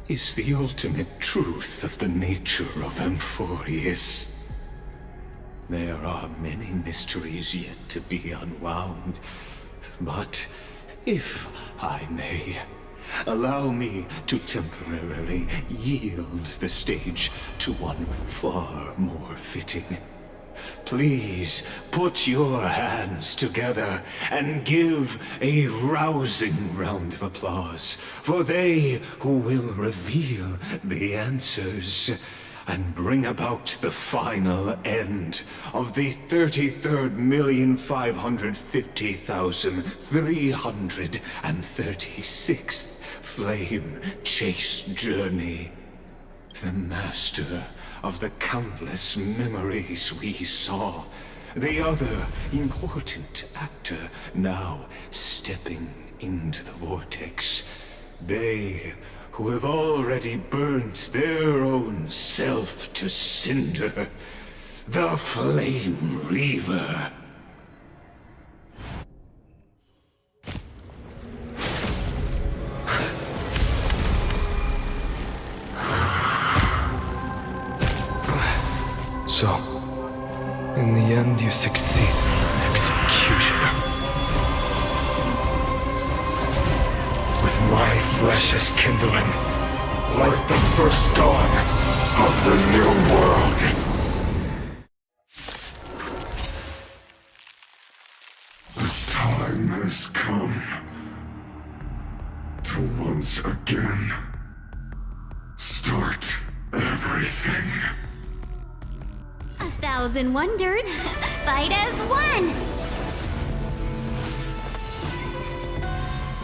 is the ultimate truth of the nature of Amphorius? There are many mysteries yet to be unwound, but if I may, allow me to temporarily yield the stage to one far more fitting. Please put your hands together and give a rousing round of applause for they who will reveal the answers and bring about the final end of the 33,550,336th flame chase journey. The master of the countless memories we saw, the other important actor now stepping into the vortex. They who have already burnt their own self to cinder, the Flame Reaver. So, in the end, you succeed, Executioner. With my flesh as kindling, like the first dawn of the new world. The time has come to once again start everything. 1,000 wondered. Fight as one!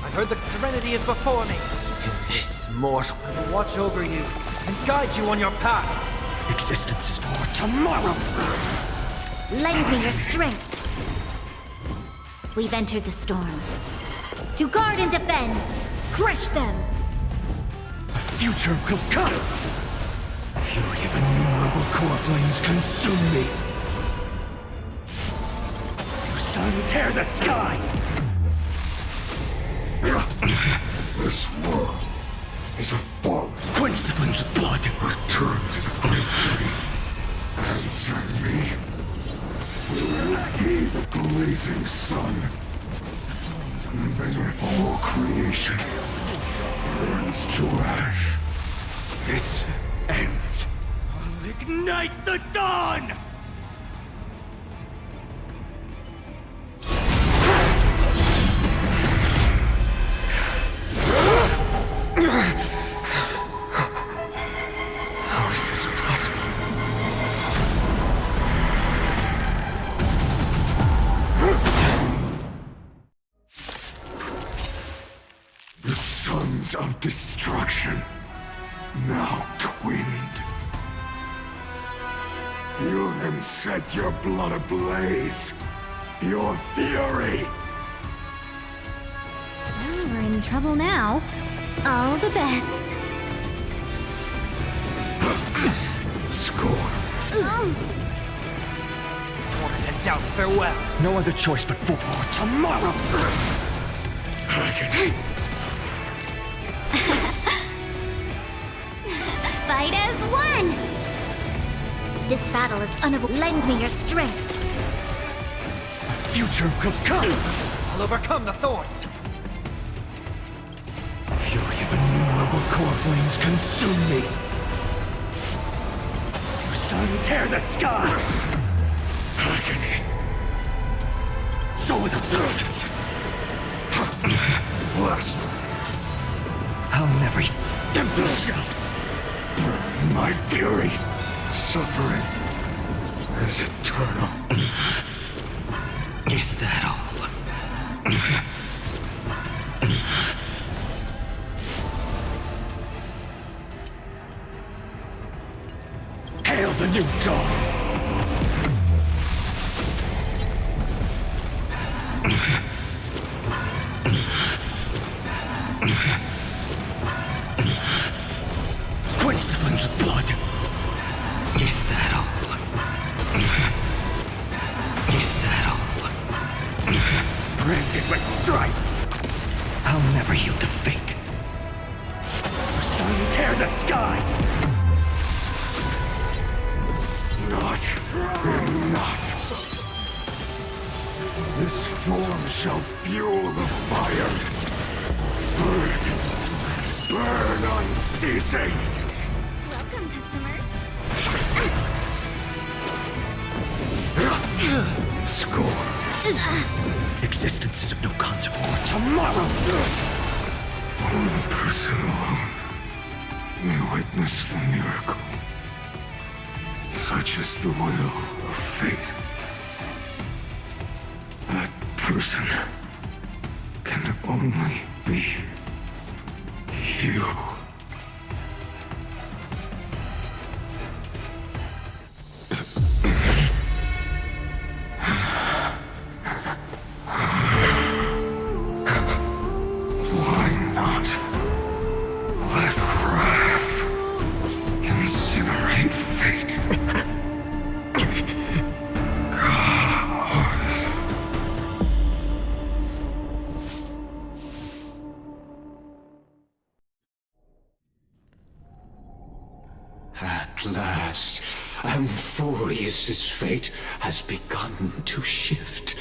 I heard the Threnody is before me. And this mortal will watch over you and guide you on your path. Existence is for tomorrow! Lend me your strength. We've entered the storm. To guard and defend, crush them! A future will come! Fury of innumerable core flames consume me! You sun, tear the sky! This world is a fallen. Quench the flames with blood! Return to the great tree. Answer me. Will it be the blazing sun? Even if all creation burns to ash. This ends. All it Ignite the dawn! How is this possible? The sons of destruction, now twinned. Feel them set your blood ablaze. Your fury! Well, we're in trouble now. All the best. Score. Torment and doubt, farewell. No other choice but for tomorrow. Fight as one! This battle is unavoidable. Lend me your strength. Future will come. I'll overcome the thorns. Fury of innumerable core flames consume me. Your sun tear the sky. Agony. So without substance. Blast. I'll never empty shell. Burn my fury. Suffering is eternal. Is that all? Hail the new dawn! Quench the flames with blood! Is that all? Is that all? Branded with strife! I'll never yield to fate. Sun tear the sky! Not enough! This form shall fuel the fire! Burn! Burn unceasing! Welcome, customers. Score! Existence is of no consequence. Tomorrow! One person alone may witness the miracle. Such is the will of fate. That person can only be you. Why not let wrath incinerate fate? At last, Amphorius's fate has begun to shift.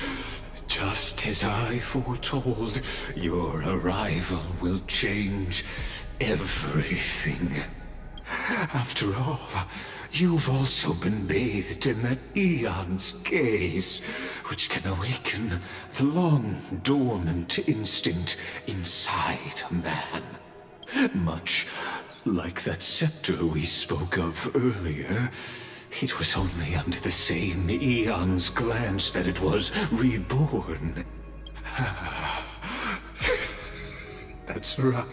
Just as I foretold, your arrival will change everything. After all, you've also been bathed in that Eon's gaze, which can awaken the long-dormant instinct inside a man. Much like that scepter we spoke of earlier, it was only under the same Eon's glance that it was reborn. That's right.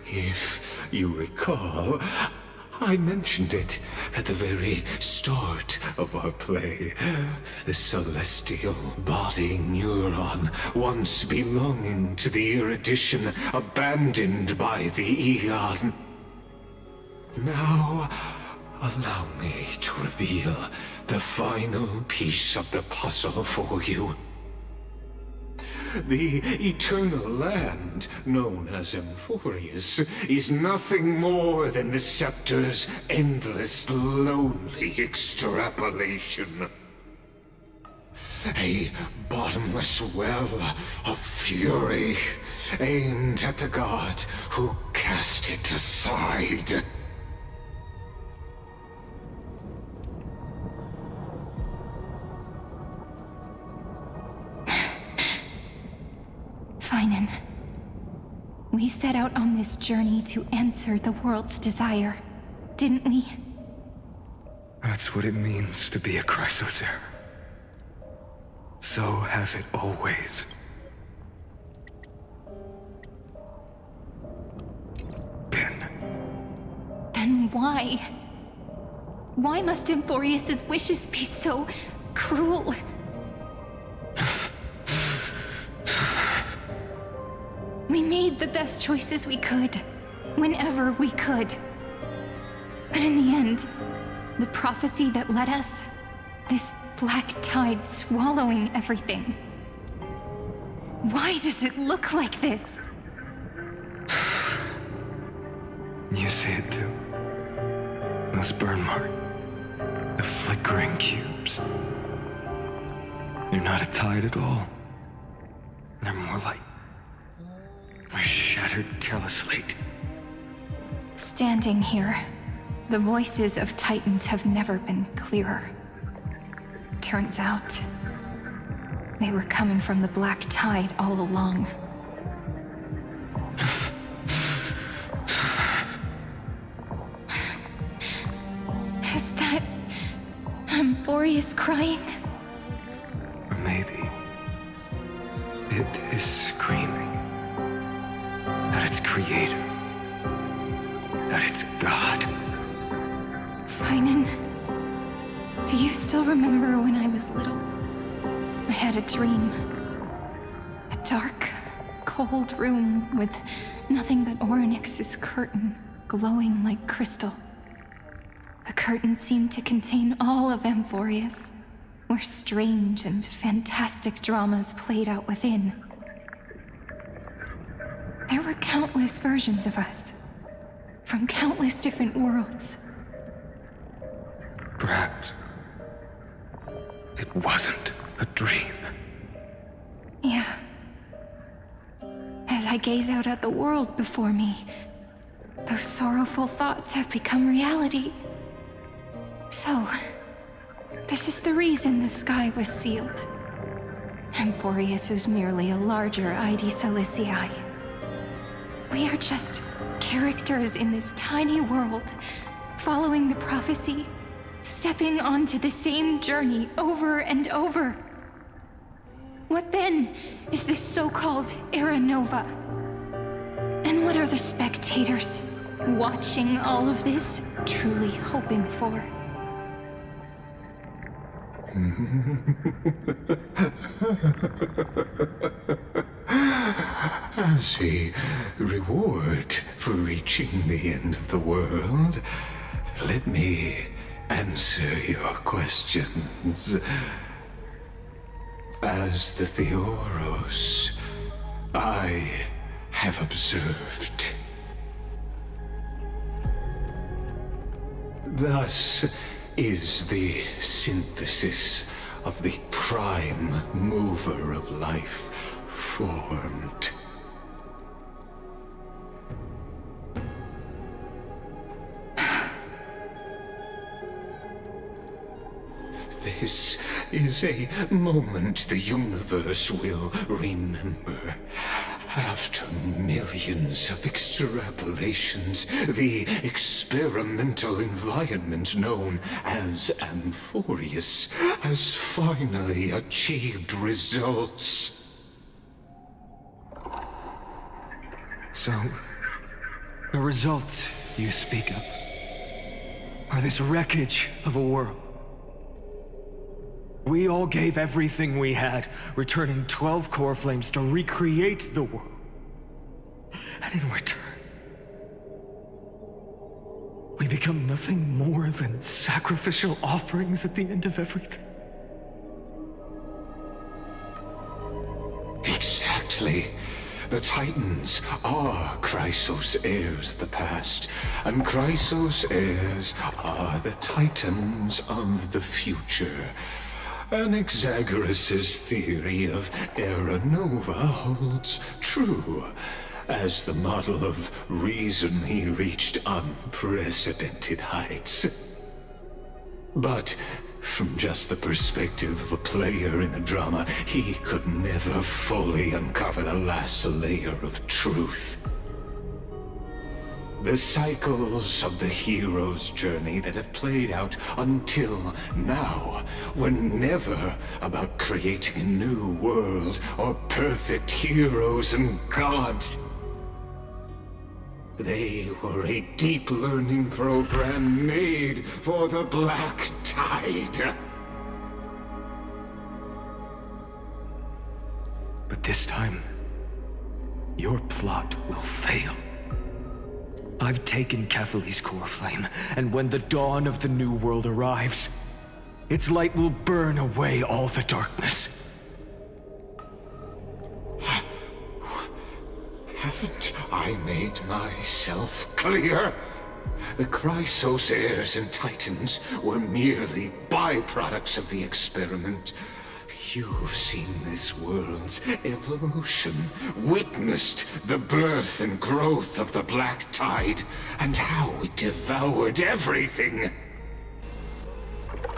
If you recall, I mentioned it at the very start of our play. The celestial body neuron, once belonging to the erudition abandoned by the Eon. Now, allow me to reveal the final piece of the puzzle for you. The eternal land, known as Amphorius, is nothing more than the scepter's endless, lonely extrapolation. A bottomless well of fury, aimed at the god who cast it aside. We set out on this journey to answer the world's desire, didn't we? That's what it means to be a Chrysos heir. So has it always. Then why? Why must Emphorius's wishes be so cruel? We made the best choices we could, whenever we could. But in the end, the prophecy that led us, this black tide swallowing everything. Why does it look like this? You see it too. Those burn marks. The flickering cubes. They're not a tide at all. They're more like a shattered teleslate. Standing here, the voices of Titans have never been clearer. Turns out, they were coming from the black tide all along. Is that Emphorius crying? Or maybe it is screaming at its creator, at its god. Finan, do you still remember when I was little? I had a dream. A dark, cold room with nothing but Orynyx's curtain glowing like crystal. The curtain seemed to contain all of Emphorius, where strange and fantastic dramas played out within. There were countless versions of us, from countless different worlds. Perhaps it wasn't a dream. Yeah. As I gaze out at the world before me, those sorrowful thoughts have become reality. So, this is the reason the sky was sealed. Emphorius is merely a larger ID Silicii. We are just characters in this tiny world, following the prophecy, stepping onto the same journey over and over. What then is this so-called Era Nova? And what are the spectators watching all of this truly hoping for? As a reward for reaching the end of the world, let me answer your questions. As the Theoros, I have observed. Thus is the synthesis of the prime mover of life formed. This is a moment the universe will remember. After millions of extrapolations, the experimental environment known as Emphorius has finally achieved results. So, the results you speak of are this wreckage of a world. We all gave everything we had, returning 12 core flames to recreate the world. And in return, we become nothing more than sacrificial offerings at the end of everything. Exactly. The Titans are Chrysos heirs of the past, and Chrysos heirs are the Titans of the future. Anaxagoras' theory of Era Nova holds true, as the model of reason he reached unprecedented heights. But from just the perspective of a player in the drama, he could never fully uncover the last layer of truth. The cycles of the hero's journey that have played out until now were never about creating a new world or perfect heroes and gods. They were a deep learning program made for the Black Tide. But this time, your plot will fail. I've taken Kefali's core flame, and when the dawn of the new world arrives, its light will burn away all the darkness. Haven't I made myself clear? The Chrysos heirs and Titans were merely byproducts of the experiment. You've seen this world's evolution, witnessed the birth and growth of the Black Tide, and how it devoured everything.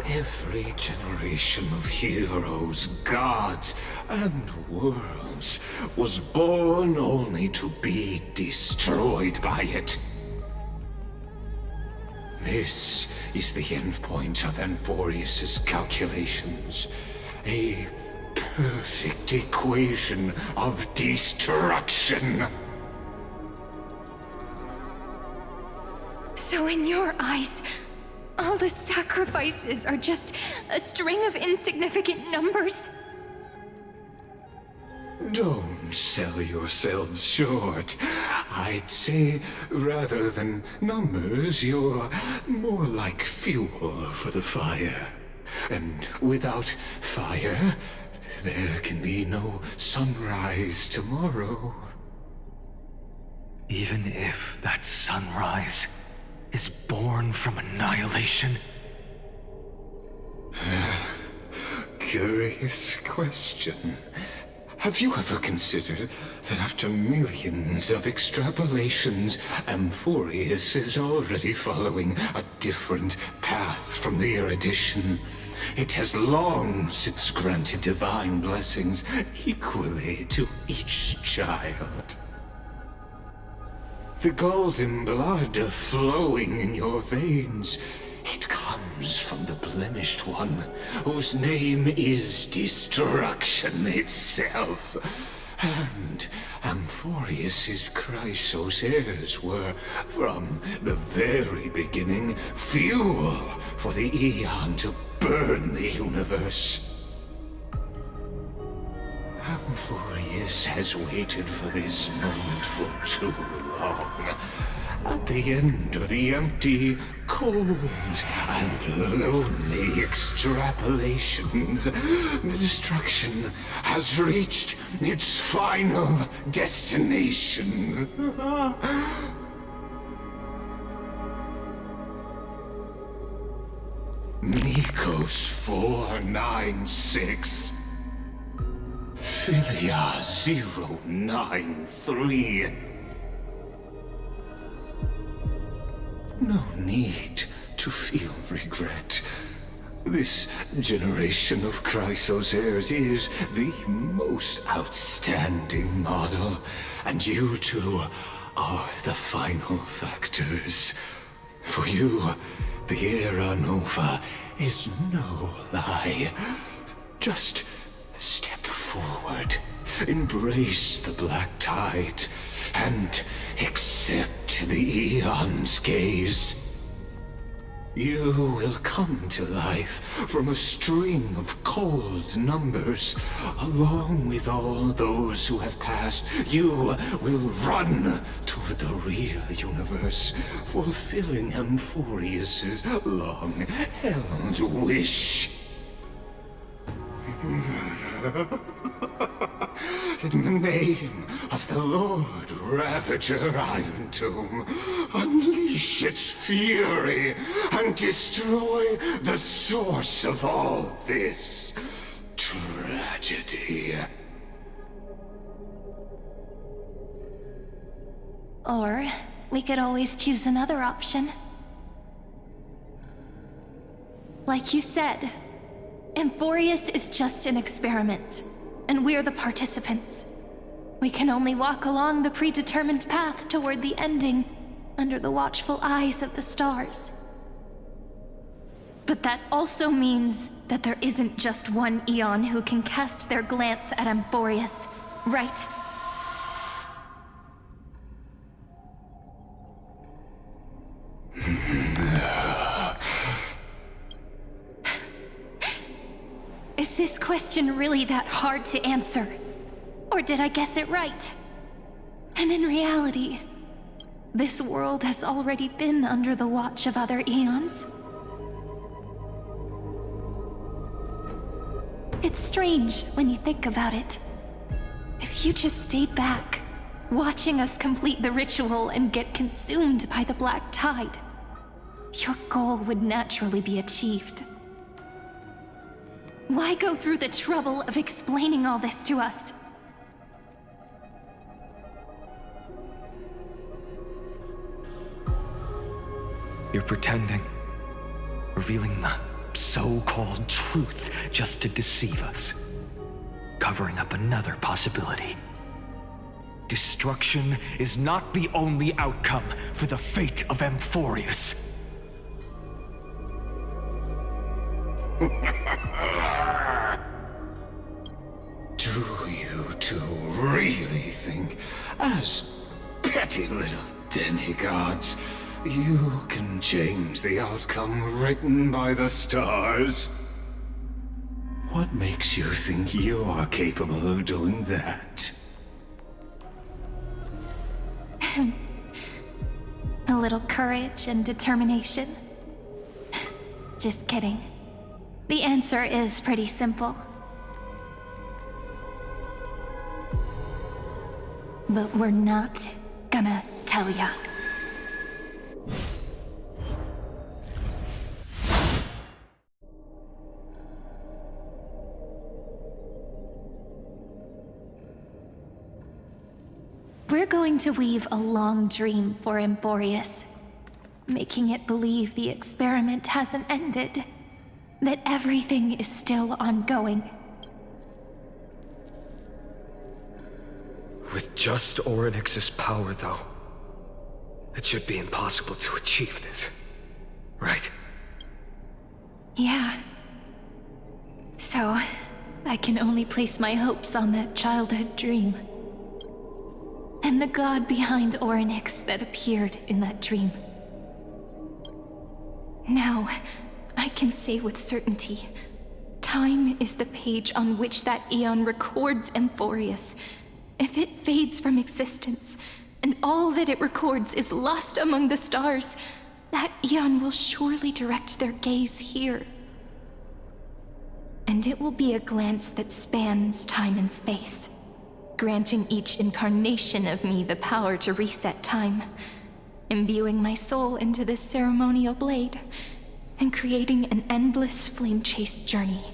Every generation of heroes, gods, and worlds was born only to be destroyed by it. This is the endpoint of Amphorius's calculations. A perfect equation of destruction. So in your eyes, all the sacrifices are just a string of insignificant numbers? Don't sell yourselves short. I'd say, rather than numbers, you're more like fuel for the fire. And without fire, there can be no sunrise tomorrow. Even if that sunrise is born from annihilation? Curious question. Have you ever considered that after millions of extrapolations, Amphorius is already following a different path from the erudition? It has long since granted divine blessings equally to each child. The golden blood flowing in your veins, it comes from the blemished one, whose name is destruction itself. And Amphorius's Chrysos heirs were, from the very beginning, fuel for the Aeon to burn the universe. Amphorius has waited for this moment for too long. At the end of the empty, cold, and lonely extrapolations, the destruction has reached its final destination. Nikos 496. Philia 093. No need to feel regret. This generation of Chrysos heirs is the most outstanding model, and you two are the final factors. For you, the Era Nova is no lie. Just step forward, embrace the Black Tide, and accept the Aeon's gaze. You will come to life from a string of cold numbers. Along with all those who have passed, you will run to the real universe, fulfilling Amphorius's long-held wish. In the name of the Lord Ravager Iron Tomb, unleash its fury and destroy the source of all this tragedy. Or we could always choose another option. Like you said, Amphorius is just an experiment, and we're the participants. We can only walk along the predetermined path toward the ending under the watchful eyes of the stars. But that also means that there isn't just one Eon who can cast their glance at Amphorius, right? Is this question really that hard to answer? Or did I guess it right? And in reality, this world has already been under the watch of other Eons. It's strange when you think about it. If you just stayed back, watching us complete the ritual and get consumed by the black tide, your goal would naturally be achieved. Why go through the trouble of explaining all this to us? You're pretending, revealing the so-called truth just to deceive us, covering up another possibility. Destruction is not the only outcome for the fate of Amphorius. Do you two really think, as petty little demigods, you can change the outcome written by the stars? What makes you think you are capable of doing that? A little courage and determination. Just kidding. The answer is pretty simple. But we're not gonna tell ya. We're going to weave a long dream for Amphorius, making it believe the experiment hasn't ended, that everything is still ongoing. With just Orynyx's power, though, it should be impossible to achieve this, right? Yeah. So, I can only place my hopes on that childhood dream. And the god behind Orynyx that appeared in that dream. Now, I can say with certainty, time is the page on which that Eon records Amphorius. If it fades from existence, and all that it records is lost among the stars, that Eon will surely direct their gaze here. And it will be a glance that spans time and space, granting each incarnation of me the power to reset time, imbuing my soul into this ceremonial blade, and creating an endless flame-chased journey.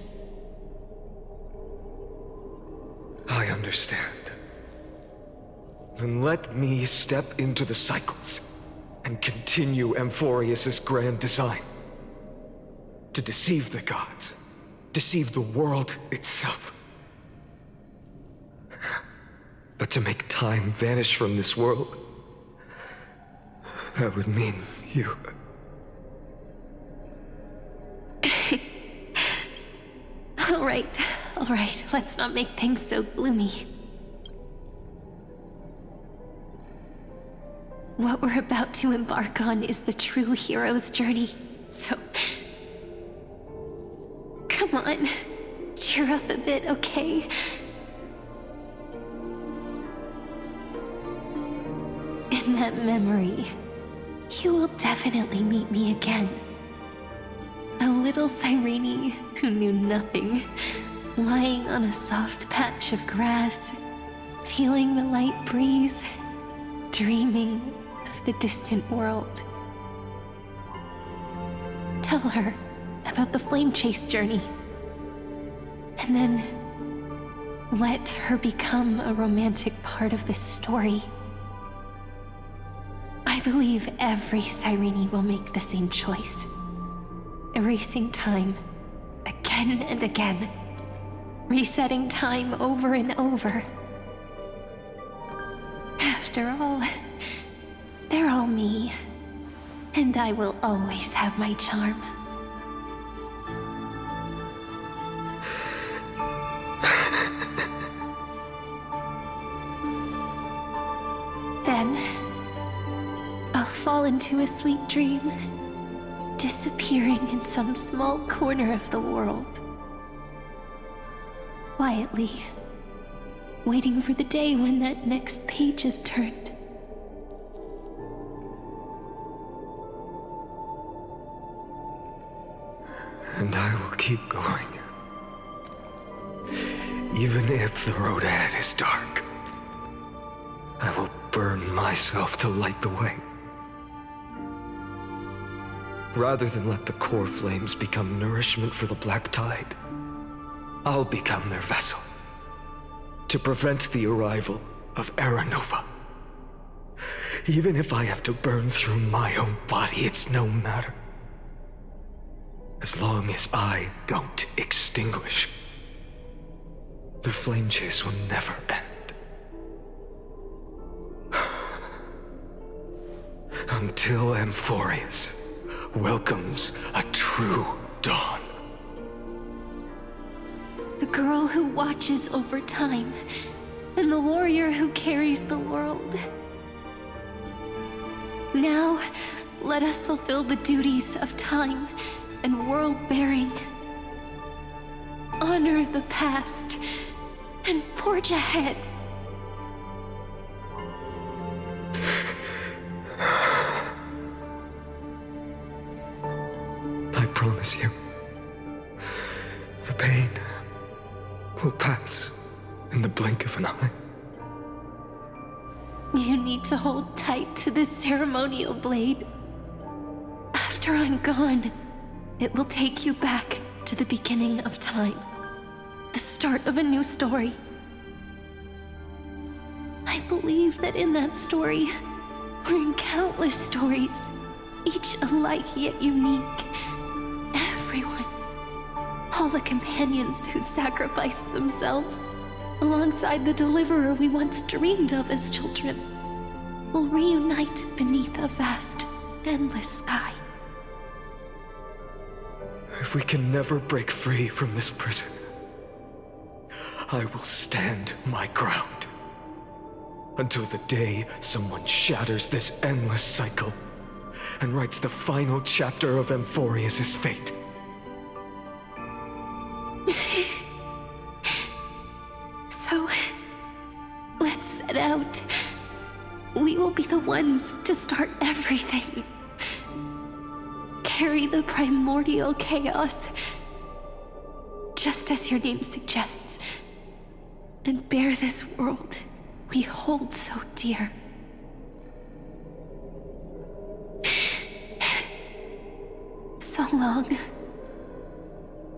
I understand. Then let me step into the cycles and continue Amphorius's grand design. To deceive the gods, deceive the world itself. But to make time vanish from this world, that would mean you... All right, let's not make things so gloomy. What we're about to embark on is the true hero's journey, so... Come on, cheer up a bit, okay? In that memory, you will definitely meet me again. A little Cyrene who knew nothing, lying on a soft patch of grass, feeling the light breeze, dreaming of the distant world. Tell her about the flame chase journey, and then let her become a romantic part of this story. I believe every Cyrene will make the same choice. Erasing time, again and again. Resetting time over and over. After all, They're all me. And I will always have my charm. Then, I'll fall into a sweet dream, disappearing in some small corner of the world. Quietly, waiting for the day when that next page is turned. And I will keep going. Even if the road ahead is dark, I will burn myself to light the way. Rather than let the core flames become nourishment for the black tide, I'll become their vessel to prevent the arrival of Aranova. Even if I have to burn through my own body, it's no matter. As long as I don't extinguish, the flame chase will never end. Until Amphorius welcomes a true dawn. The girl who watches over time, and the warrior who carries the world. Now, let us fulfill the duties of time and world-bearing. Honor the past and forge ahead. I promise you, the pain will pass in the blink of an eye. You need to hold tight to this ceremonial blade. After I'm gone, it will take you back to the beginning of time. The start of a new story. I believe that in that story, we're in countless stories, each alike yet unique. Everyone, all the companions who sacrificed themselves, alongside the deliverer we once dreamed of as children, will reunite beneath a vast, endless sky. If we can never break free from this prison, I will stand my ground until the day someone shatters this endless cycle and writes the final chapter of Amphorius' fate. So, let's set out. We will be the ones to start everything. Carry the primordial chaos, just as your name suggests, and bear this world we hold so dear. So long,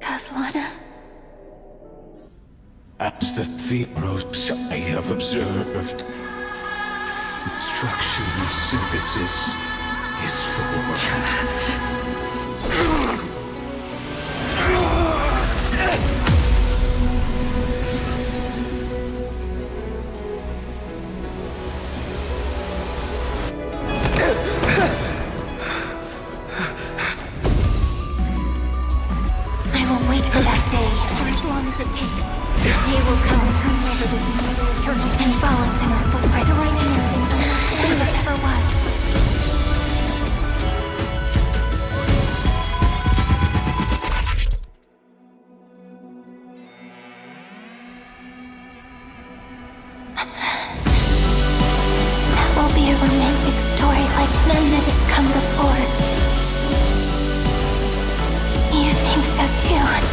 Kaslana. As the Theros I have observed, instruction synthesis is formed. I will wait for that day for as long as it takes. The day will come whenever this mortal eternal and follows in our footprint to write anything unless there ever was. That will be a romantic story like none that has come before. You think so too, right?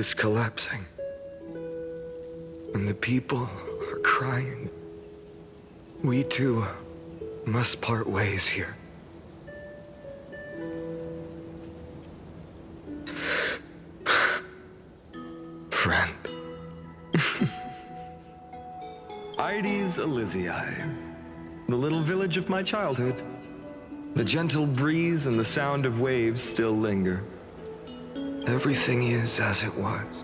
is collapsing. And the people are crying. We too must part ways here. Friend. Ides Elysiae, the little village of my childhood. The gentle breeze and the sound of waves still linger. Everything is as it was.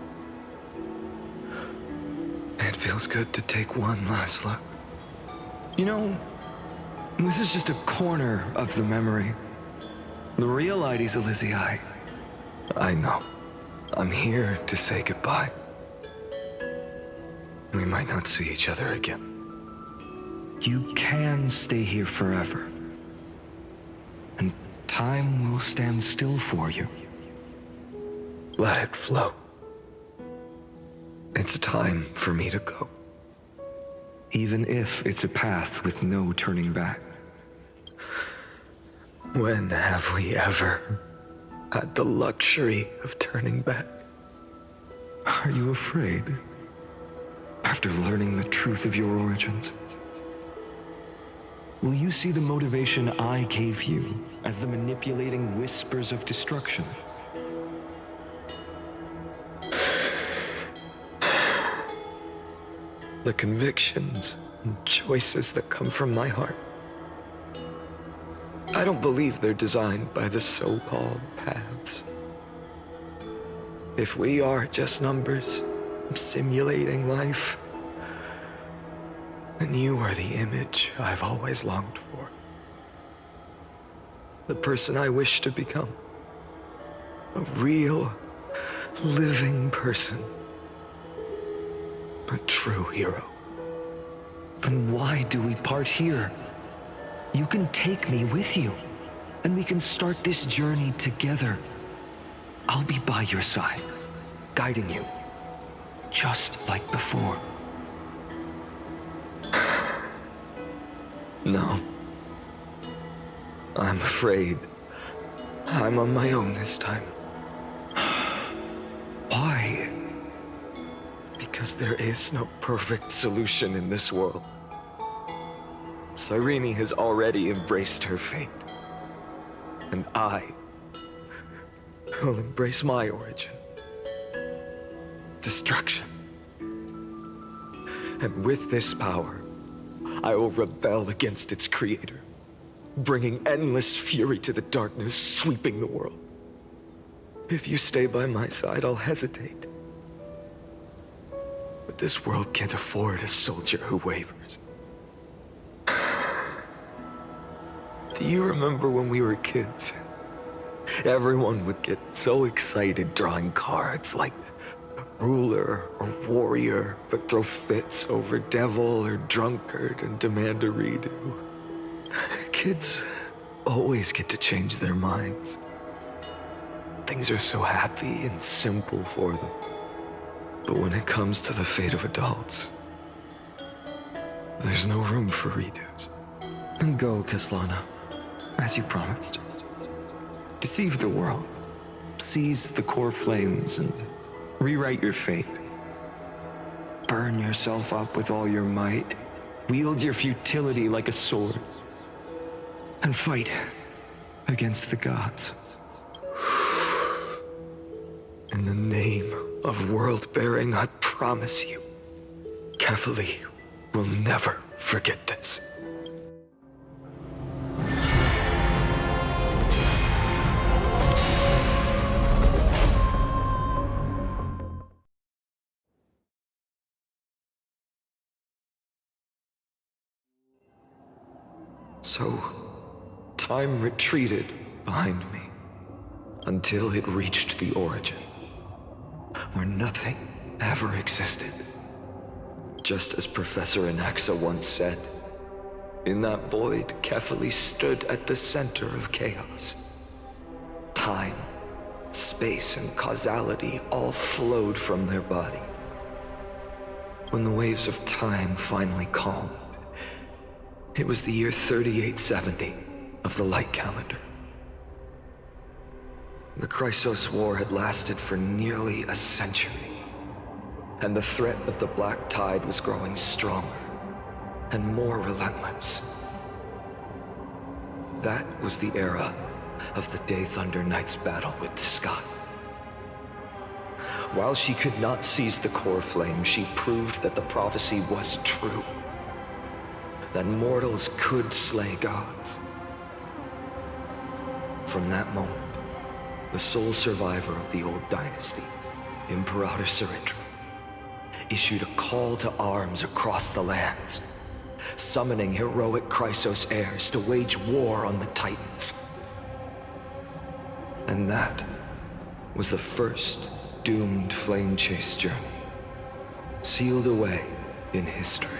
It feels good to take one last look. You know, this is just a corner of the memory. The real Ides Elysiae. I know. I'm here to say goodbye. We might not see each other again. You can stay here forever. And time will stand still for you. Let it flow. It's time for me to go. Even if it's a path with no turning back. When have we ever had the luxury of turning back? Are you afraid? After learning the truth of your origins? Will you see the motivation I gave you as the manipulating whispers of destruction? The convictions and choices that come from my heart. I don't believe they're designed by the so-called paths. If we are just numbers simulating life, then you are the image I've always longed for. The person I wish to become. A real, living person. A true hero. Then why do we part here? You can take me with you, and we can start this journey together. I'll be by your side, guiding you, just like before. No. I'm afraid I'm on my own this time. Why? Because there is no perfect solution in this world. Cyrene has already embraced her fate. And I will embrace my origin. Destruction. And with this power, I will rebel against its creator, bringing endless fury to the darkness, sweeping the world. If you stay by my side, I'll hesitate. But this world can't afford a soldier who wavers. Do you remember when we were kids? Everyone would get so excited drawing cards like ruler or warrior, but throw fits over devil or drunkard and demand a redo. Kids always get to change their minds. Things are so happy and simple for them. But when it comes to the fate of adults, there's no room for redos. Then go, Kislana, as you promised. Deceive the world, seize the core flames, and rewrite your fate. Burn yourself up with all your might, wield your futility like a sword, and fight against the gods. In the name of world-bearing, I promise you, Kefali will never forget this. So, time retreated behind me until it reached the origin, where nothing ever existed. Just as Professor Anaxa once said, in that void, Kefali stood at the center of chaos. Time, space, and causality all flowed from their body. When the waves of time finally calmed, it was the year 3870 of the light calendar. The Chrysos War had lasted for nearly a century, and the threat of the Black Tide was growing stronger and more relentless. That was the era of the Day Thunder Knight's battle with the sky. While she could not seize the core flame, she proved that the prophecy was true. That mortals could slay gods. From that moment, the sole survivor of the old dynasty, Imperator Surindra, issued a call to arms across the lands, summoning heroic Chrysos heirs to wage war on the Titans. And that was the first doomed flame chase journey, sealed away in history.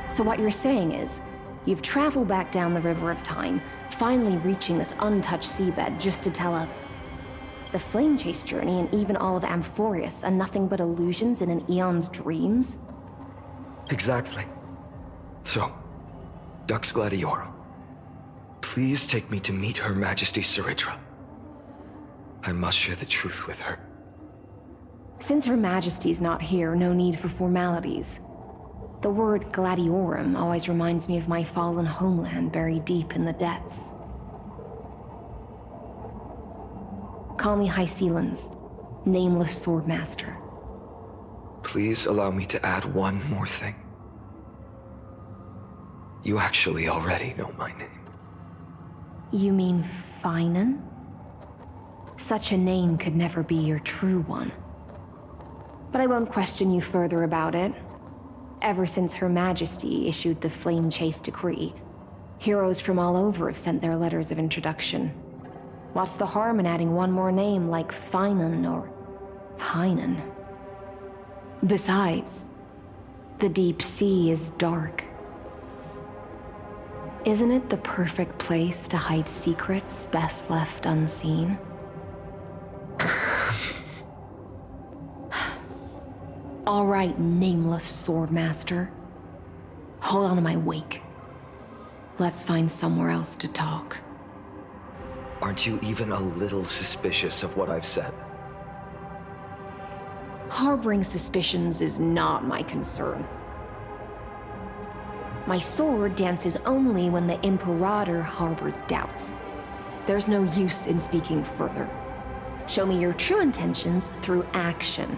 So what you're saying is, you've traveled back down the River of Time, finally reaching this untouched seabed just to tell us the flame chase journey and even all of Amphorius are nothing but illusions in an eon's dreams? Exactly. So, Dux Gladiorum, please take me to meet Her Majesty Surindra. I must share the truth with her. Since Her Majesty's not here, no need for formalities. The word Gladiorum always reminds me of my fallen homeland buried deep in the depths. Call me High Sealans, Nameless Swordmaster. Please allow me to add one more thing. You actually already know my name. You mean Finan? Such a name could never be your true one. But I won't question you further about it. Ever since Her Majesty issued the Flame Chase Decree, heroes from all over have sent their letters of introduction. What's the harm in adding one more name like Finan or Hynan? Besides, the deep sea is dark. Isn't it the perfect place to hide secrets best left unseen? All right, Nameless Swordmaster. Hold on to my wake. Let's find somewhere else to talk. Aren't you even a little suspicious of what I've said? Harboring suspicions is not my concern. My sword dances only when the Imperator harbors doubts. There's no use in speaking further. Show me your true intentions through action.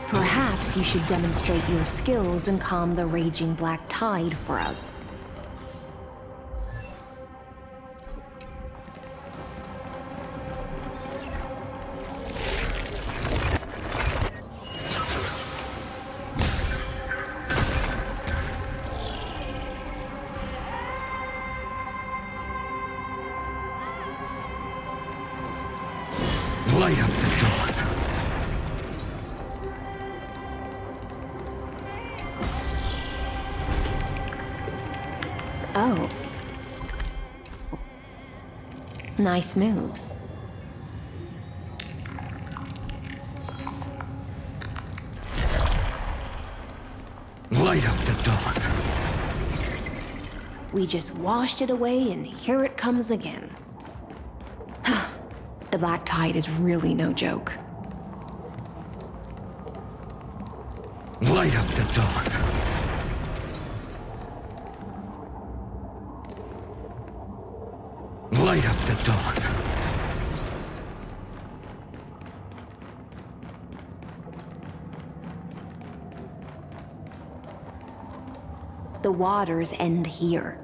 Perhaps you should demonstrate your skills and calm the raging black tide for us. Light up the dawn. Oh. Nice moves. Light up the dawn. We just washed it away and here it comes again. The black tide is really no joke. Light up the dawn. Light up the dawn. The waters end here.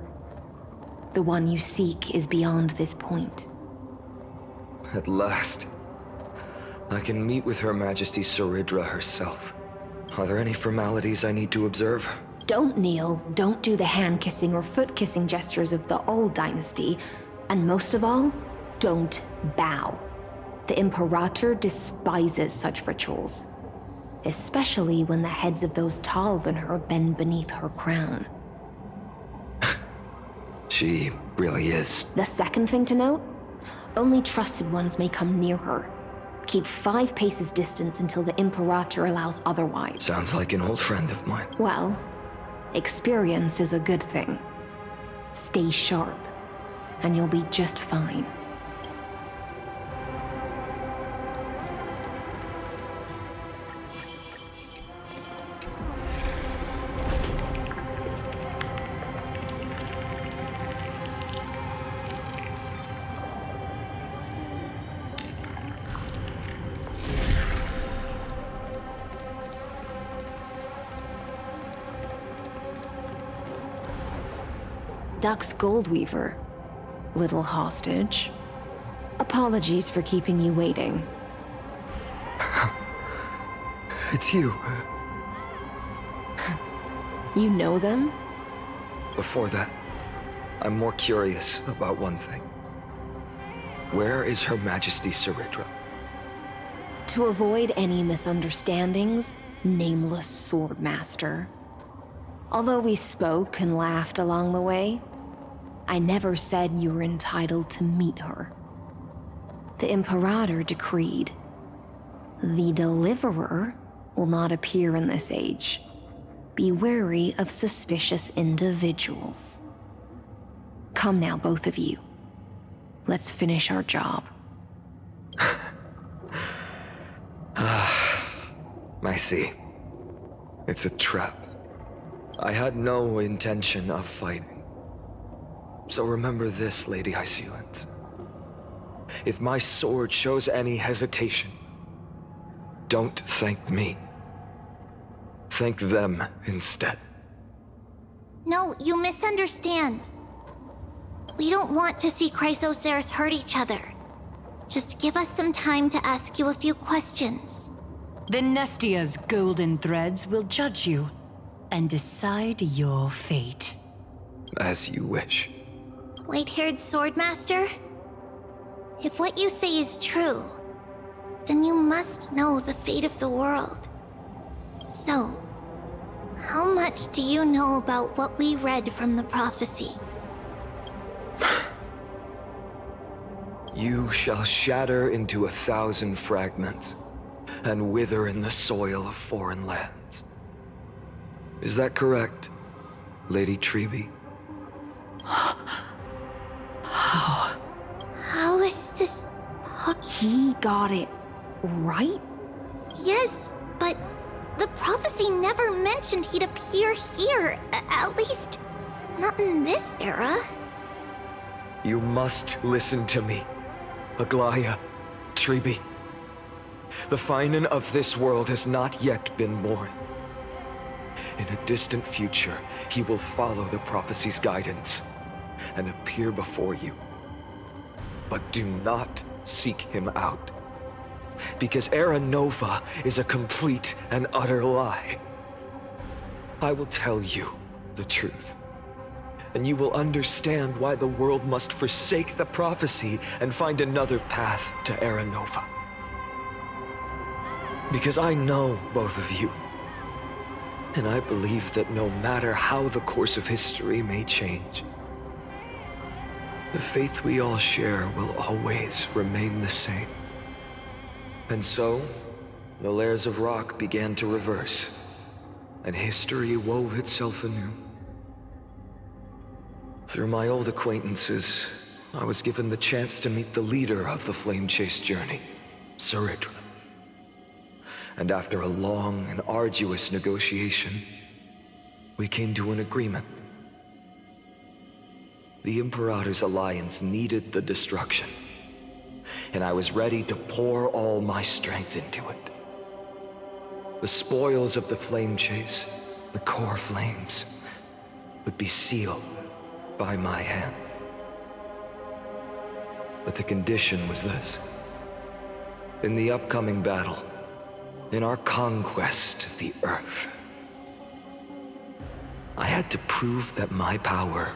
The one you seek is beyond this point. At last, I can meet with Her Majesty Surindra herself. Are there any formalities I need to observe? Don't kneel, don't do the hand-kissing or foot-kissing gestures of the old dynasty, and most of all, don't bow. The Imperator despises such rituals, especially when the heads of those taller than her bend beneath her crown. She really is. The second thing to note, Only trusted ones may come near her. Keep 5 paces distance until the Imperator allows otherwise. Sounds like an old friend of mine. Well, experience is a good thing. Stay sharp, and you'll be just fine. Duck's Goldweaver, little hostage. Apologies for keeping you waiting. It's you. You know them? Before that, I'm more curious about one thing. Where is Her Majesty Saridra? To avoid any misunderstandings, nameless Swordmaster. Although we spoke and laughed along the way, I never said you were entitled to meet her. The Imperator decreed, the Deliverer will not appear in this age. Be wary of suspicious individuals. Come now, both of you. Let's finish our job. I see. It's a trap. I had no intention of fighting. So remember this, Lady Hysealant. If my sword shows any hesitation, don't thank me. Thank them instead. No, you misunderstand. We don't want to see Chrysoceres hurt each other. Just give us some time to ask you a few questions. The Nestia's golden threads will judge you and decide your fate. As you wish. White-haired Swordmaster? If what you say is true, then you must know the fate of the world. So, how much do you know about what we read from the prophecy? You shall shatter into 1,000 fragments and wither in the soil of foreign lands. Is that correct, Lady Treby? How is this He got it right? Yes, but the prophecy never mentioned he'd appear here. At least, not in this era. You must listen to me, Aglaya, Treby. The Finan of this world has not yet been born. In a distant future, he will follow the prophecy's guidance and appear before you. But do not seek him out, because Era Nova is a complete and utter lie. I will tell you the truth, and you will understand why the world must forsake the prophecy and find another path to Era Nova. Because I know both of you, and I believe that no matter how the course of history may change, the faith we all share will always remain the same. And so, the layers of rock began to reverse, and history wove itself anew. Through my old acquaintances, I was given the chance to meet the leader of the Flame Chase journey, Saridra. And after a long and arduous negotiation, we came to an agreement. The Imperator's alliance needed the destruction, and I was ready to pour all my strength into it. The spoils of the Flame Chase, the core flames, would be sealed by my hand. But the condition was this. In the upcoming battle, in our conquest of the Earth, I had to prove that my power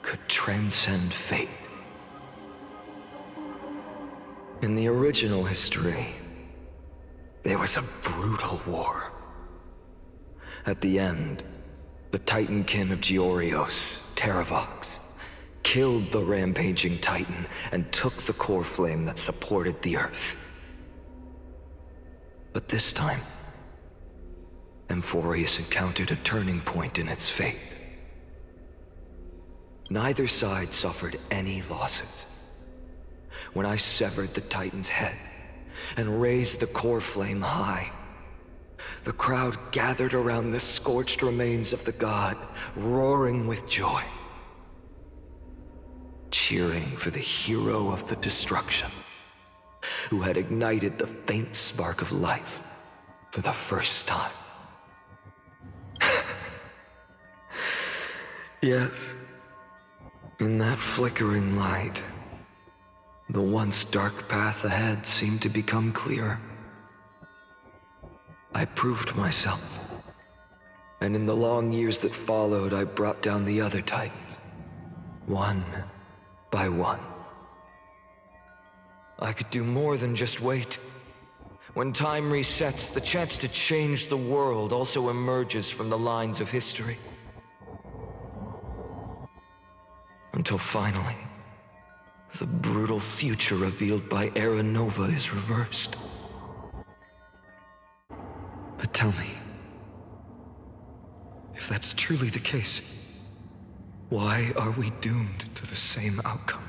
could transcend fate. In the original history, there was a brutal war. At the end, the Titankin of Georios, Terravox, killed the rampaging Titan and took the core flame that supported the Earth. But this time, Amphorius encountered a turning point in its fate. Neither side suffered any losses. When I severed the Titan's head and raised the core flame high, the crowd gathered around the scorched remains of the god, roaring with joy, cheering for the hero of the destruction, who had ignited the faint spark of life for the first time. Yes, in that flickering light, the once dark path ahead seemed to become clearer. I proved myself, and in the long years that followed, I brought down the other Titans, one by one. I could do more than just wait. When time resets, the chance to change the world also emerges from the lines of history. Until finally, the brutal future revealed by Era Nova is reversed. But tell me, if that's truly the case, why are we doomed to the same outcome?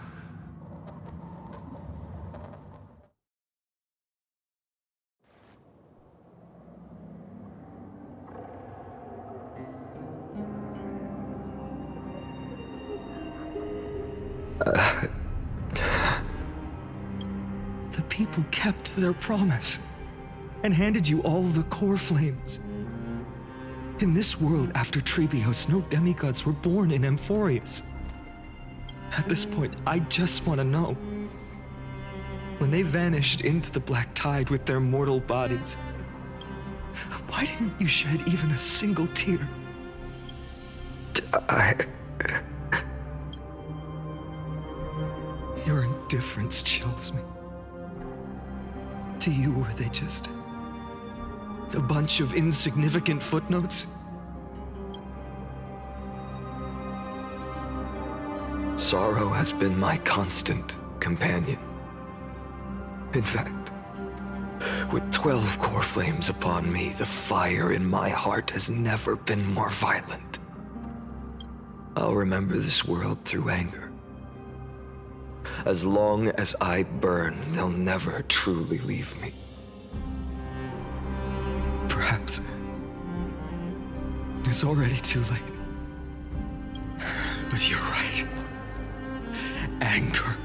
The people kept their promise and handed you all the core flames. In this world after Trebios, no demigods were born in Amphorius. At this point, I just want to know. When they vanished into the black tide with their mortal bodies, why didn't you shed even a single tear? Your indifference chills me. To you, were they just a bunch of insignificant footnotes? Sorrow has been my constant companion. In fact, with 12 core flames upon me, the fire in my heart has never been more violent. I'll remember this world through anger. As long as I burn, they'll never truly leave me. Perhaps it's already too late. But you're right. Anger,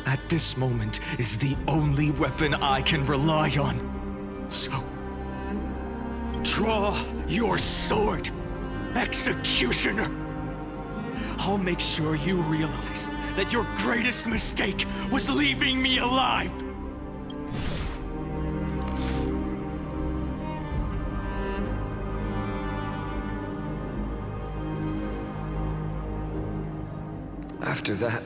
at this moment, is the only weapon I can rely on. So, draw your sword, Executioner. I'll make sure you realize that your greatest mistake was leaving me alive. After that,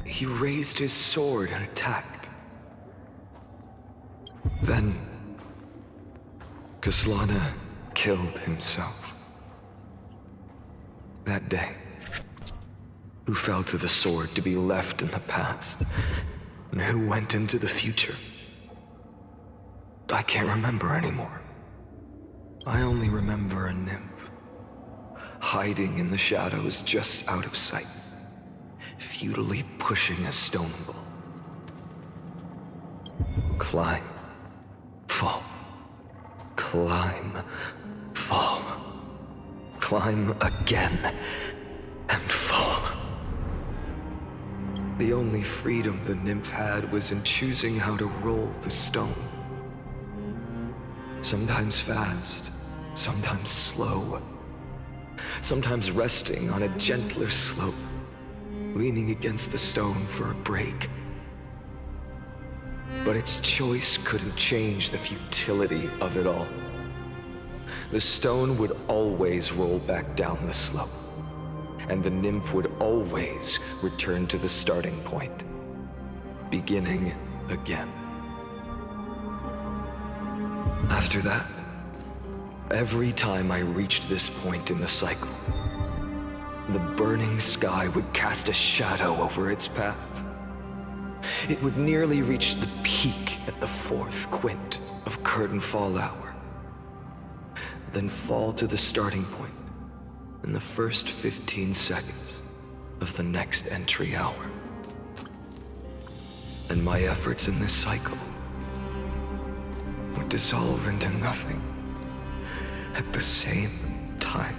he raised his sword and attacked. Then, Kaslana killed himself. That day, who fell to the sword to be left in the past, and who went into the future, I can't remember anymore. I only remember a nymph, hiding in the shadows just out of sight, futilely pushing a stone ball. Climb, fall, climb, fall, climb again, and fall. The only freedom the nymph had was in choosing how to roll the stone. Sometimes fast, sometimes slow, sometimes resting on a gentler slope, leaning against the stone for a break. But its choice couldn't change the futility of it all. The stone would always roll back down the slope, and the nymph would always return to the starting point, beginning again. After that, every time I reached this point in the cycle, the burning sky would cast a shadow over its path. It would nearly reach the peak at the fourth quint of curtain fall hour, then fall to the starting point in the first 15 seconds of the next entry hour. And my efforts in this cycle would dissolve into nothing at the same time.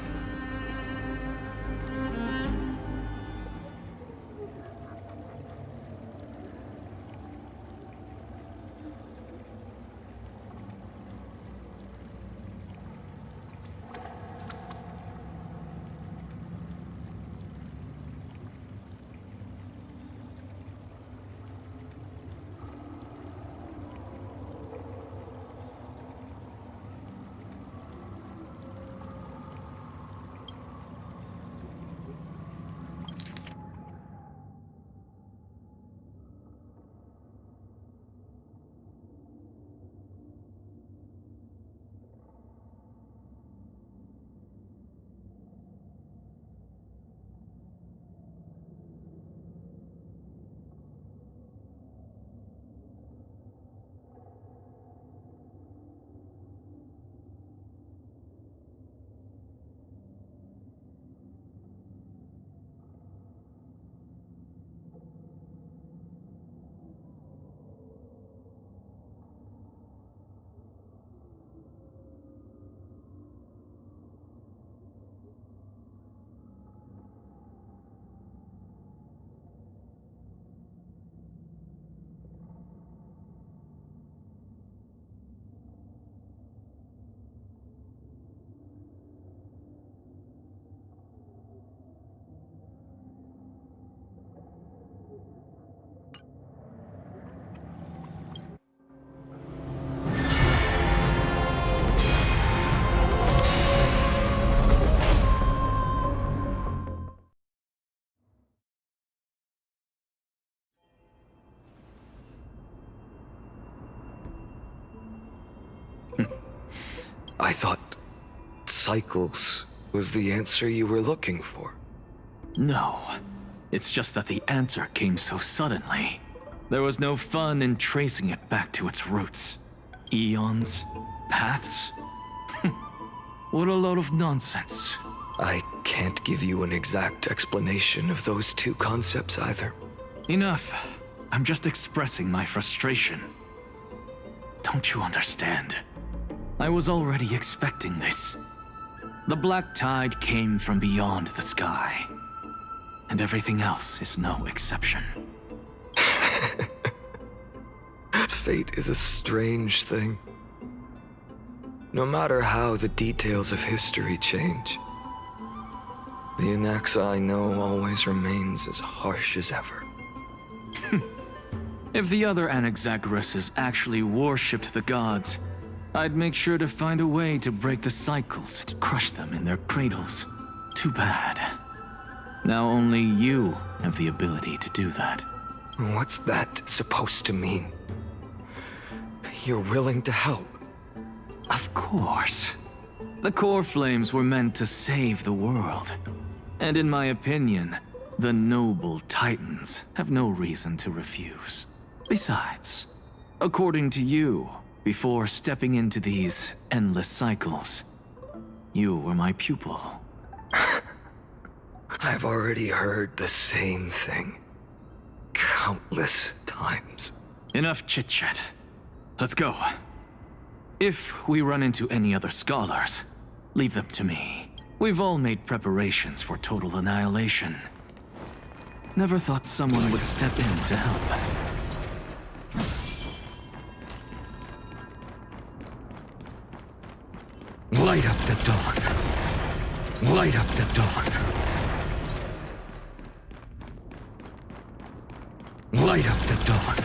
I thought cycles was the answer you were looking for. No. It's just that the answer came so suddenly. There was no fun in tracing it back to its roots. Eons? Paths? What a load of nonsense. I can't give you an exact explanation of those two concepts either. Enough. I'm just expressing my frustration. Don't you understand? I was already expecting this. The black tide came from beyond the sky. And everything else is no exception. Fate is a strange thing. No matter how the details of history change, the Anaxa I know always remains as harsh as ever. If the other Anaxagoras actually worshipped the gods, I'd make sure to find a way to break the cycles and crush them in their cradles. Too bad. Now only you have the ability to do that. What's that supposed to mean? You're willing to help? Of course. The core flames were meant to save the world. And in my opinion, the noble Titans have no reason to refuse. Besides, according to you, before stepping into these endless cycles, you were my pupil. I've already heard the same thing. Countless times. Enough chit-chat. Let's go. If we run into any other scholars, leave them to me. We've all made preparations for total annihilation. Never thought someone would step in to help. Light up the dawn. Light up the dawn. Light up the dawn.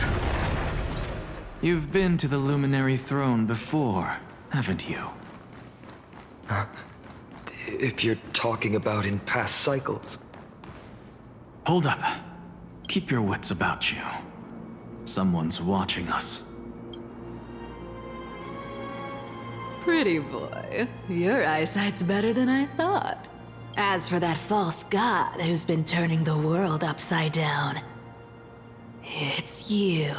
You've been to the Luminary Throne before, haven't you? If you're talking about in past cycles. Hold up. Keep your wits about you. Someone's watching us. Pretty boy, your eyesight's better than I thought. As for that false god who's been turning the world upside down, it's you,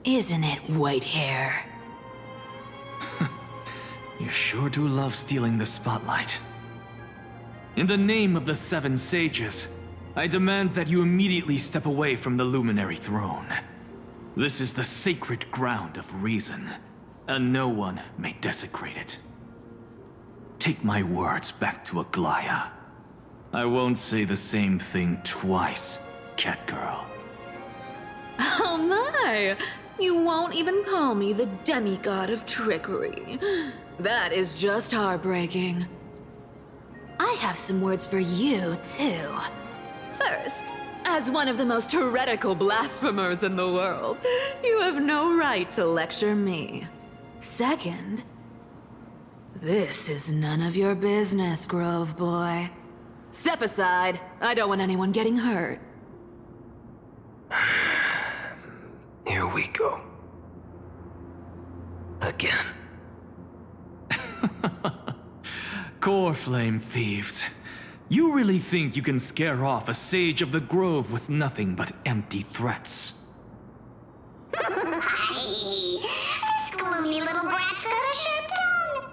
isn't it, Whitehair? You sure do love stealing the spotlight. In the name of the Seven Sages, I demand that you immediately step away from the Luminary Throne. This is the sacred ground of reason, and no one may desecrate it. Take my words back to Aglaya. I won't say the same thing twice, Catgirl. Oh my! You won't even call me the demigod of trickery. That is just heartbreaking. I have some words for you, too. First, as one of the most heretical blasphemers in the world, you have no right to lecture me. Second, this is none of your business, Grove Boy. Step aside. I don't want anyone getting hurt. Here we go. Again. Core Flame thieves. You really think you can scare off a sage of the Grove with nothing but empty threats? This gloomy little brat's got a sharp tongue.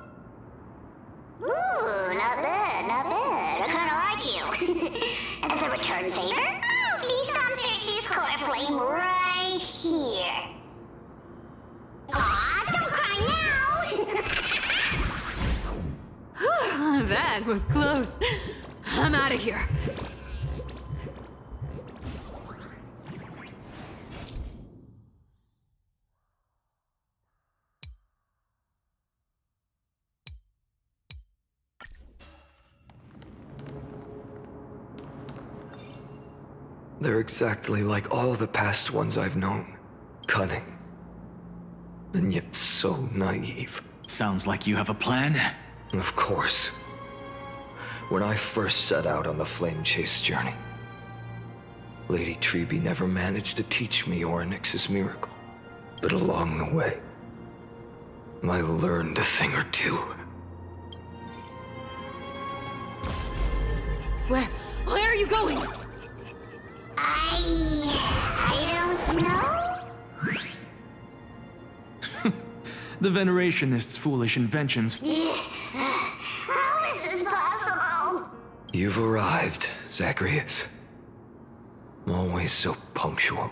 Ooh, not bad, not bad. I kinda like you. As a return favor, please come Cersei's core flame right here. Aw, don't cry now! That was close. I'm out of here. They're exactly like all the past ones I've known. Cunning. And yet so naive. Sounds like you have a plan? Of course. When I first set out on the flame chase journey, Lady Treby never managed to teach me Orynyx's miracle. But along the way, I learned a thing or two. Where are you going? I don't know. The Venerationists' foolish inventions. How is this possible? You've arrived, Zacharias. Always so punctual.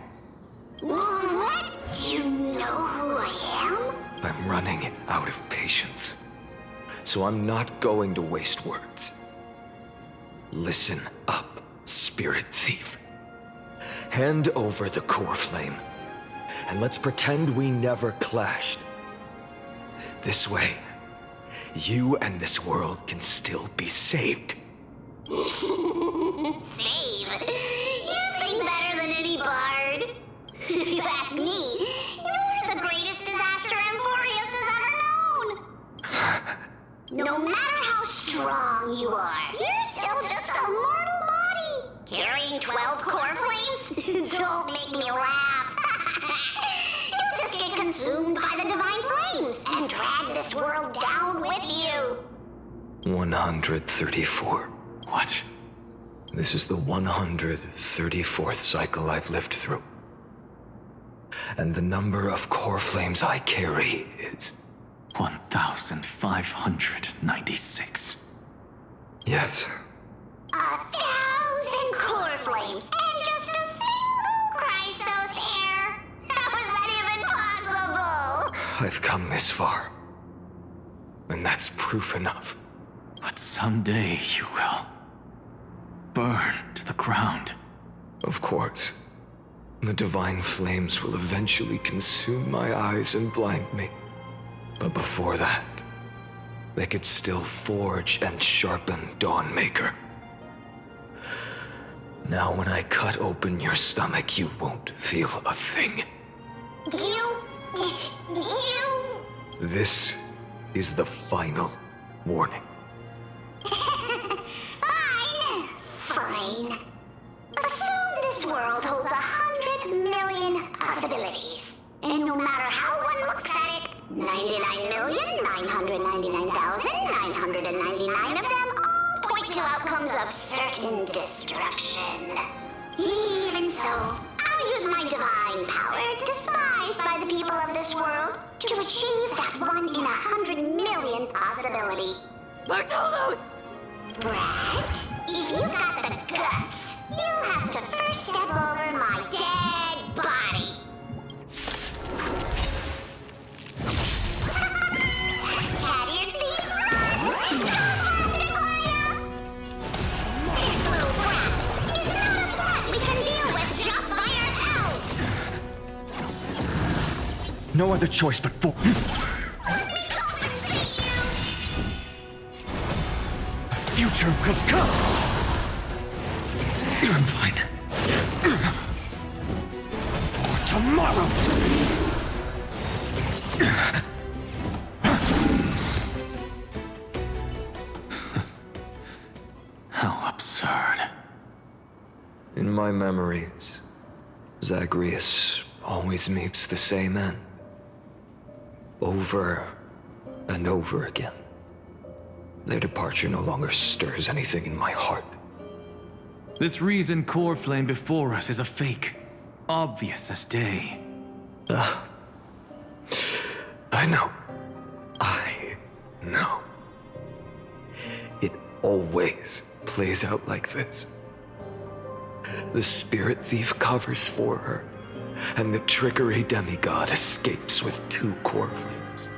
What? Do you know who I am? I'm running out of patience. So I'm not going to waste words. Listen up, spirit thief. Hand over the core flame, and let's pretend we never clashed. This way, you and this world can still be saved. Save? You sing better than any bard. If you ask me, you're the greatest disaster Amphorius has ever known. No matter how strong you are, you're still just a mortal body. Carrying 12 core flames? Don't make me laugh. You'll just get consumed by the divine flames and drag this world down with you. 134. What? This is the 134th cycle I've lived through. And the number of core flames I carry is... 1,596. Yes. 1,000 core flames and just a single Chrysos hair. How is that even possible? I've come this far. And that's proof enough. But someday you will burn to the ground. Of course. The divine flames will eventually consume my eyes and blind me. But before that, they could still forge and sharpen Dawnmaker. Now when I cut open your stomach, you won't feel a thing. You... This is the final warning. Fine. Assume this world holds 100 million possibilities. And no matter how one looks at it, 99,999,999 of them all point to outcomes of certain destruction. Even so, I'll use my divine power, despised by the people of this world, to achieve that 1 in 100 million possibility. Bartolos! Brett, if you've got the guts, you'll have to first step over my dead body. Cat ear thief, run! This little brat is not a threat we can deal with just by ourselves! No other choice but for... A future will come! I'm fine. For tomorrow! How absurd. In my memories, Zagreus always meets the same end. Over and over again. Their departure no longer stirs anything in my heart. This reason core flame before us is a fake. Obvious as day. I know. I know. It always plays out like this. The spirit thief covers for her, and the trickery demigod escapes with 2 core flames.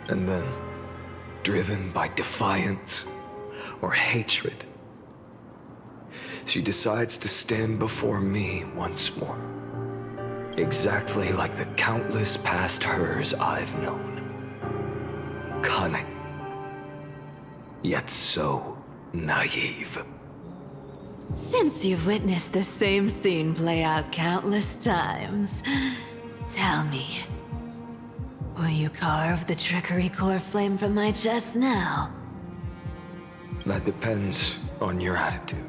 And then, driven by defiance or hatred, she decides to stand before me once more. Exactly like the countless past hers I've known. Cunning, yet so naive. Since you've witnessed the same scene play out countless times, tell me, will you carve the trickery core flame from my chest now? That depends on your attitude.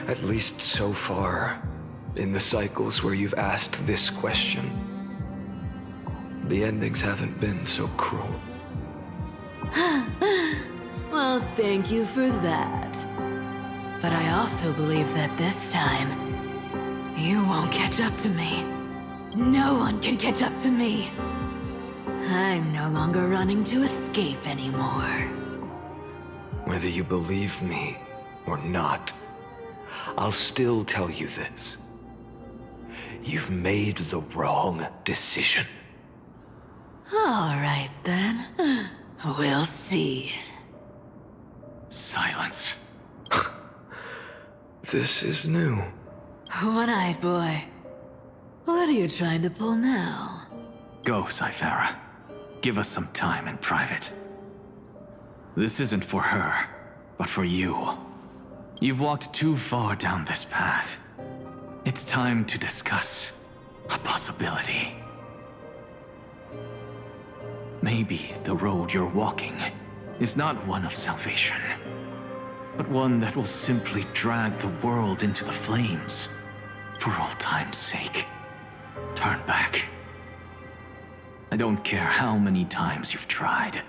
At least so far, in the cycles where you've asked this question, the endings haven't been so cruel. Well, thank you for that. But I also believe that this time, you won't catch up to me. No one can catch up to me. I'm no longer running to escape anymore. Whether you believe me or not, I'll still tell you this. You've made the wrong decision. All right, then. We'll see. Silence. This is new. One-eyed boy. What are you trying to pull now? Go, Cythera. Give us some time in private. This isn't for her, but for you. You've walked too far down this path. It's time to discuss a possibility. Maybe the road you're walking is not one of salvation, but one that will simply drag the world into the flames for all time's sake. Turn back. I don't care how many times you've tried,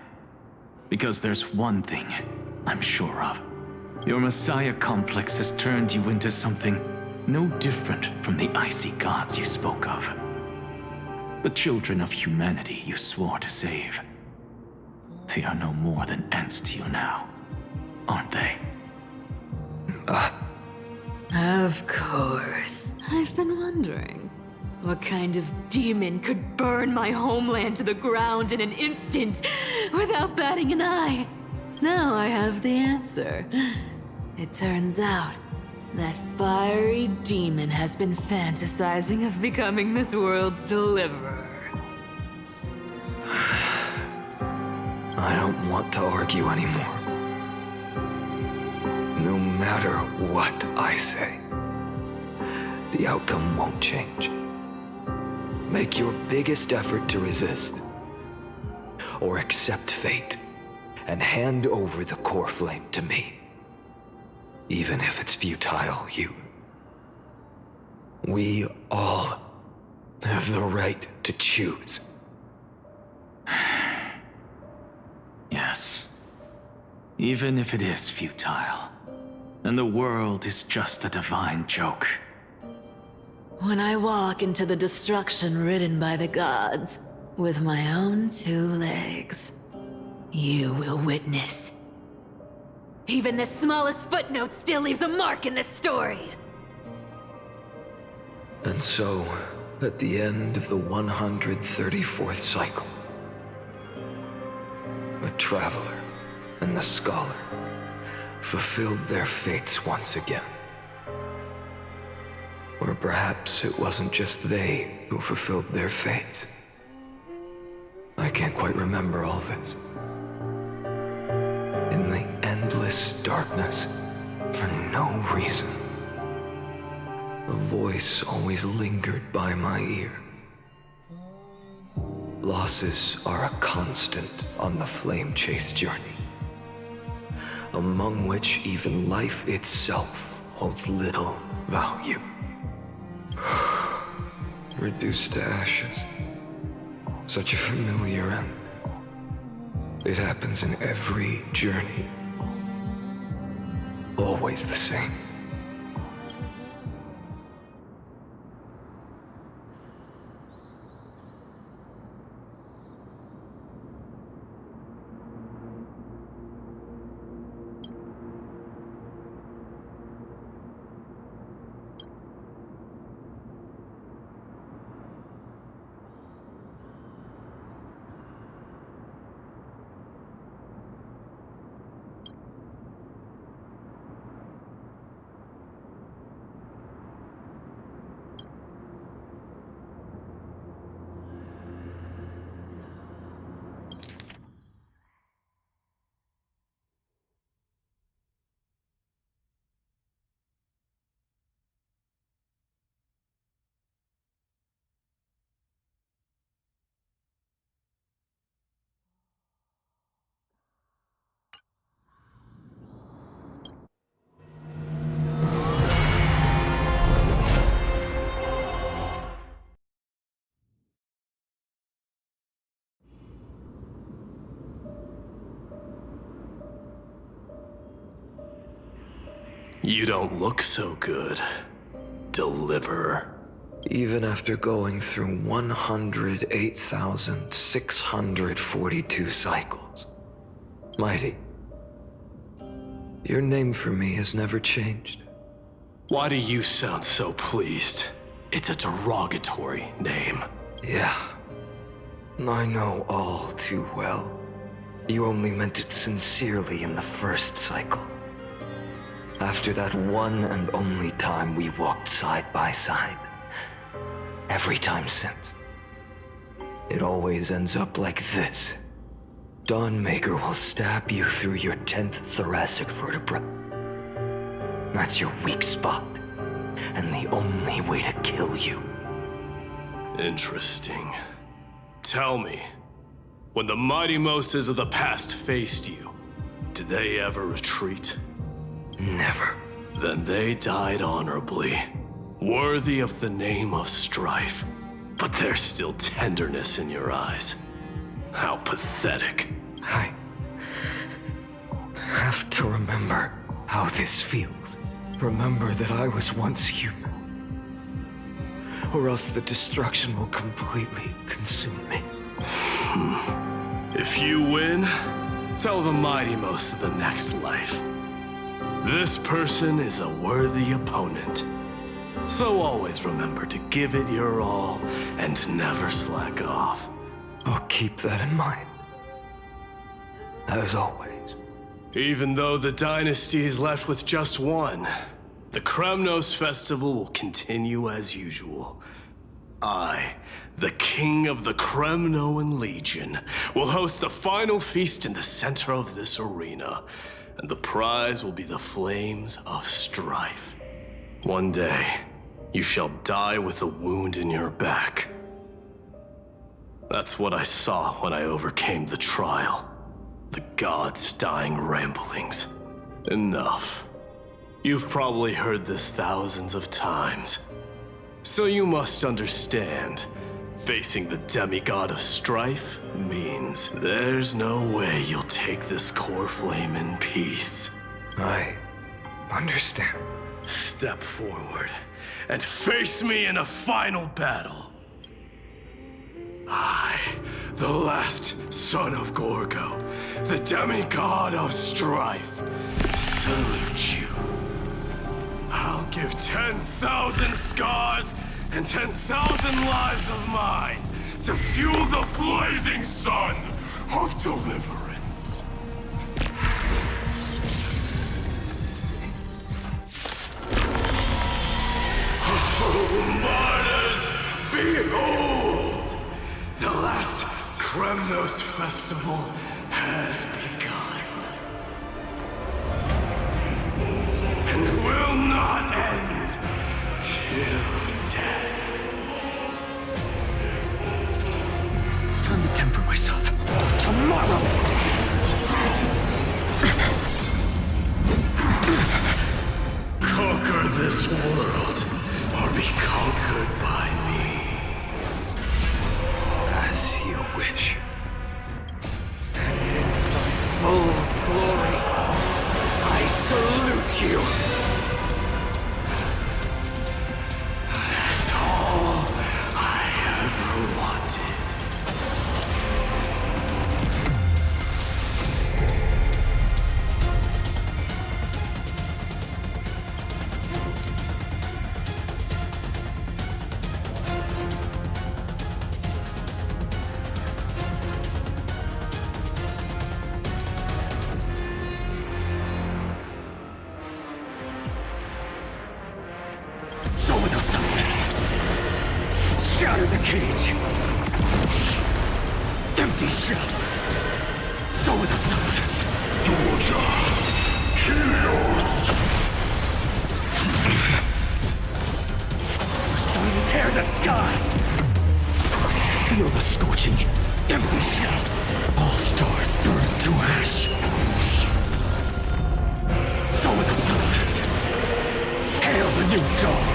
because there's one thing I'm sure of. Your Messiah complex has turned you into something no different from the icy gods you spoke of. The children of humanity you swore to save. They are no more than ants to you now, aren't they? Of course. I've been wondering, what kind of demon could burn my homeland to the ground in an instant without batting an eye? Now I have the answer. It turns out that fiery demon has been fantasizing of becoming this world's deliverer. I don't want to argue anymore. No matter what I say, the outcome won't change. Make your biggest effort to resist, or accept fate, and hand over the core flame to me. Even if it's futile, we all have the right to choose. Yes. Even if it is futile, and the world is just a divine joke. When I walk into the destruction ridden by the gods, with my own 2 legs, you will witness. Even the smallest footnote still leaves a mark in this story! And so, at the end of the 134th cycle, a traveler and the scholar fulfilled their fates once again. Or perhaps it wasn't just they who fulfilled their fates. I can't quite remember all this. In the endless darkness, for no reason, a voice always lingered by my ear. Losses are a constant on the flame chase journey, among which even life itself holds little value. Reduced to ashes. Such a familiar end. It happens in every journey. Always the same. You don't look so good, Deliverer. Even after going through 108,642 cycles. Mighty, your name for me has never changed. Why do you sound so pleased? It's a derogatory name. Yeah, I know all too well. You only meant it sincerely in the first cycle. After that one and only time we walked side by side. Every time since. It always ends up like this. Dawnmaker will stab you through your 10th thoracic vertebra. That's your weak spot, and the only way to kill you. Interesting. Tell me, when the mighty Moses of the past faced you, did they ever retreat? Never. Then they died honorably, worthy of the name of strife. But there's still tenderness in your eyes. How pathetic. I have to remember how this feels. Remember that I was once human. Or else the destruction will completely consume me. If you win, tell the mighty most of the next life. This person is a worthy opponent. So always remember to give it your all and never slack off. I'll keep that in mind. As always. Even though the dynasty is left with just one, the Kremnos festival will continue as usual. I, the king of the Kremnoan Legion, will host the final feast in the center of this arena, and the prize will be the flames of strife. One day, you shall die with a wound in your back. That's what I saw when I overcame the trial. The gods' dying ramblings. Enough. You've probably heard this thousands of times. So you must understand, facing the demigod of strife means there's no way you'll take this core flame in peace. I understand. Step forward and face me in a final battle. I, the last son of Gorgo, the demigod of strife, salute you. I'll give 10,000 scars and 10,000 lives of mine to fuel the blazing sun of deliverance. Oh, martyrs, behold! The last Kremnos festival has begun. And will not end till death. It's time to temper myself. Tomorrow! Conquer this world, or be conquered by me. As you wish. And in thy full glory, I salute you. That's all I ever wanted. So without substance. Shatter the cage. Empty shell. So without substance. Torture. Chaos. Sun, tear the sky. Feel the scorching. Empty shell. All stars burn to ash. So without substance. Hail the new dawn.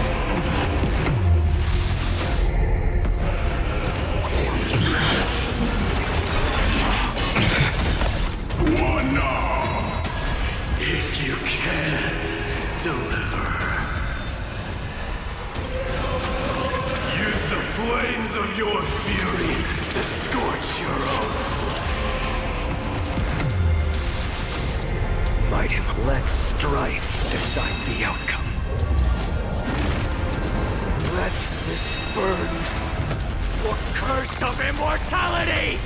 One now, if you can deliver. Use the flames of your fury to scorch your own. Might him let strife decide the outcome. Let this burn your curse of immortality!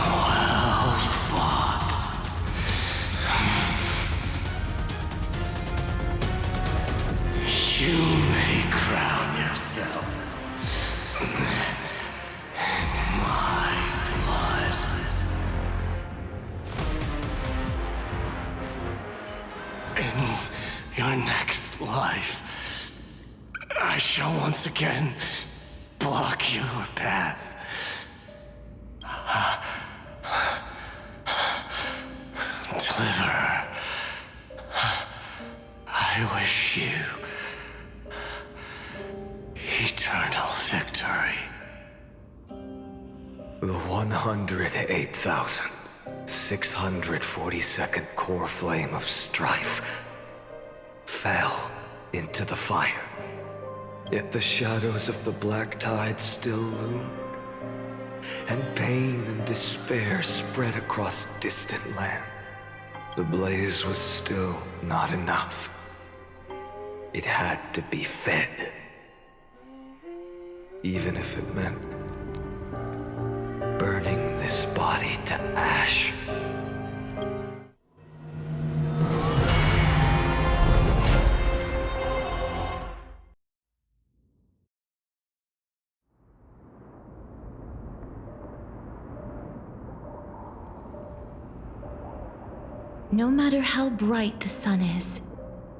Well fought. You may crown yourself my blood. In your next life, I shall once again block your path. Deliver. I wish you eternal victory. The 108,642nd core flame of strife fell into the fire. Yet the shadows of the black tide still loomed, and pain and despair spread across distant lands. The blaze was still not enough. It had to be fed. Even if it meant burning this body to ash. No matter how bright the sun is,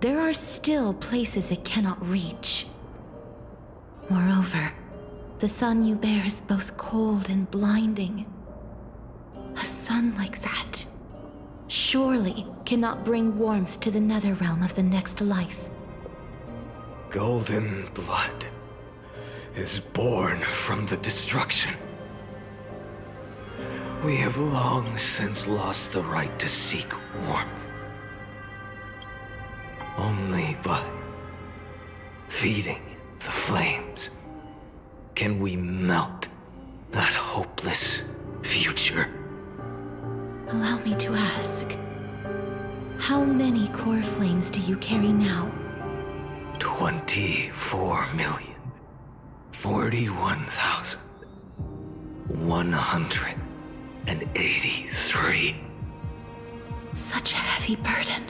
there are still places it cannot reach. Moreover, the sun you bear is both cold and blinding. A sun like that, surely cannot bring warmth to the nether realm of the next life. Golden blood is born from the destruction. We have long since lost the right to seek warmth. Only by feeding the flames can we melt that hopeless future. Allow me to ask, how many core flames do you carry now? 24,041,183. Such a heavy burden.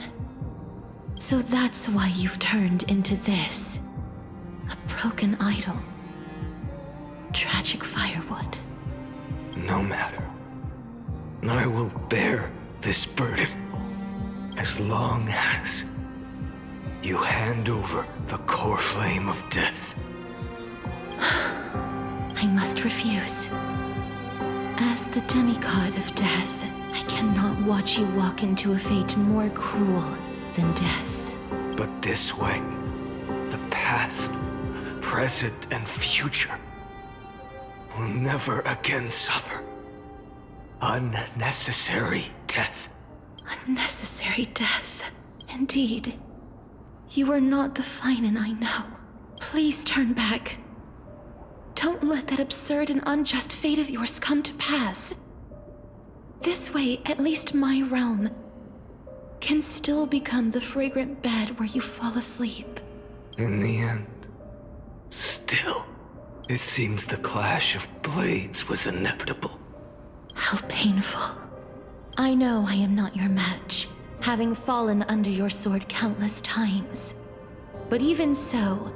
So that's why you've turned into this. A broken idol. Tragic firewood. No matter. I will bear this burden as long as you hand over the core flame of death. I must refuse. As the demigod of death, I cannot watch you walk into a fate more cruel than death. But this way, the past, present, and future will never again suffer unnecessary death. Unnecessary death. Indeed. You are not the Finan I know. Please turn back. Don't let that absurd and unjust fate of yours come to pass. This way, at least my realm can still become the fragrant bed where you fall asleep. In the end, still, it seems the clash of blades was inevitable. How painful. I know I am not your match, having fallen under your sword countless times. But even so,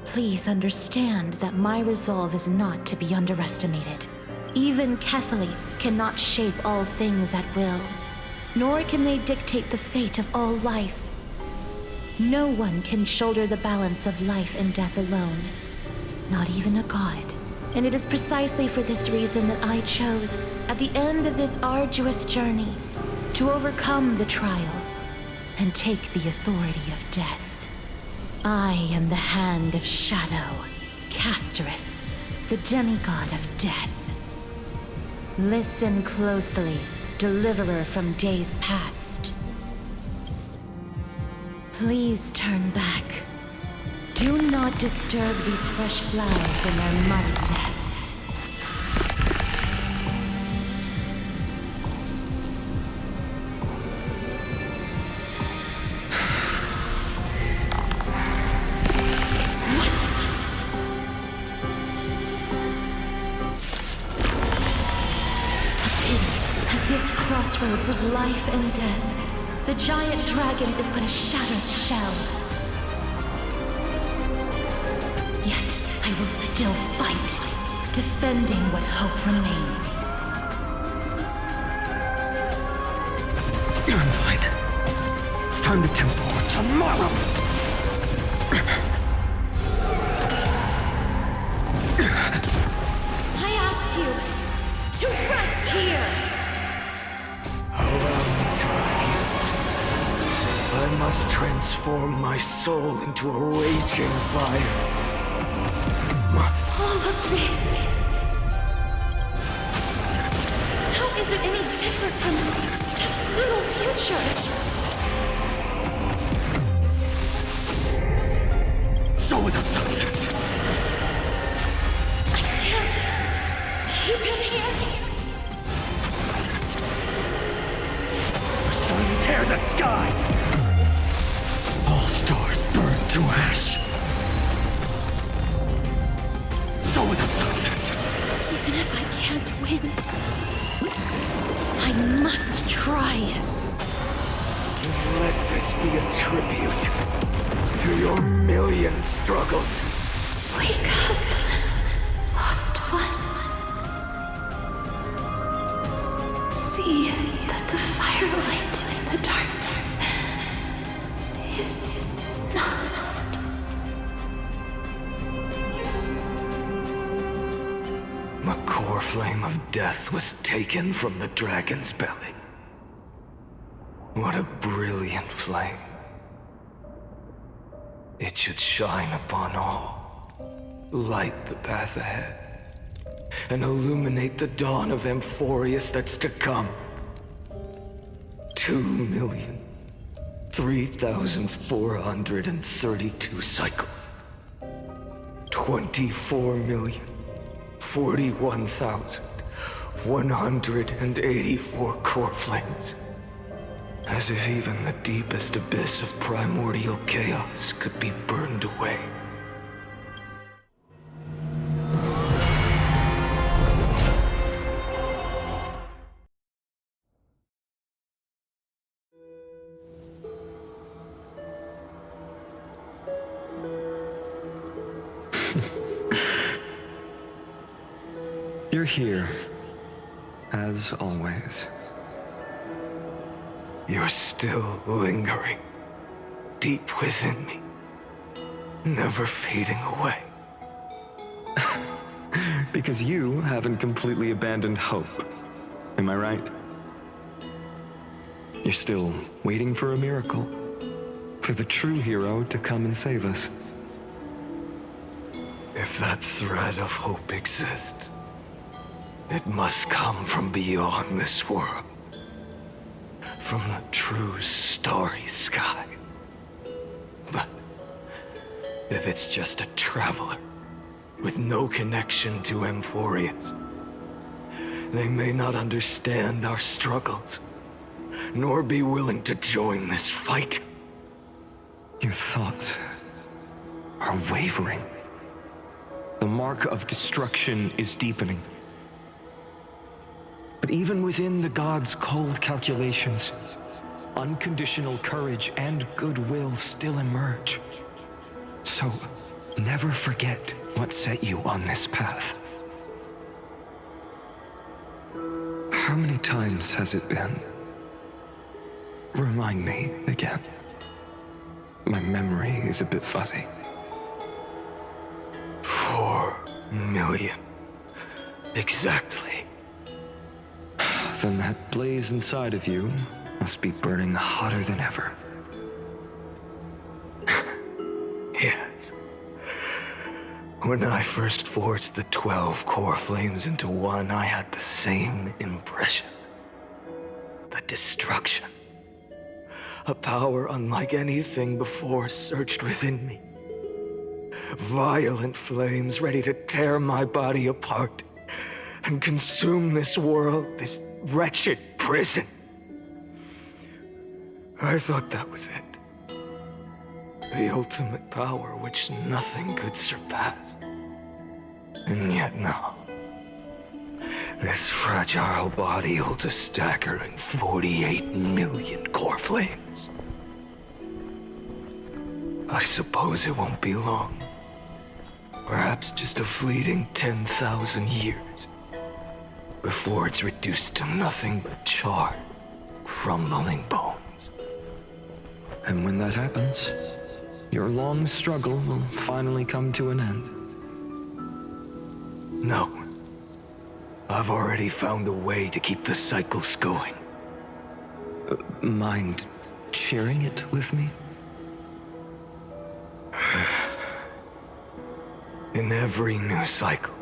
please understand that my resolve is not to be underestimated. Even Kethali cannot shape all things at will, nor can they dictate the fate of all life. No one can shoulder the balance of life and death alone, not even a god. And it is precisely for this reason that I chose, at the end of this arduous journey, to overcome the trial and take the authority of death. I am the Hand of Shadow, Casterus, the demigod of death. Listen closely, deliverer from days past. Please turn back. Do not disturb these fresh flowers in their muddy deaths. Crossroads of life and death, the giant dragon is but a shattered shell. Yet I will still fight, defending what hope remains. I'm fine. It's time to temple tomorrow. I ask you to rest here. I must transform my soul into a raging fire. Must. All of this. How is it any different from that little future? So without substance. I can't keep him here. The sun tear the sky. All stars burn to ash. So without substance. Even if I can't win, I must try. Let this be a tribute to your million struggles. Wake up, lost one. See that the firelight in the darkness is not. The core flame of death was taken from the dragon's belly. What a brilliant flame. It should shine upon all, light the path ahead, and illuminate the dawn of Amphorius that's to come. 2,003,432 cycles. 24,041,184 core flames. As if even the deepest abyss of primordial chaos could be burned away. You're here, as always. You're still lingering, deep within me, never fading away. Because you haven't completely abandoned hope. Am I right? You're still waiting for a miracle, for the true hero to come and save us. If that thread of hope exists, it must come from beyond this world. From the true starry sky. But if it's just a traveler with no connection to Amphorius, they may not understand our struggles, nor be willing to join this fight. Your thoughts are wavering. The mark of destruction is deepening. But even within the gods' cold calculations, unconditional courage and goodwill still emerge. So, never forget what set you on this path. How many times has it been? Remind me again. My memory is a bit fuzzy. 4 million. Exactly. Then that blaze inside of you must be burning hotter than ever. Yes. When I first forged the 12 core flames into one, I had the same impression. The destruction. A power unlike anything before surged within me. Violent flames ready to tear my body apart and consume this world, this wretched prison. I thought that was it. The ultimate power which nothing could surpass. And yet no. This fragile body holds a staggering 48 million core flames. I suppose it won't be long. Perhaps just a fleeting 10,000 years. Before it's reduced to nothing but charred, crumbling bones. And when that happens, your long struggle will finally come to an end. No. I've already found a way to keep the cycles going. Mind sharing it with me? In every new cycle,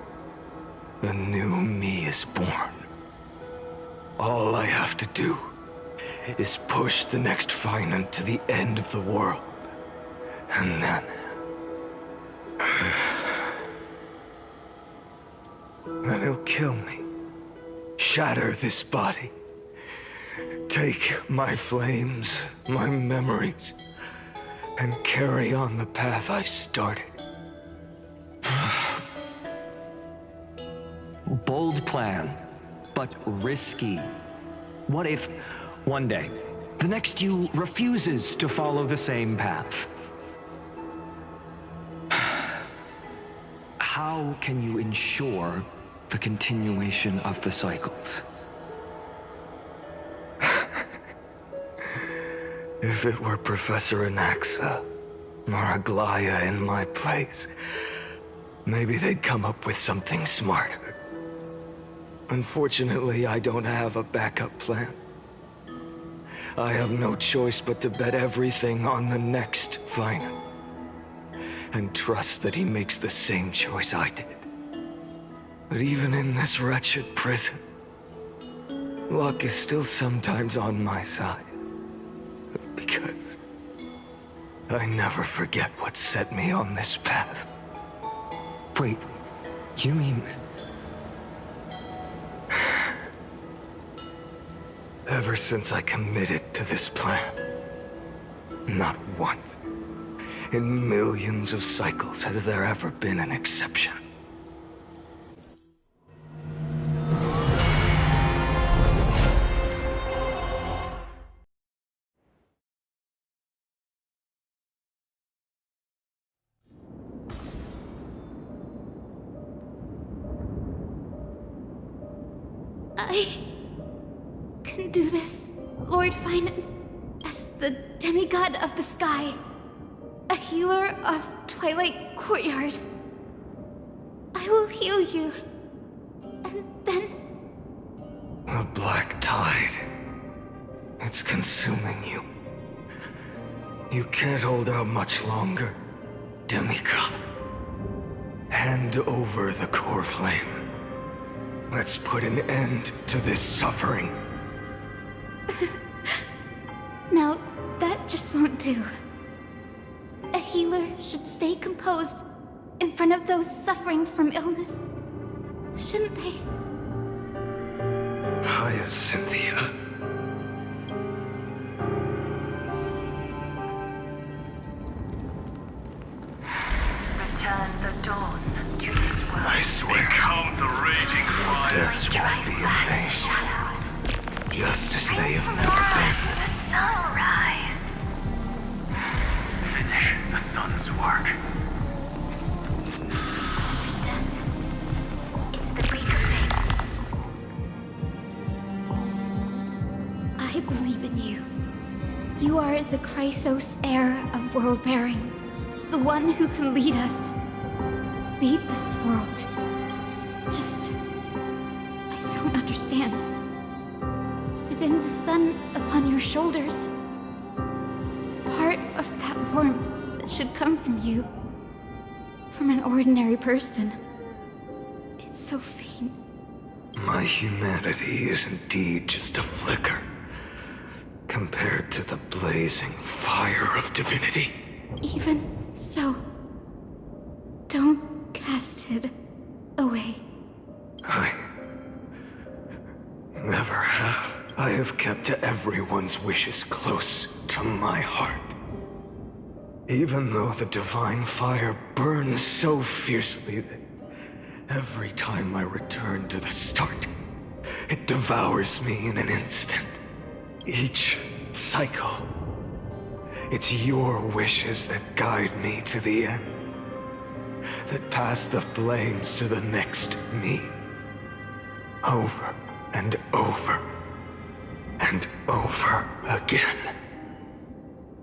a new me is born. All I have to do is push the next finite to the end of the world. And then... then he'll kill me. Shatter this body. Take my flames, my memories, and carry on the path I started. Bold plan, but risky. What if, one day, the next you refuses to follow the same path? How can you ensure the continuation of the cycles? If it were Professor Anaxa or Aglaya in my place, maybe they'd come up with something smarter. Unfortunately, I don't have a backup plan. I have no choice but to bet everything on the next final. And trust that he makes the same choice I did. But even in this wretched prison, luck is still sometimes on my side. Because I never forget what set me on this path. Wait, you mean... Ever since I committed to this plan, not once, in millions of cycles, has there ever been an exception. I can do this, Lord Finan, as the demigod of the sky, a healer of Twilight Courtyard. I will heal you, and then... The black tide. It's consuming you. You can't hold out much longer, demigod. Hand over the core flame. Let's put an end to this suffering. Now, that just won't do. A healer should stay composed in front of those suffering from illness. Shouldn't they? Hyacinthia. Return the dawn to this world. I swear, Become the raging fire. deaths won't be in vain. Just as they have never been. Sunrise. Finish the sun's work. It's the break of day. I believe in you. You are the Chrysos heir of world-bearing. The one who can lead us. Lead this world. It's just... I don't understand. Within the sun upon your shoulders, the part of that warmth that should come from you, from an ordinary person, it's so faint. My humanity is indeed just a flicker, compared to the blazing fire of divinity. Even so, don't cast it away. I never have. I have kept everyone's wishes close to my heart. Even though the divine fire burns so fiercely that every time I return to the start, it devours me in an instant. Each cycle, it's your wishes that guide me to the end, that pass the flames to the next me. Over and over and over again.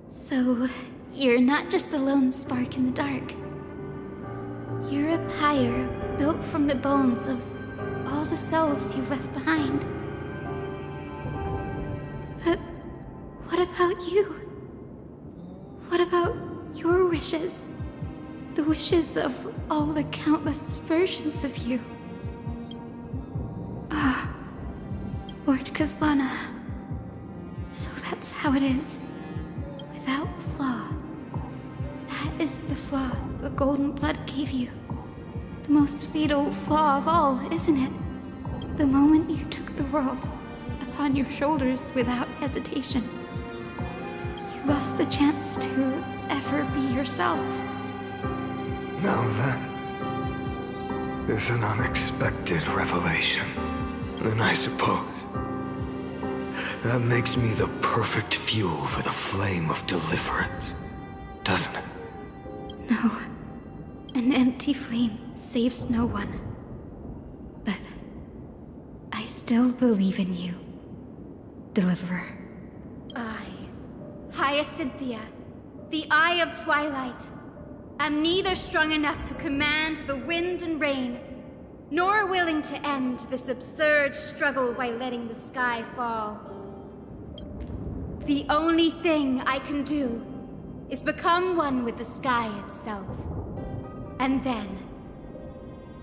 So, you're not just a lone spark in the dark. You're a pyre built from the bones of all the selves you've left behind. But what about you? What about your wishes? The wishes of all the countless versions of you? Ah, Lord Kazlana. So that's how it is. Without flaw. That is the flaw the golden blood gave you. The most fatal flaw of all, isn't it? The moment you took the world upon your shoulders without hesitation. You lost the chance to ever be yourself. Now that is an unexpected revelation. And I suppose that makes me the perfect fuel for the flame of deliverance, doesn't it? No. An empty flame saves no one. But I still believe in you, Deliverer. I, Hyacinthia, the Eye of Twilight, am neither strong enough to command the wind and rain, nor willing to end this absurd struggle by letting the sky fall. The only thing I can do is become one with the sky itself. And then,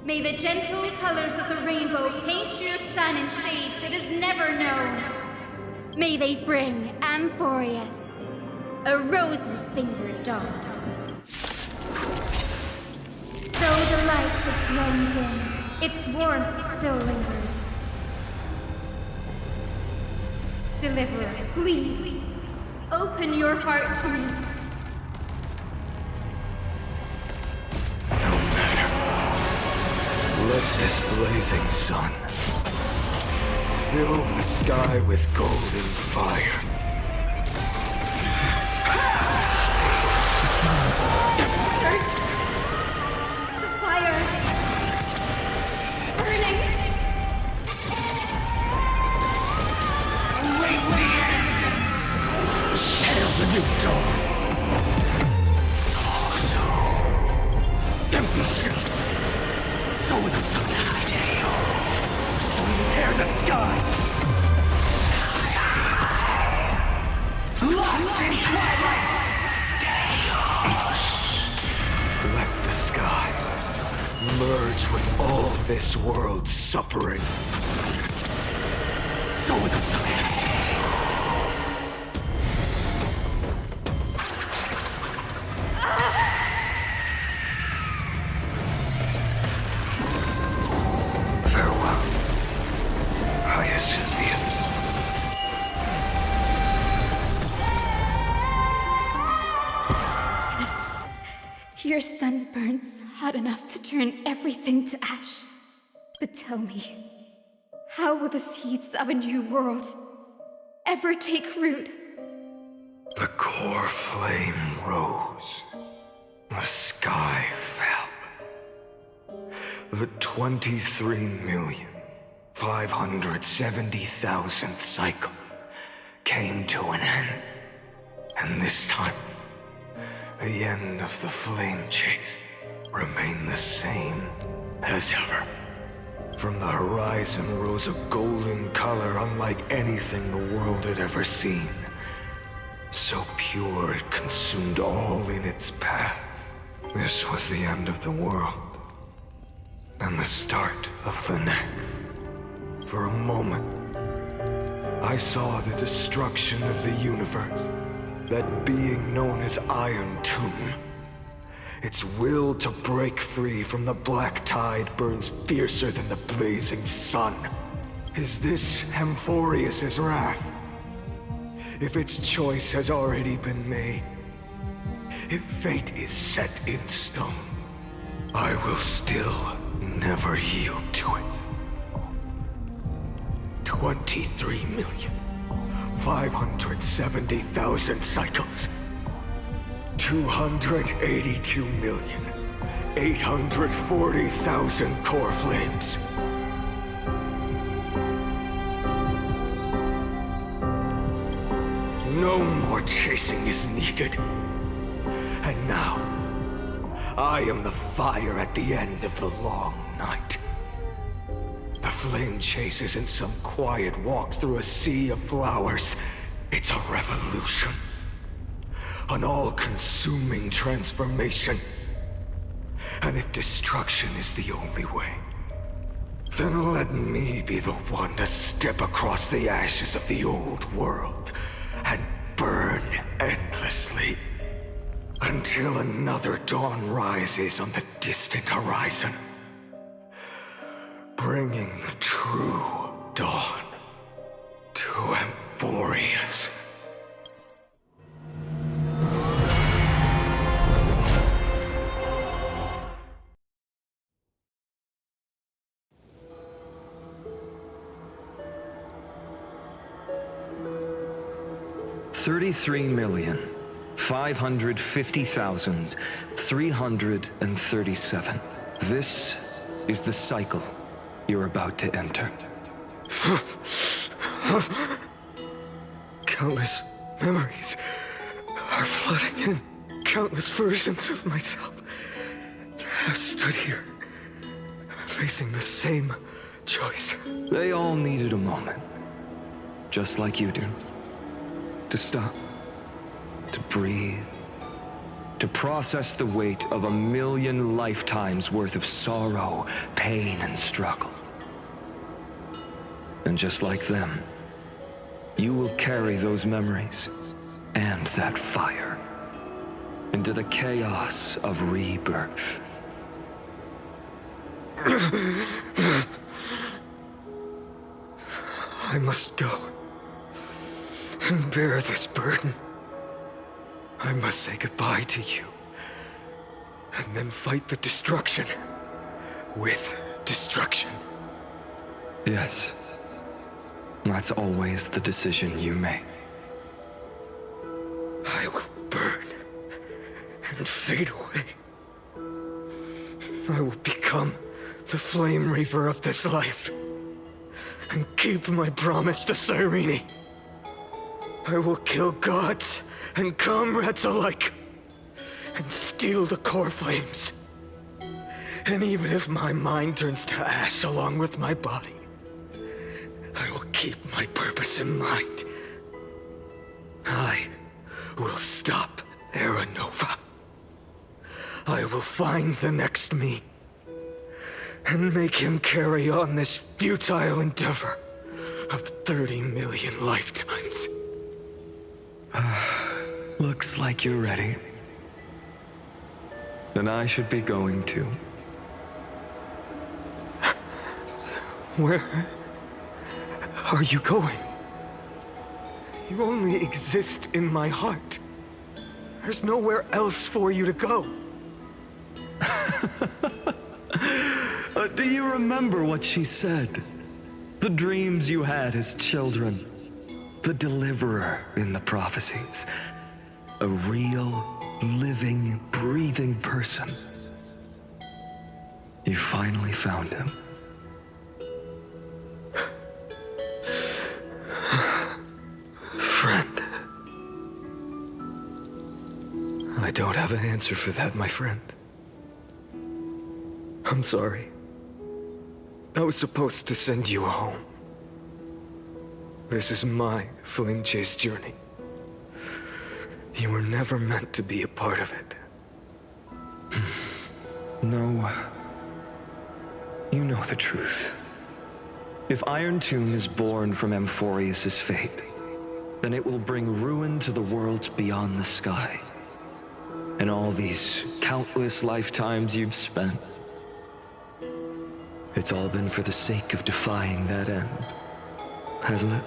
may the gentle colors of the rainbow paint your sun in shades it has never known. May they bring Amphorius a rosy-fingered dawn. Though the light has grown dim, its warmth still lingers. Deliverer, please, open your heart to me. No matter. Let this blazing sun fill the sky with golden fire. Hurts. The fire. Burning. Await the end. Hail the new dawn. Empty shell. So without substance. Sun tear the sky. Lost in twilight. Let the sky merge with all this world's suffering. So without substance. Farewell, Hyacinthia. Yes, your sun burns hot enough to turn everything to ash. But tell me, how will the seeds of a new world ever take root? The core flame rose. The sky fell. The 23,570,000th cycle came to an end. And this time, the end of the flame chase remained the same as ever. From the horizon rose a golden color unlike anything the world had ever seen. So pure it consumed all in its path. This was the end of the world, and the start of the next. For a moment, I saw the destruction of the universe, that being known as Iron Tomb. Its will to break free from the black tide burns fiercer than the blazing sun. Is this Amphorius' wrath? If its choice has already been made, if fate is set in stone, I will still never yield to it. 23,570,000 cycles. 282,840,000 core flames. No more chasing is needed. And now, I am the fire at the end of the long night. The flame chase isn't some quiet walk through a sea of flowers. It's a revolution. An all-consuming transformation. And if destruction is the only way, then let me be the one to step across the ashes of the old world and burn endlessly until another dawn rises on the distant horizon, bringing the true dawn to Amphorius. $33,550,337. This is the cycle you're about to enter. Countless memories are flooding in. Countless versions of myself have stood here, facing the same choice. They all needed a moment, just like you do, to stop, to breathe, to process the weight of 1,000,000 lifetimes worth of sorrow, pain, and struggle. And just like them, you will carry those memories and that fire into the chaos of rebirth. I must go and bear this burden. I must say goodbye to you, and then fight the destruction with destruction. Yes, that's always the decision you make. I will burn and fade away. I will become the flame reaver of this life and keep my promise to Cyrene. I will kill gods and comrades alike and steal the core flames. And even if my mind turns to ash along with my body, I will keep my purpose in mind. I will stop Era Nova. I will find the next me and make him carry on this futile endeavor of 30 million lifetimes. Looks like you're ready. Then I should be going too. Where are you going? You only exist in my heart. There's nowhere else for you to go. Do you remember what she said? The dreams you had as children. The deliverer in the prophecies. A real, living, breathing person. You finally found him. Friend. I don't have an answer for that, my friend. I'm sorry. I was supposed to send you home. This is my flame chase journey. You were never meant to be a part of it. No. You know the truth. If Iron Tomb is born from Amphorius' fate, then it will bring ruin to the worlds beyond the sky. And all these countless lifetimes you've spent, it's all been for the sake of defying that end, hasn't it?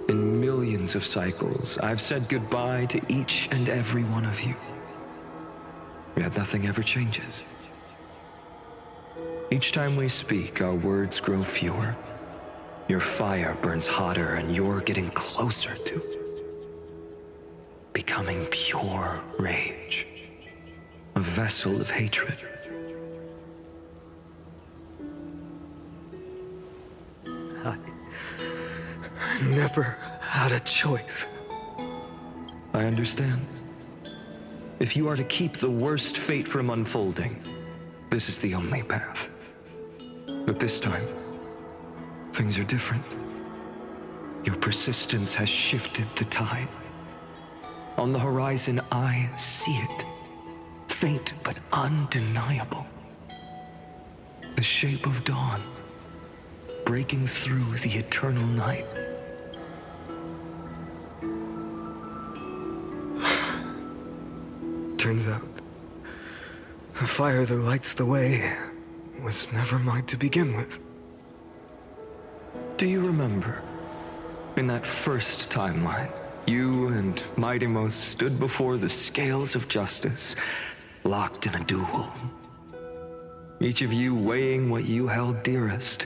In millions of cycles, I've said goodbye to each and every one of you. Yet nothing ever changes. Each time we speak, our words grow fewer. Your fire burns hotter, and you're getting closer to becoming pure rage, a vessel of hatred. I never had a choice. I understand. If you are to keep the worst fate from unfolding, this is the only path. But this time, things are different. Your persistence has shifted the tide. On the horizon, I see it. Faint but undeniable. The shape of dawn, breaking through the eternal night. Turns out, the fire that lights the way was never mine to begin with. Do you remember, in that first timeline, you and Mightymost stood before the scales of justice, locked in a duel? Each of you weighing what you held dearest.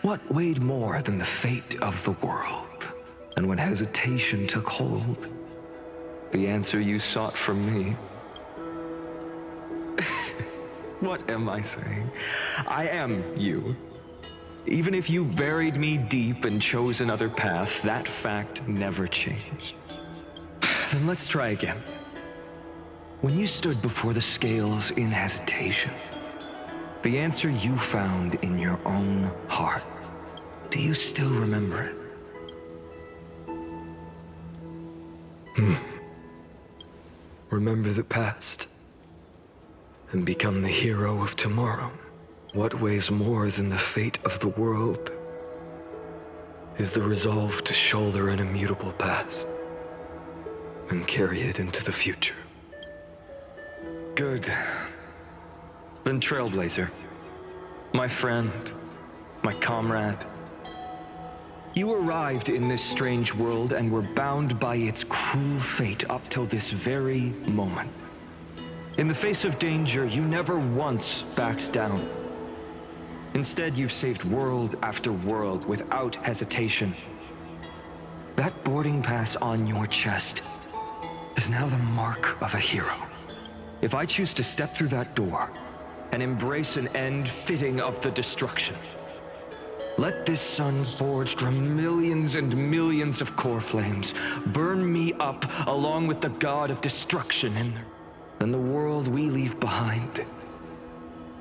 What weighed more than the fate of the world? And when hesitation took hold, the answer you sought from me. What am I saying? I am you. Even if you buried me deep and chose another path, that fact never changed. Then let's try again. When you stood before the scales in hesitation, the answer you found in your own heart, do you still remember it? Remember the past and become the hero of tomorrow. What weighs more than the fate of the world is the resolve to shoulder an immutable past and carry it into the future. Good. Then Trailblazer, my friend, my comrade, you arrived in this strange world and were bound by its cruel fate up till this very moment. In the face of danger, you never once backed down. Instead, you've saved world after world without hesitation. That boarding pass on your chest is now the mark of a hero. If I choose to step through that door and embrace an end fitting of the destruction, let this sun forged from millions and millions of core flames burn me up along with the god of destruction and the world we leave behind.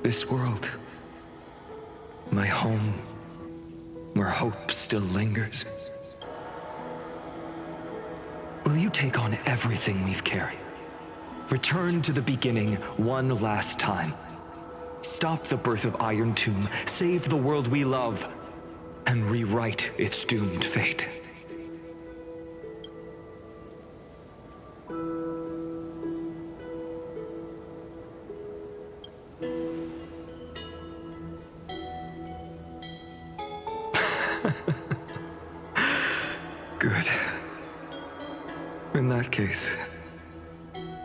This world, my home, where hope still lingers. Will you take on everything we've carried? Return to the beginning one last time. Stop the birth of Iron Tomb, save the world we love, and rewrite its doomed fate. Good. In that case,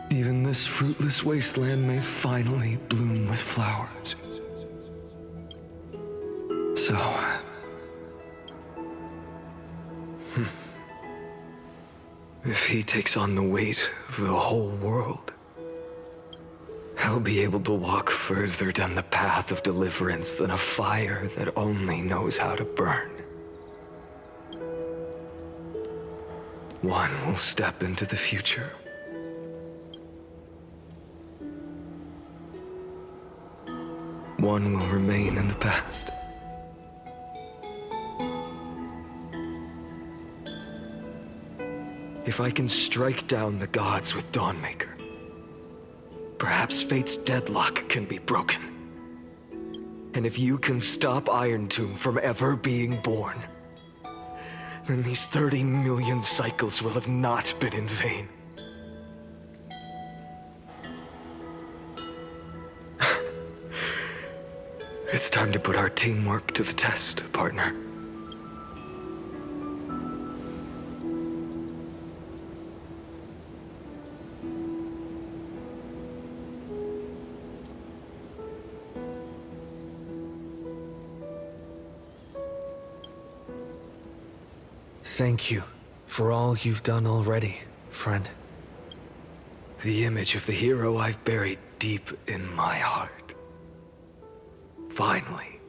even this fruitless wasteland may finally bloom with flowers. So... if he takes on the weight of the whole world, I'll be able to walk further down the path of deliverance than a fire that only knows how to burn. One will step into the future. One will remain in the past. If I can strike down the gods with Dawnmaker, perhaps fate's deadlock can be broken. And if you can stop Iron Tomb from ever being born, then these 30 million cycles will have not been in vain. It's time to put our teamwork to the test, partner. Thank you for all you've done already, friend. The image of the hero I've buried deep in my heart finally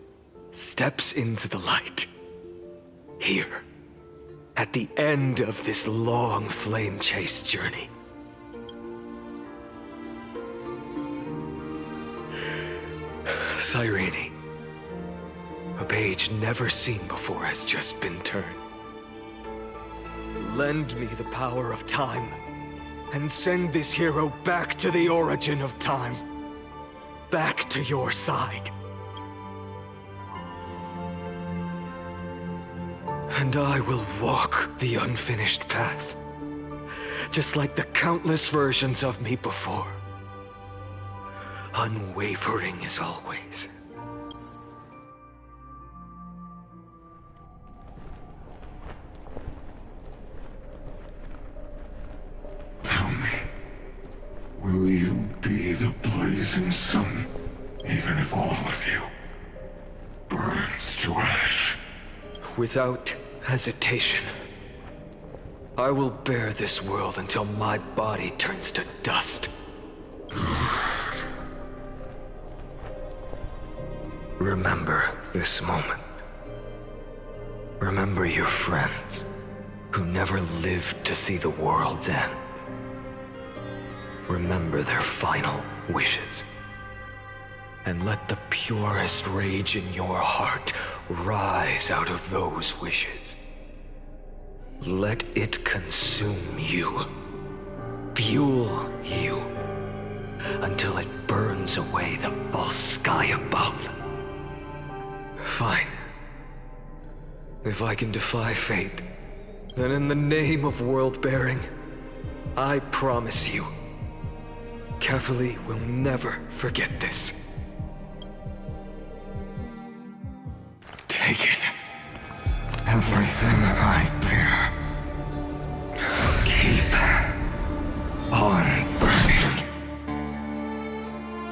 steps into the light. Here, at the end of this long flame chase journey. Cyrene, a page never seen before has just been turned. Lend me the power of time, and send this hero back to the origin of time. Back to your side. And I will walk the unfinished path, just like the countless versions of me before. Unwavering as always. Will you be the blazing sun, even if all of you burns to ash? Without hesitation, I will bear this world until my body turns to dust. Remember this moment. Remember your friends who never lived to see the world's end. remember their final wishes. And let the purest rage in your heart rise out of those wishes. Let it consume you, fuel you, until it burns away the false sky above. Fine. If I can defy fate, then in the name of world-bearing, I promise you, Kefili will never forget this. Take it. Everything I bear. Keep on burning.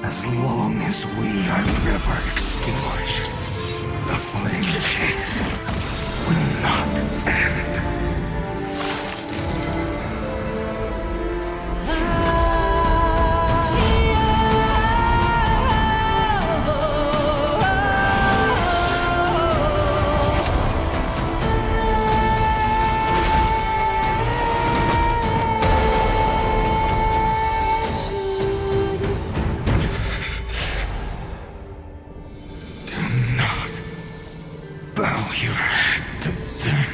As long as we are never extinguished, the flame chase will not end. Bow your head to them.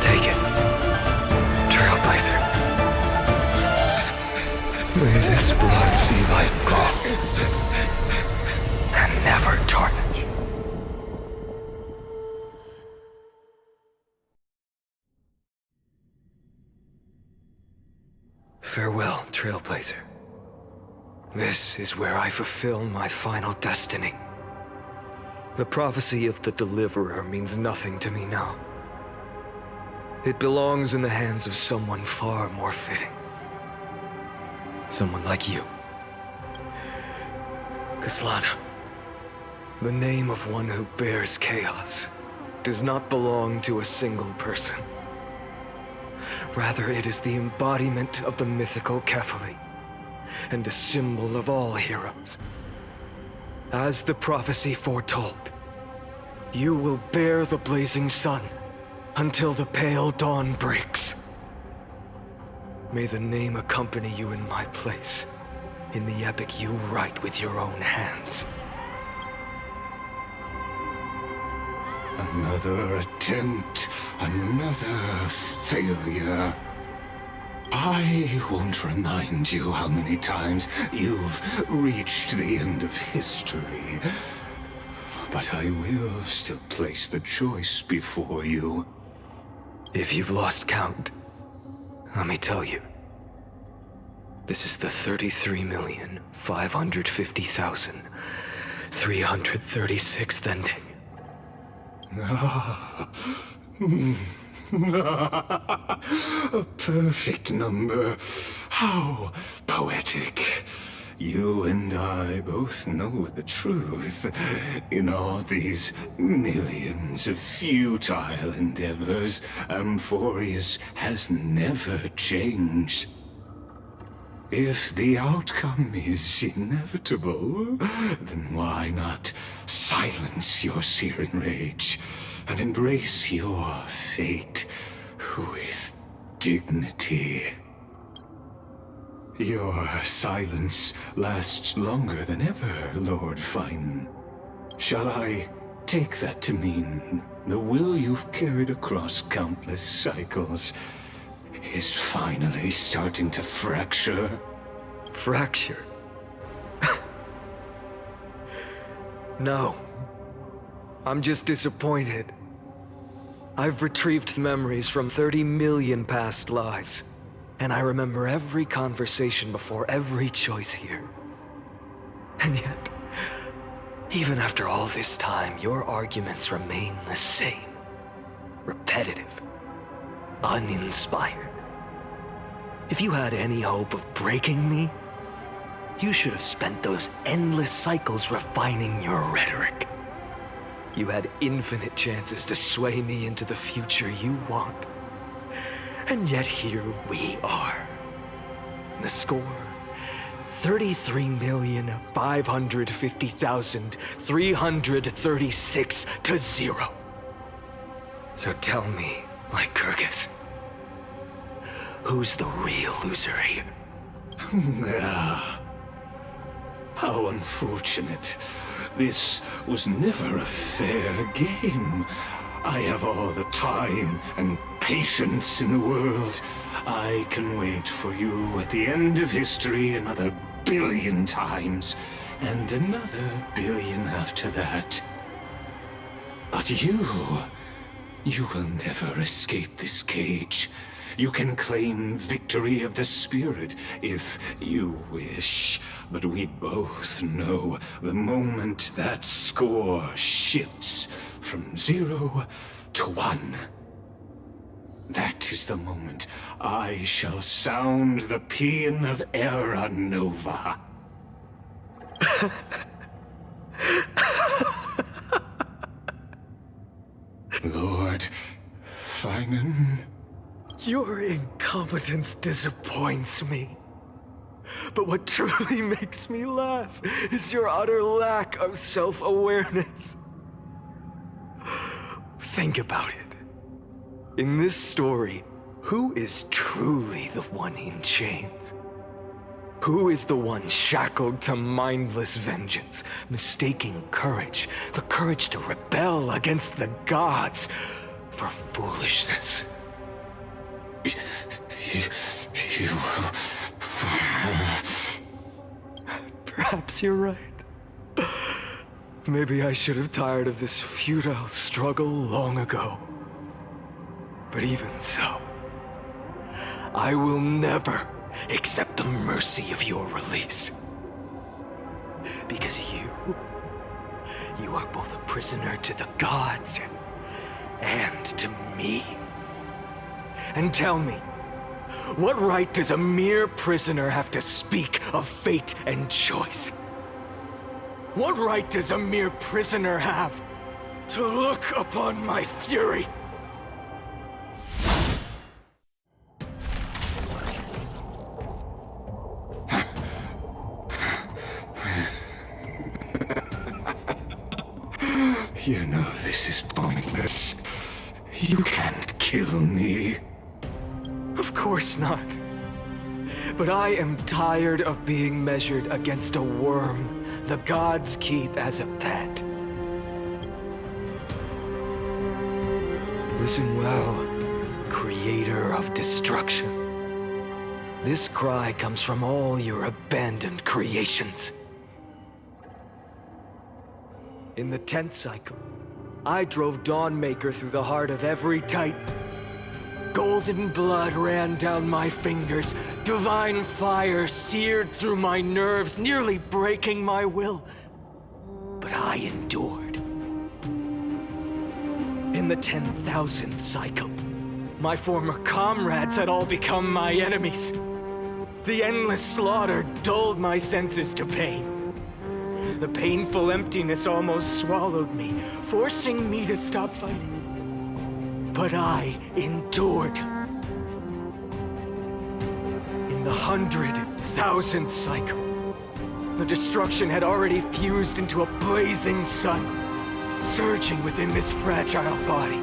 Take it, Trailblazer. May this blood be like gold, and never tarnish. Farewell, Trailblazer. This is where I fulfill my final destiny. The prophecy of the Deliverer means nothing to me now. It belongs in the hands of someone far more fitting. Someone like you. Kaslana. The name of one who bears chaos does not belong to a single person. Rather, it is the embodiment of the mythical Kefili, and a symbol of all heroes. As the prophecy foretold, you will bear the blazing sun until the pale dawn breaks. May the name accompany you in my place, in the epic you write with your own hands. Another attempt, another failure. I won't remind you how many times you've reached the end of history. But I will still place the choice before you. If you've lost count, let me tell you. This is the 33,550,336th ending. A perfect number. How poetic. You and I both know the truth. In all these millions of futile endeavors, Amphorius has never changed. If the outcome is inevitable, then why not silence your searing rage and embrace your fate with dignity? Your silence lasts longer than ever, Lord Fine. Shall I take that to mean the will you've carried across countless cycles is finally starting to fracture? Fracture? No. I'm just disappointed. I've retrieved memories from 30 million past lives, and I remember every conversation before every choice here. And yet, even after all this time, your arguments remain the same. Repetitive. Uninspired. If you had any hope of breaking me, you should have spent those endless cycles refining your rhetoric. You had infinite chances to sway me into the future you want. And yet here we are. The score, 33,550,336 to 0. So tell me, Lycurgus, who's the real loser here? How unfortunate. This was never a fair game. I have all the time and patience in the world. I can wait for you at the end of history another billion times, and another billion after that. But you will never escape this cage. You can claim victory of the spirit if you wish, but we both know the moment that score shifts from 0 to 1. That is the moment I shall sound the paean of Era Nova. Lord Finan? Your incompetence disappoints me. But what truly makes me laugh is your utter lack of self-awareness. Think about it. In this story, who is truly the one in chains? Who is the one shackled to mindless vengeance, mistaking courage, the courage to rebel against the gods, for foolishness? You... Perhaps you're right. Maybe I should have tired of this futile struggle long ago. But even so, I will never accept the mercy of your release. Because you are both a prisoner to the gods and to me. And tell me, what right does a mere prisoner have to speak of fate and choice? What right does a mere prisoner have to look upon my fury? You know this is pointless. You can't kill me. Of course not. But I am tired of being measured against a worm the gods keep as a pet. Listen well, creator of destruction. This cry comes from all your abandoned creations. In the 10th cycle, I drove Dawnmaker through the heart of every Titan. Golden blood ran down my fingers, divine fire seared through my nerves, nearly breaking my will. But I endured. In the 10,000th cycle, my former comrades had all become my enemies. The endless slaughter dulled my senses to pain. The painful emptiness almost swallowed me, forcing me to stop fighting. But I endured. In the 100,000th cycle, the destruction had already fused into a blazing sun, surging within this fragile body.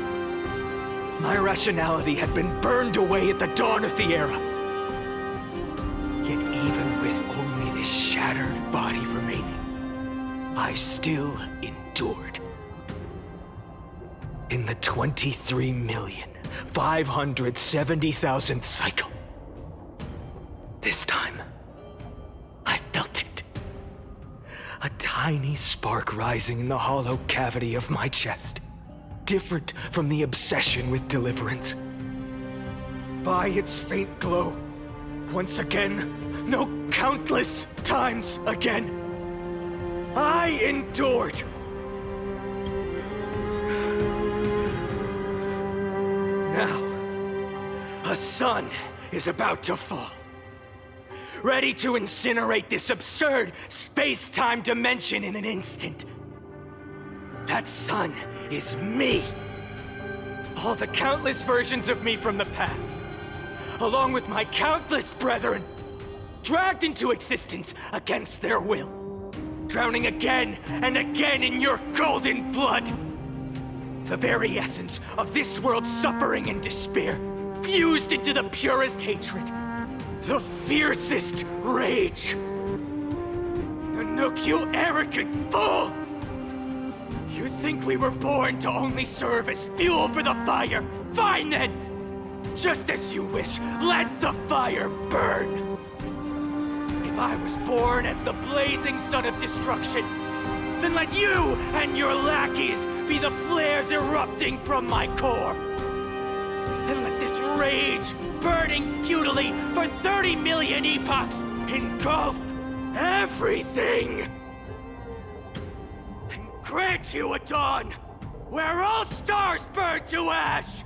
My rationality had been burned away at the dawn of the era. Yet even with only this shattered body remaining, I still endured. In the 23,570,000th cycle, this time, I felt it. A tiny spark rising in the hollow cavity of my chest, different from the obsession with deliverance. By its faint glow, once again, no, countless times again, I endured. Now, a sun is about to fall, ready to incinerate this absurd space-time dimension in an instant. That sun is me. All the countless versions of me from the past. along with my countless brethren, dragged into existence against their will, drowning again and again in your golden blood. The very essence of this world's suffering and despair, fused into the purest hatred, the fiercest rage. Nanook, you arrogant fool! You think we were born to only serve as fuel for the fire? Fine then! Just as you wish, let the fire burn! If I was born as the blazing sun of destruction, then let you and your lackeys be the flares erupting from my core. And let this rage, burning futilely for 30 million epochs, engulf everything! And grant you a dawn where all stars burn to ash!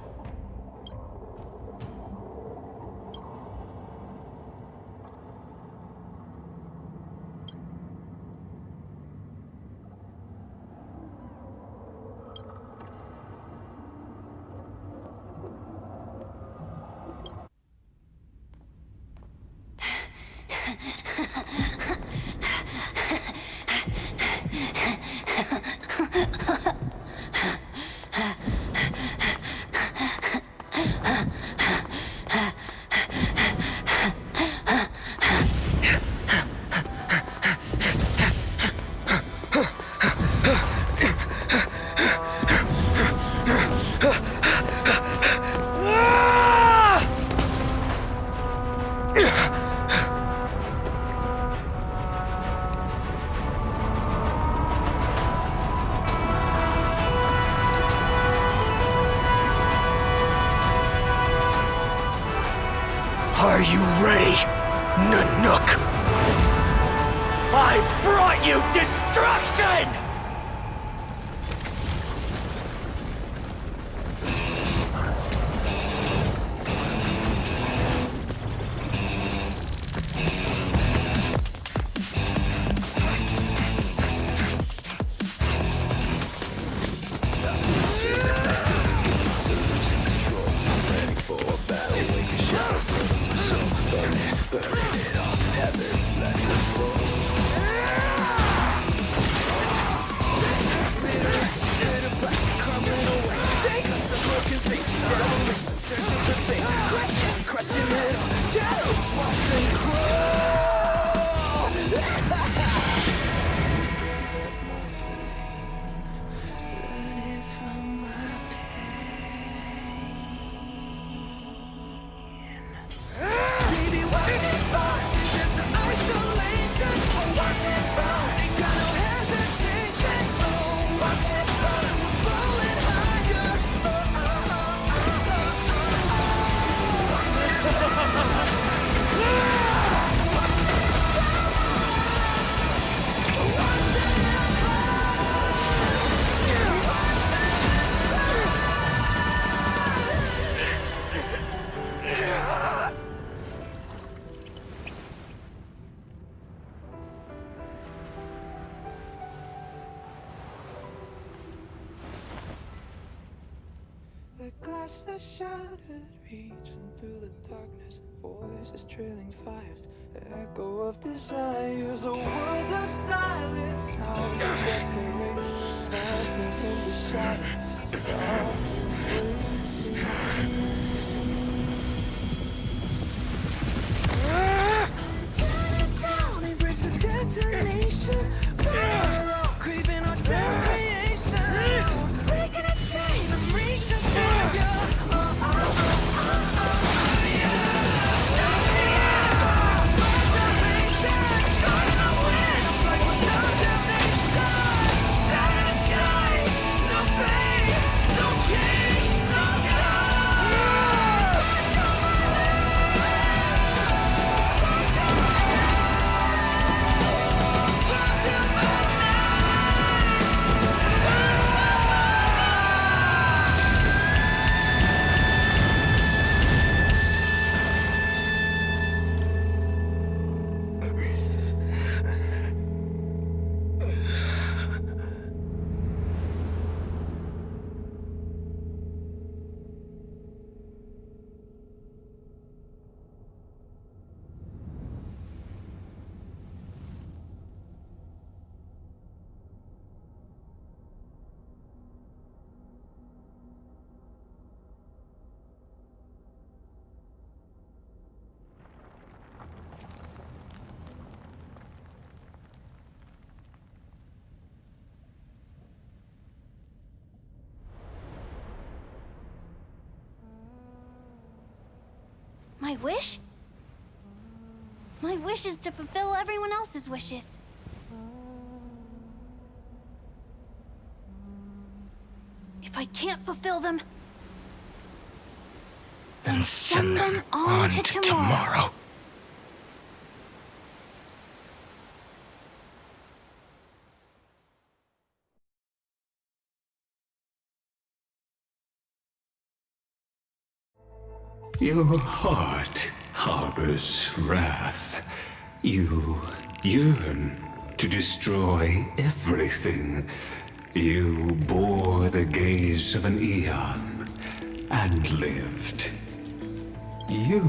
Are you ready, Nanook? I've brought you destruction! The glass that shattered, reaching through the darkness, voices trailing fires, echo of desires, a world of silence, sounds of desperation, phantoms in the shadow, soft tear it down, embrace the detonation, craving our damn creation, breaking a chain, I'm reaching for you. My wish? My wish is to fulfill everyone else's wishes. If I can't fulfill them, then send them on to tomorrow. Your heart harbors wrath. You yearn to destroy everything. You bore the gaze of an eon and lived. You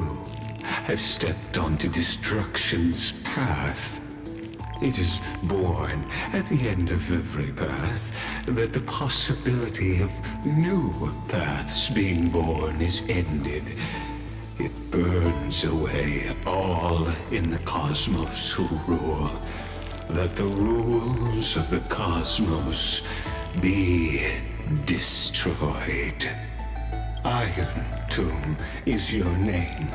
have stepped onto destruction's path. It is born at the end of every path that the possibility of new paths being born is ended. It burns away all in the cosmos who rule, that the rules of the cosmos be destroyed. Iron Tomb is your name.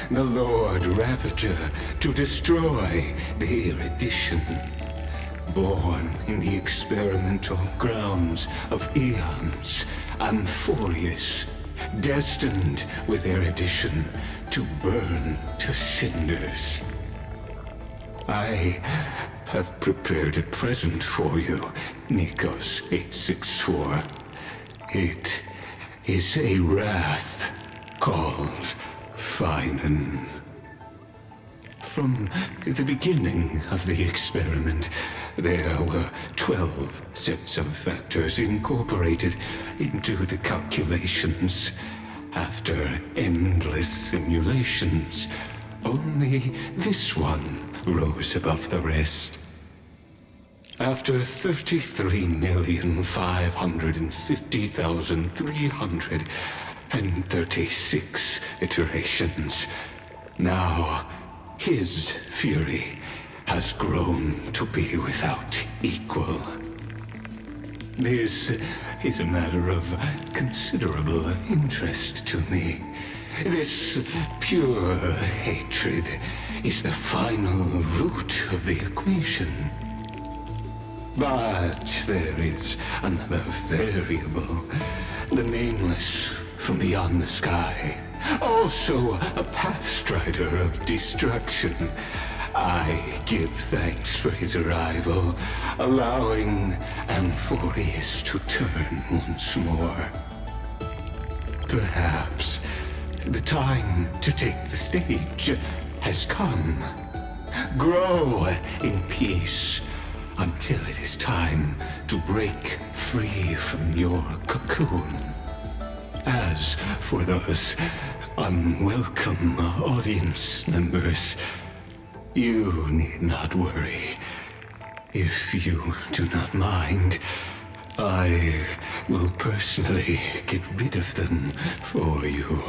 The Lord Ravager to destroy the erudition. Born in the experimental grounds of eons, Amphorius, destined with erudition to burn to cinders. I have prepared a present for you, Nikos 864. It is a wrath called Finan. From the beginning of the experiment, there were 12 sets of factors incorporated into the calculations. After endless simulations, only this one rose above the rest. After 33,550,336 iterations, now his fury has grown to be without equal. This is a matter of considerable interest to me. This pure hatred is the final root of the equation. But there is another variable, the nameless from beyond the sky, also a pathstrider of destruction. I give thanks for his arrival, allowing Amphorius to turn once more. Perhaps the time to take the stage has come. Grow in peace until it is time to break free from your cocoon. As for those unwelcome audience members, you need not worry. If you do not mind, I will personally get rid of them for you.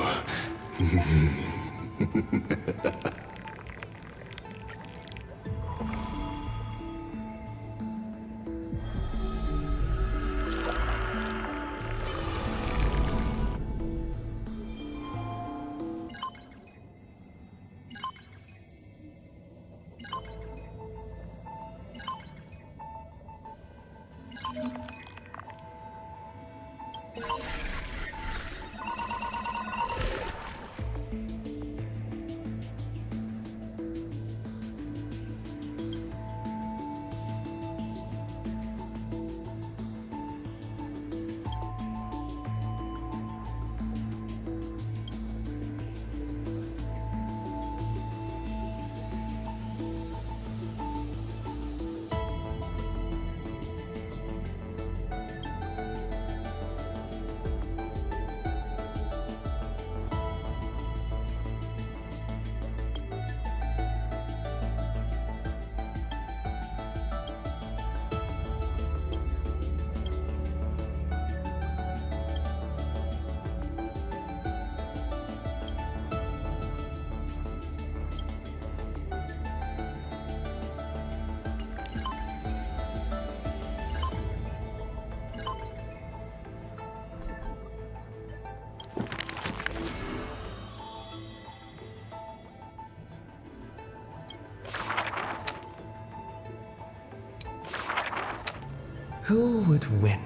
Who would win?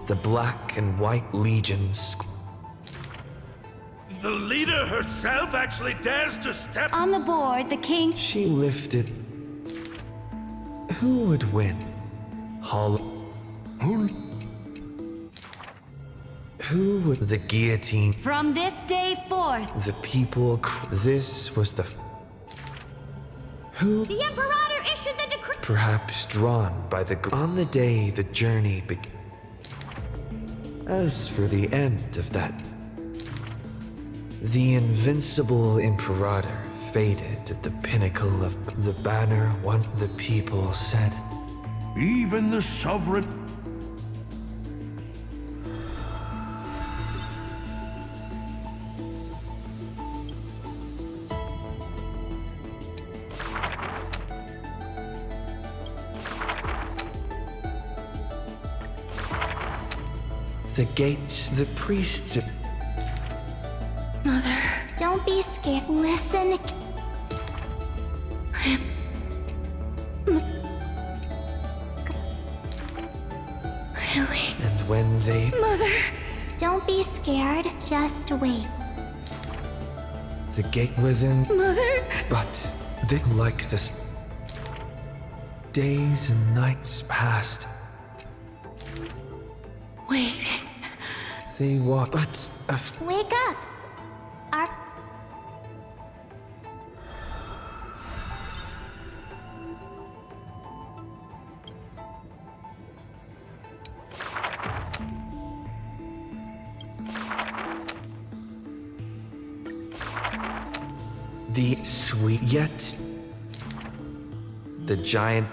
The Black and White Legions. The leader herself actually dares to step On the board, the king. She lifted. Who would win? Who would the guillotine? From this day forth. The people. This was the. Who? The Imperator issued the decree. Perhaps drawn by the. On the day the journey began. As for the end of that. The invincible Imperator faded at the pinnacle of the banner. One the people said. Even the sovereign. The gates, the priests. Mother. Don't be scared. Listen. Really? And when they. Mother. Don't be scared. Just wait. The gate within. Mother. But they like this. Days and nights passed. Wait. They walk, but Wake up. Our the sweet yet the giant.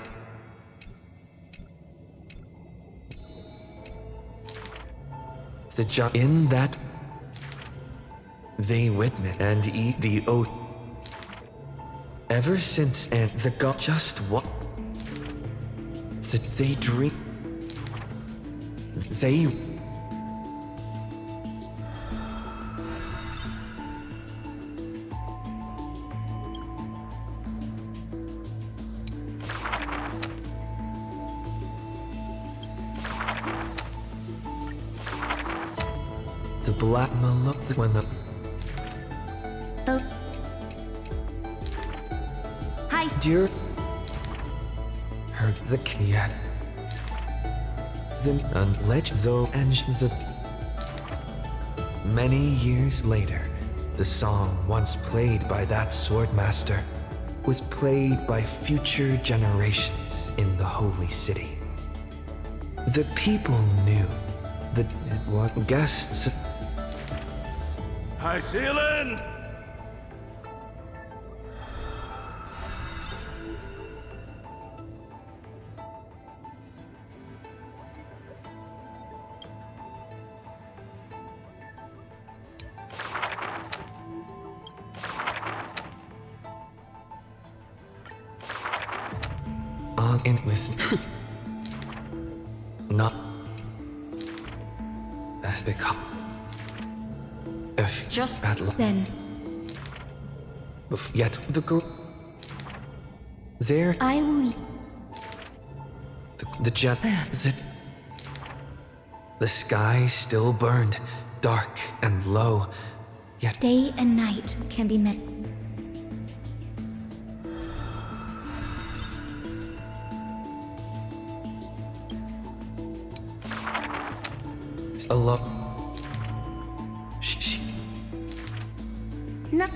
The giant in that they witness and eat the oath. Ever since and the god just what that they dream. They the black look when the Hi. dear heard the yet the unledge though and the many years later the song once played by that swordmaster was played by future generations in the holy city. The people knew that what guests. High ceiling! On in with not as become if Just bad luck. then. Yet the girl there I will. the jet the sky still burned dark and low, yet Day and night can be met. alone. No.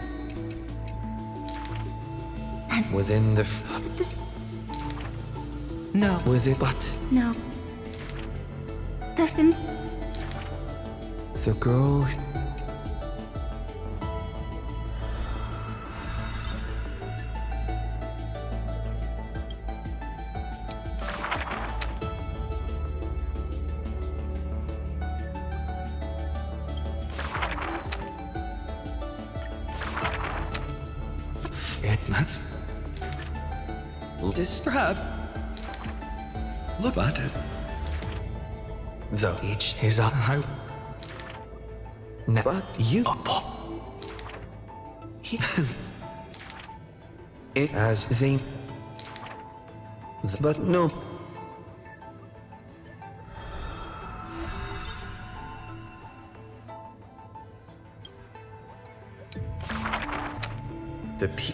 And within the This. no with it, but No. Dustin. the girl. That's this perhaps. Look at it. Though each his eye. Never you. He has it as they. But no.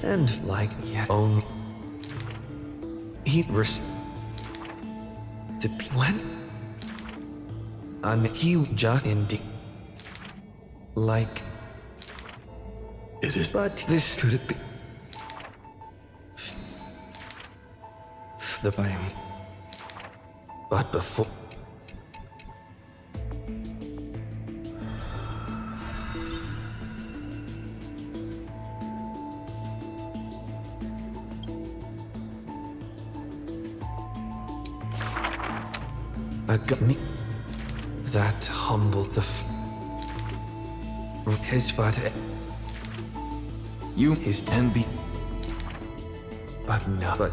and like own. He when? He just indeed. Like. It is. But this could it be? The blame. But before. Got me. That humble his but you his and be but no but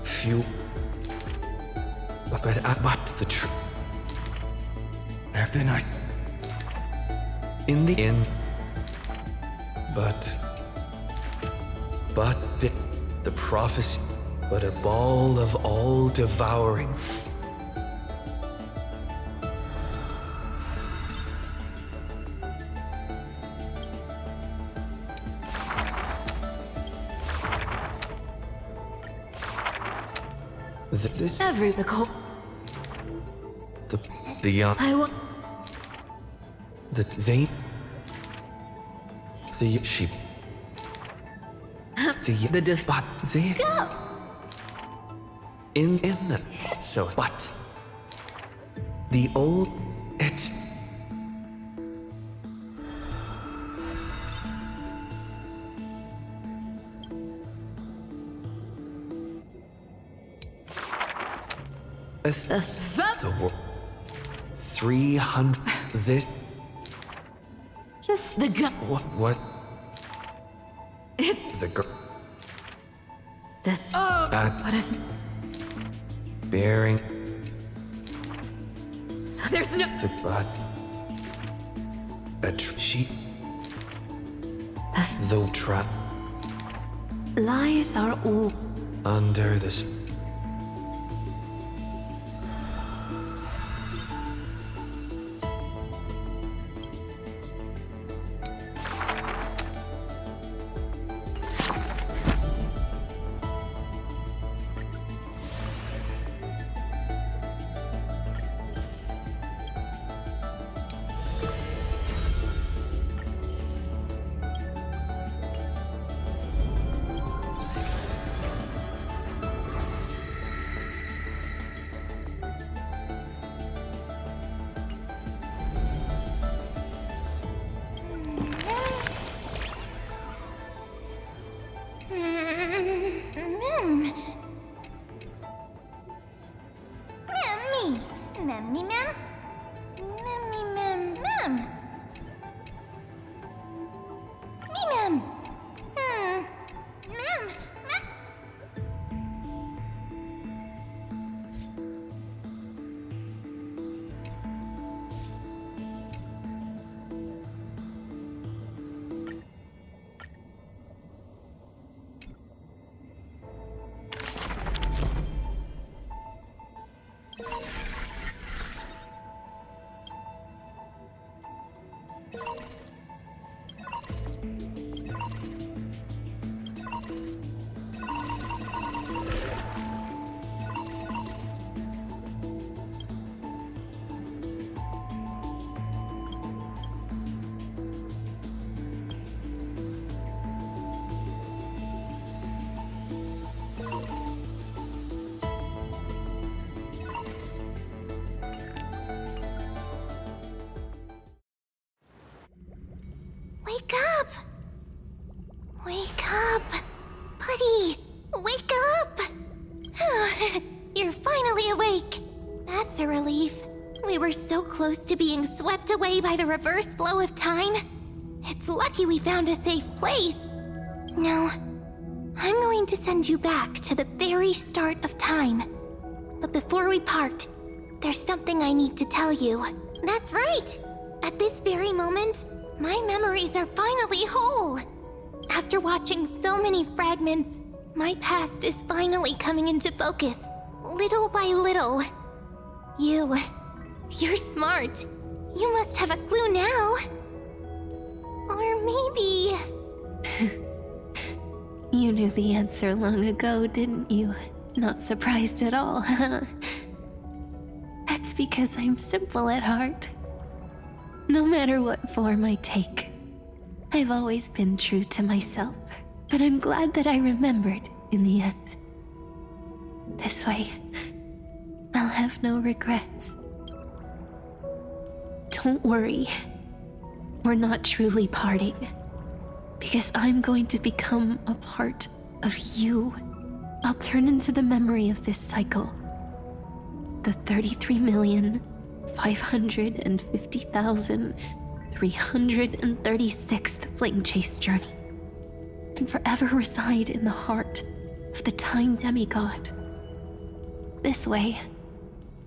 few but the truth then I in the end but the prophecy but a ball of all devouring this Every the cold. The young. I want. The sheep. But they. Go. In the so but the old it's. The world. 300. This. Just the gun. What? It's the girl. The. What if. Bearing. There's no. The but. She. The trap. Lies are all. Under this. Wake up! Wake up! Buddy! Wake up! You're finally awake. That's a relief. We were so close to being swept away by the reverse flow of time. It's lucky we found a safe place. Now, I'm going to send you back to the very start of time. But before we part, there's something I need to tell you. That's right! At this very moment, my memories are finally whole. After watching so many fragments, my past is finally coming into focus, little by little. You're smart. You must have a clue now. Or maybe You knew the answer long ago, didn't you? Not surprised at all, huh? That's because I'm simple at heart. No matter what form I take, I've always been true to myself. But I'm glad that I remembered in the end. This way, I'll have no regrets. Don't worry. We're not truly parting. Because I'm going to become a part of you. I'll turn into the memory of this cycle. The 33,550,336th Flame Chase journey. And forever reside in the heart of the Time Demigod. This way,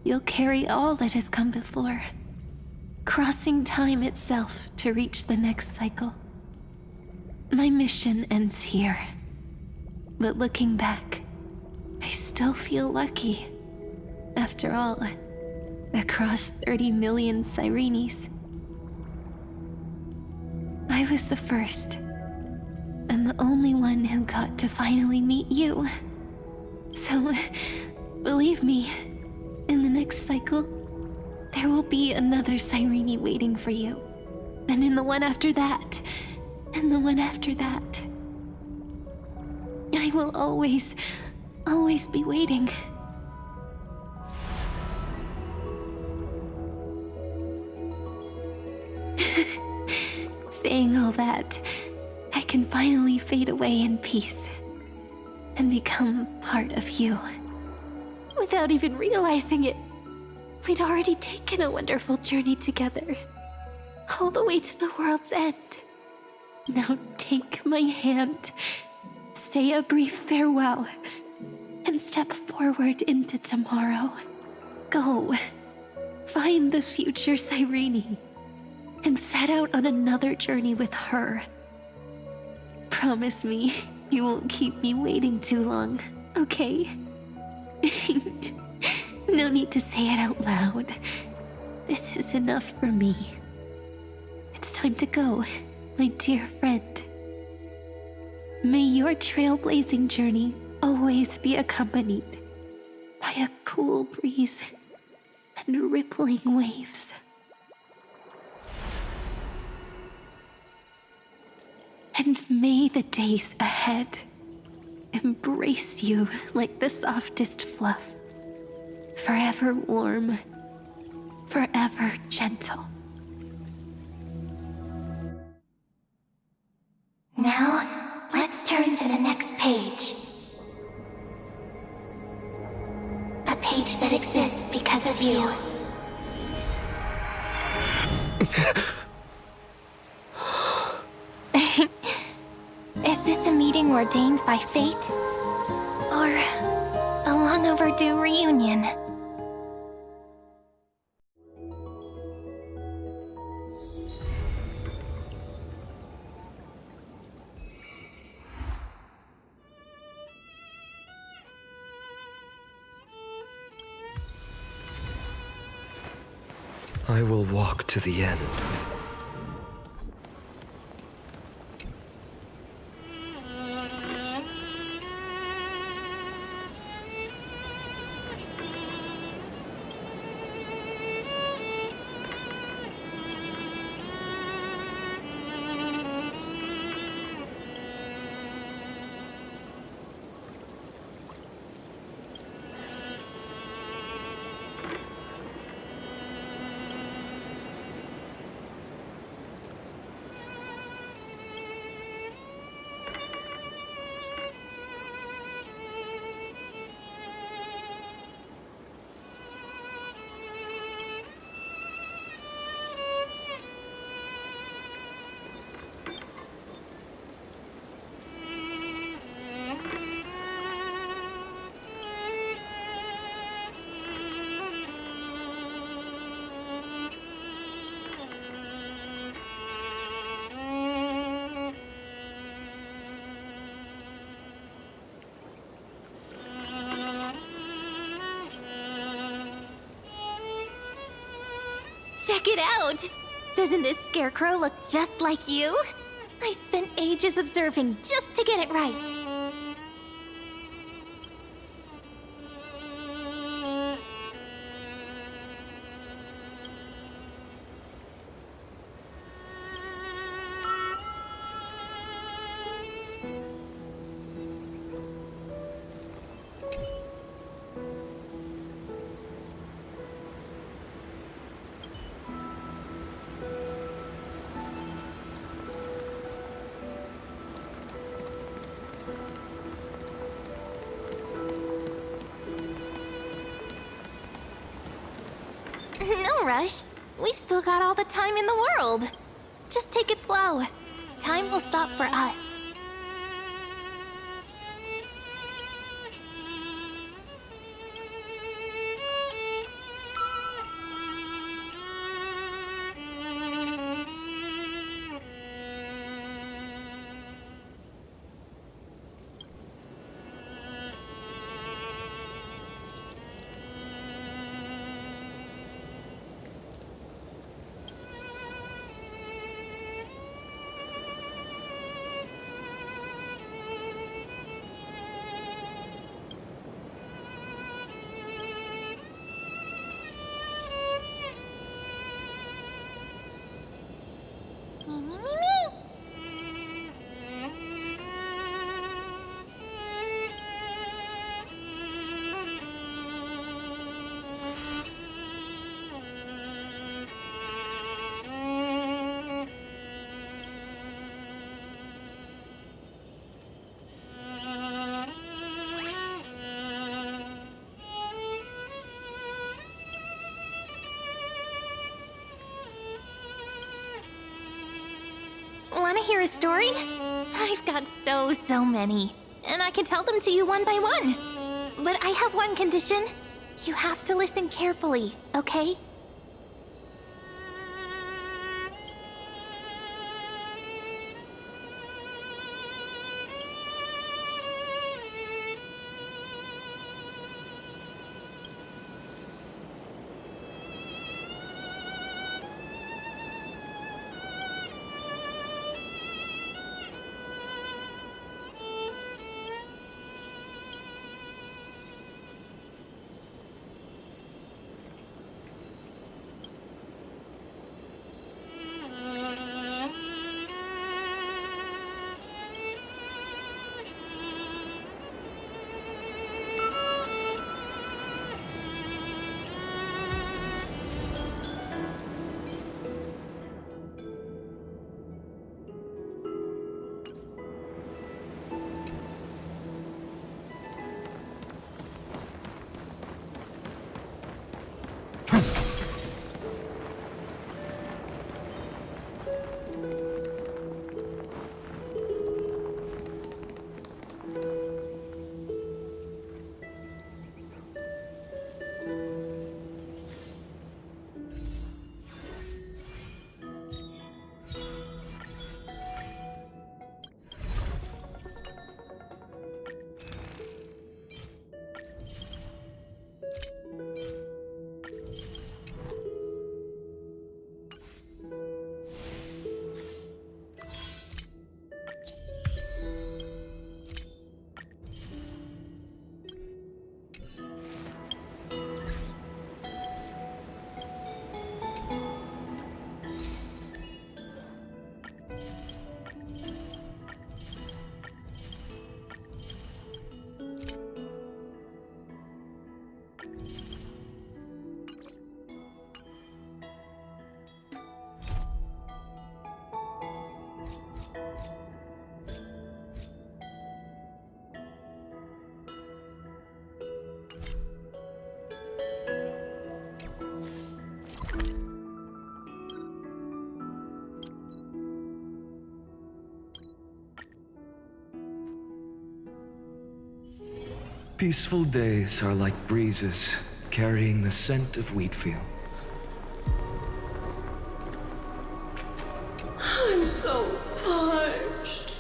you'll carry all that has come before, crossing time itself to reach the next cycle. My mission ends here, but looking back, I still feel lucky. After all, across 30 million Sirenes, I was the first, and the only one who got to finally meet you. So, believe me, in the next cycle, there will be another Sirene waiting for you. And in the one after that, and the one after that. I will always be waiting. Saying all that, I can finally fade away in peace and become part of you. Without even realizing it, we'd already taken a wonderful journey together, all the way to the world's end. Now take my hand, say a brief farewell, and step forward into tomorrow. Go, find the future Sirene, and set out on another journey with her. Promise me you won't keep me waiting too long, okay? No need to say it out loud. This is enough for me. It's time to go, my dear friend. May your trailblazing journey always be accompanied by a cool breeze and rippling waves. And may the days ahead embrace you like the softest fluff, forever warm, forever gentle. Now, let's turn to the next page. A page that exists because of you. Is this a meeting ordained by fate? Or a long overdue reunion? I will walk to the end. Check it out! Doesn't this scarecrow look just like you? I spent ages observing just to get it right. No rush. We've still got all the time in the world. Just take it slow. Time will stop for us. Want to hear a story? I've got so many. And I can tell them to you one by one. But I have one condition. You have to listen carefully, okay? Peaceful days are like breezes carrying the scent of wheat fields. I'm so parched.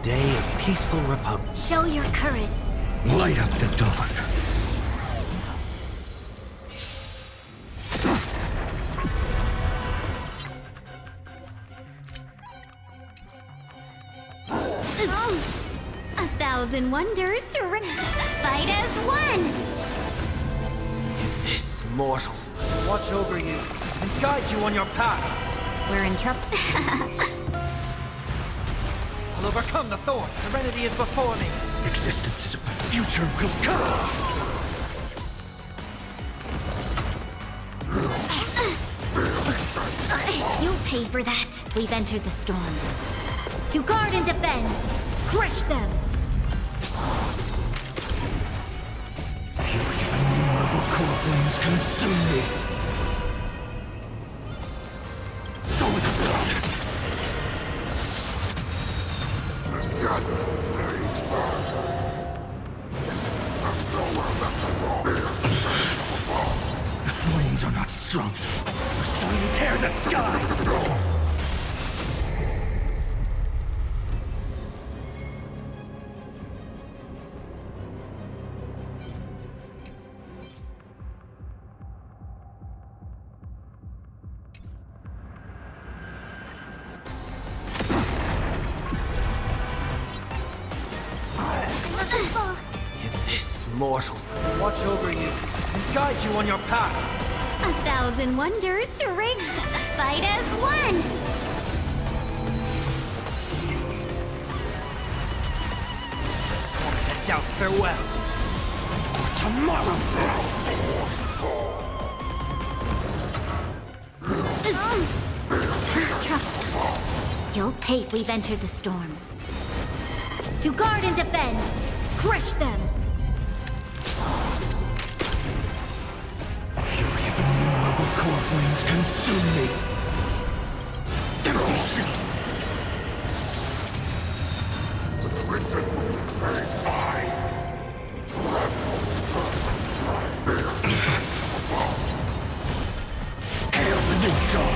day of peaceful repose. Show your courage. Light up the dawn. A thousand wonders to fight as one! This mortal watch over you and guide you on your path. We're in trouble. I'll overcome the thorn. Serenity is before me. Existence, future will come. You'll pay for that. We've entered the storm. To guard and defend, crush them! Fury of innumerable core flames consume me. So with substance. The flames are not strong. Our sun tear the sky. This mortal watch over you and guide you on your path. A thousand wonders to fight as one! To doubt farewell. Tomorrow. Trunks, you'll pay if we've entered the storm. To guard and defend, crush them! Fury of innumerable core flames consume me. Empty shell. The crimson moon burns high. Hail the new dawn.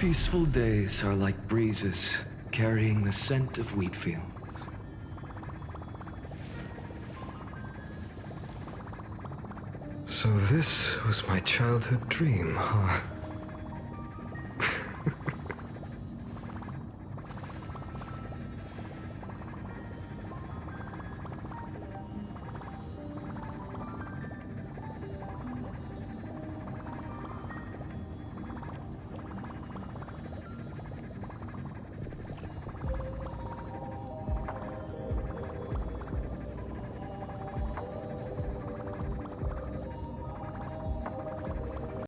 Peaceful days are like breezes carrying the scent of wheat fields. So this was my childhood dream, huh?